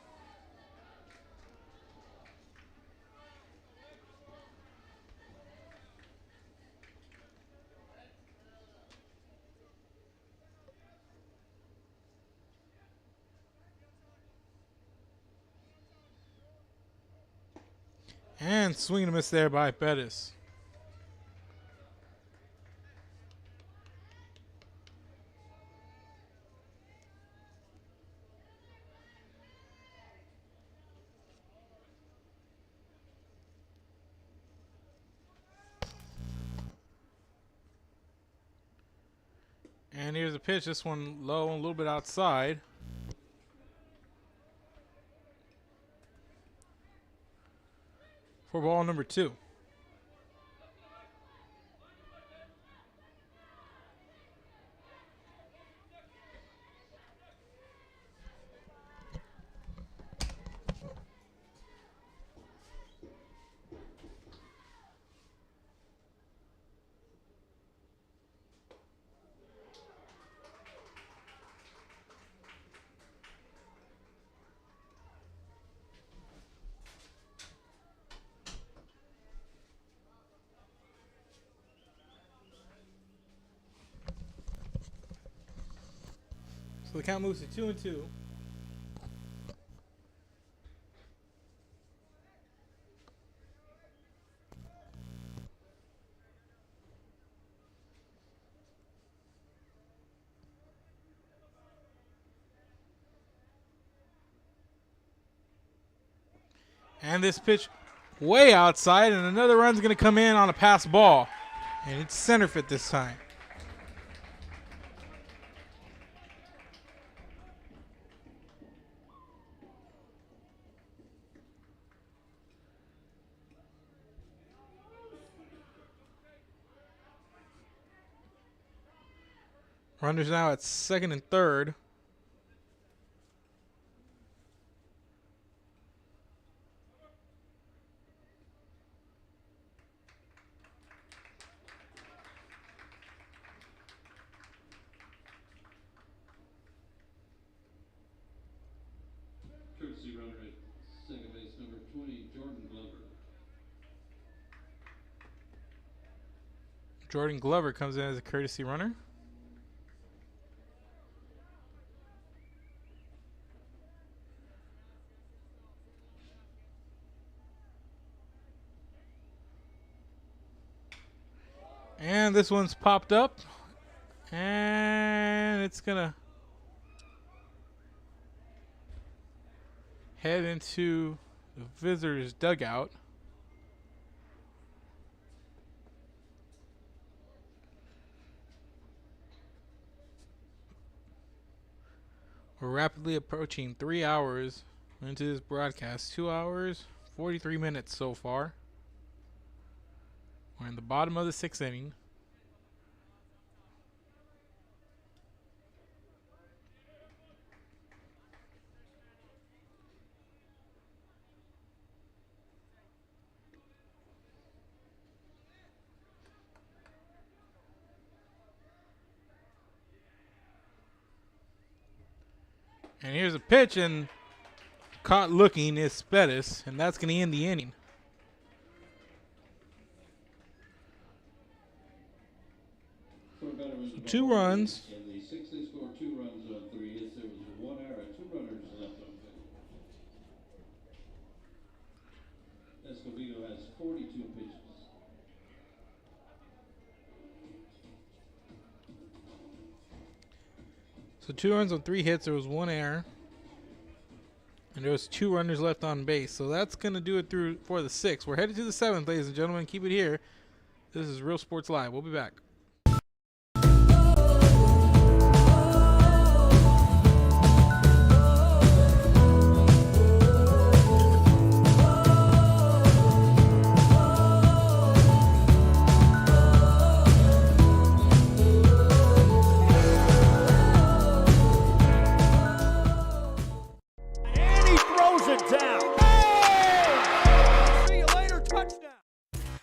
And swing and a miss there by Pettis. And here's a pitch. This one low, a little bit outside. For ball number 2. So the count moves to 2-2. And this pitch way outside, and another run's going to come in on a pass ball. And it's center fit this time. Runners now at second and third. Courtesy runner at second base, number 20, Jordan Glover. Jordan Glover comes in as a courtesy runner. And this one's popped up. And it's going to head into the visitor's dugout. We're rapidly approaching 3 hours into this broadcast. 2 hours, 43 minutes so far. We're in the bottom of the sixth inning. And here's a pitch, and caught looking is Spettis, and that's going to end the inning. So 2 runs. In the sixth, they scored 2 runs on 3 hits. There was 1 error, 2 runners left on base. Escobedo has 42 pitches. So 2 runs on 3 hits. There was 1 error. And there was 2 runners left on base. So that's going to do it through for the 6th. We're headed to the 7th, ladies and gentlemen. Keep it here. This is Real Sports Live. We'll be back.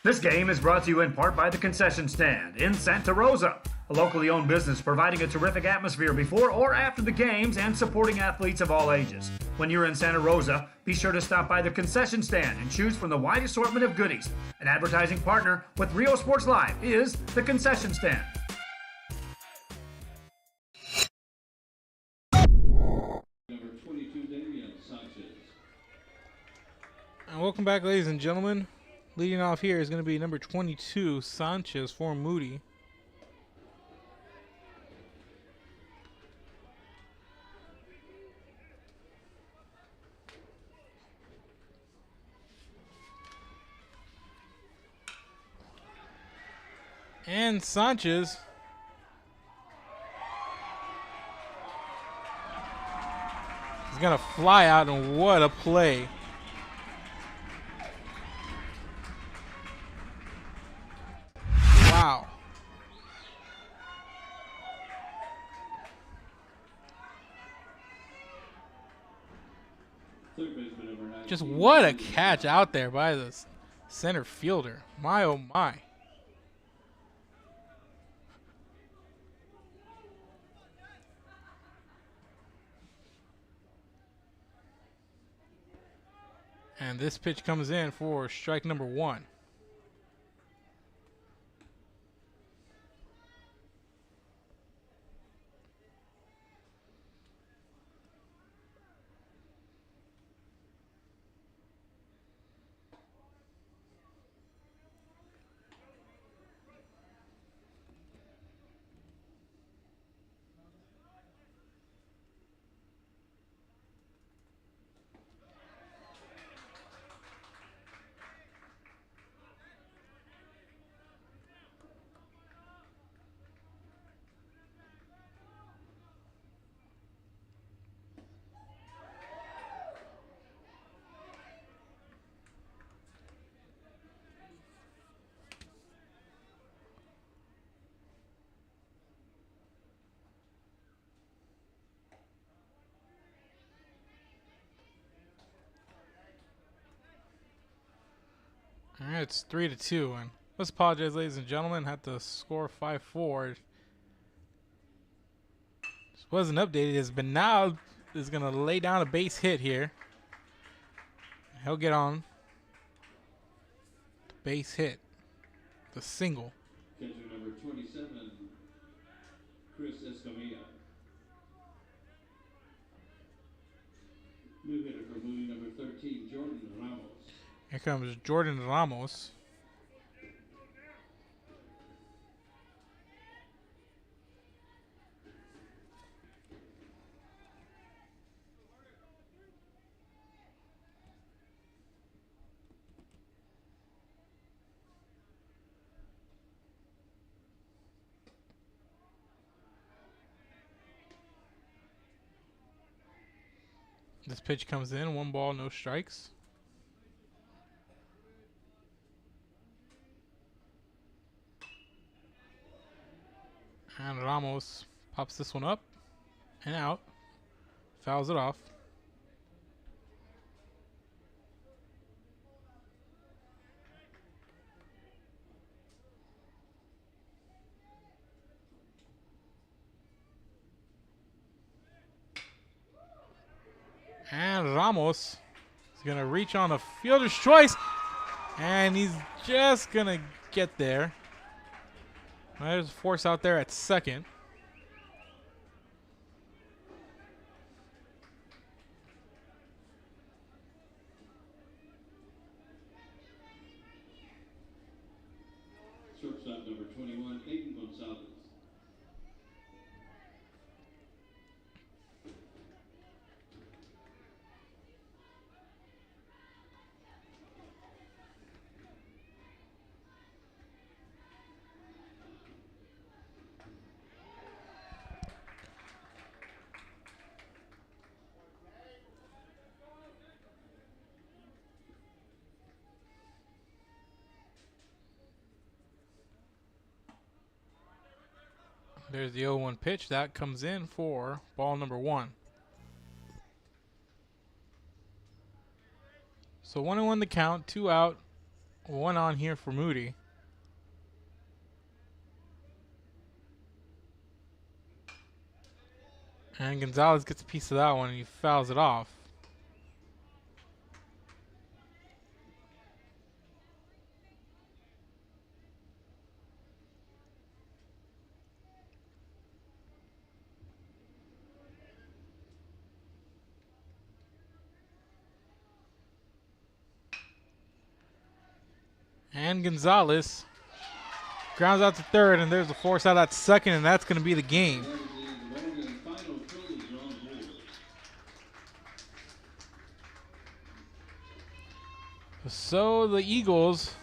This game is brought to you in part by the Concession Stand in Santa Rosa, a locally owned business providing a terrific atmosphere before or after the games and supporting athletes of all ages. When you're in Santa Rosa, be sure to stop by the Concession Stand and choose from the wide assortment of goodies. An advertising partner with Rio Sports Live is the Concession Stand. Number 22, Damian Sanchez. And welcome back, ladies and gentlemen. Leading off here is going to be number 22, Sanchez for Moody. And Sanchez is going to fly out, and what a play. Wow. Just what a catch out there by the center fielder. My, oh my. And this pitch comes in for strike number 1. All right, it's 3-2, and let's apologize, ladies and gentlemen. Had to score 5-4. This wasn't updated. It's been now is gonna lay down a base hit here. He'll get on the base hit, the single. Catcher number 27, Chris Escamilla. New hitter for Moody, number 13, Jordan Ramos. Here comes Jordan Ramos. This pitch comes in, 1 ball, no strikes. And Ramos pops this one up and out. Fouls it off. And Ramos is going to reach on a fielder's choice. And he's just going to get there. There's a force out there at second. Shortstop number 21, Aiden Gonzalez. There's the 0-1 pitch. That comes in for ball number 1. So 1-1 the count, 2 out, 1 on here for Moody. And Gonzalez gets a piece of that one and he fouls it off. And Gonzalez grounds out to third, and there's a force out at second, and that's going to be the game. So the Eagles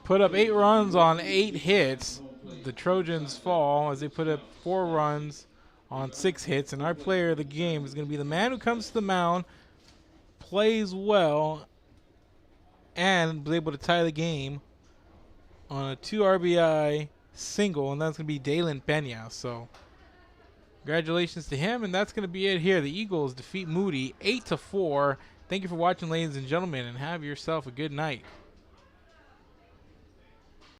put up 8 runs on 8 hits. The Trojans fall as they put up 4 runs on 6 hits, and our player of the game is going to be the man who comes to the mound, plays well, and was able to tie the game on a 2 RBI single, and that's going to be Dalen Pena. So congratulations to him, and that's going to be it here. The Eagles defeat Moody 8-4. Thank you for watching, ladies and gentlemen, and have yourself a good night.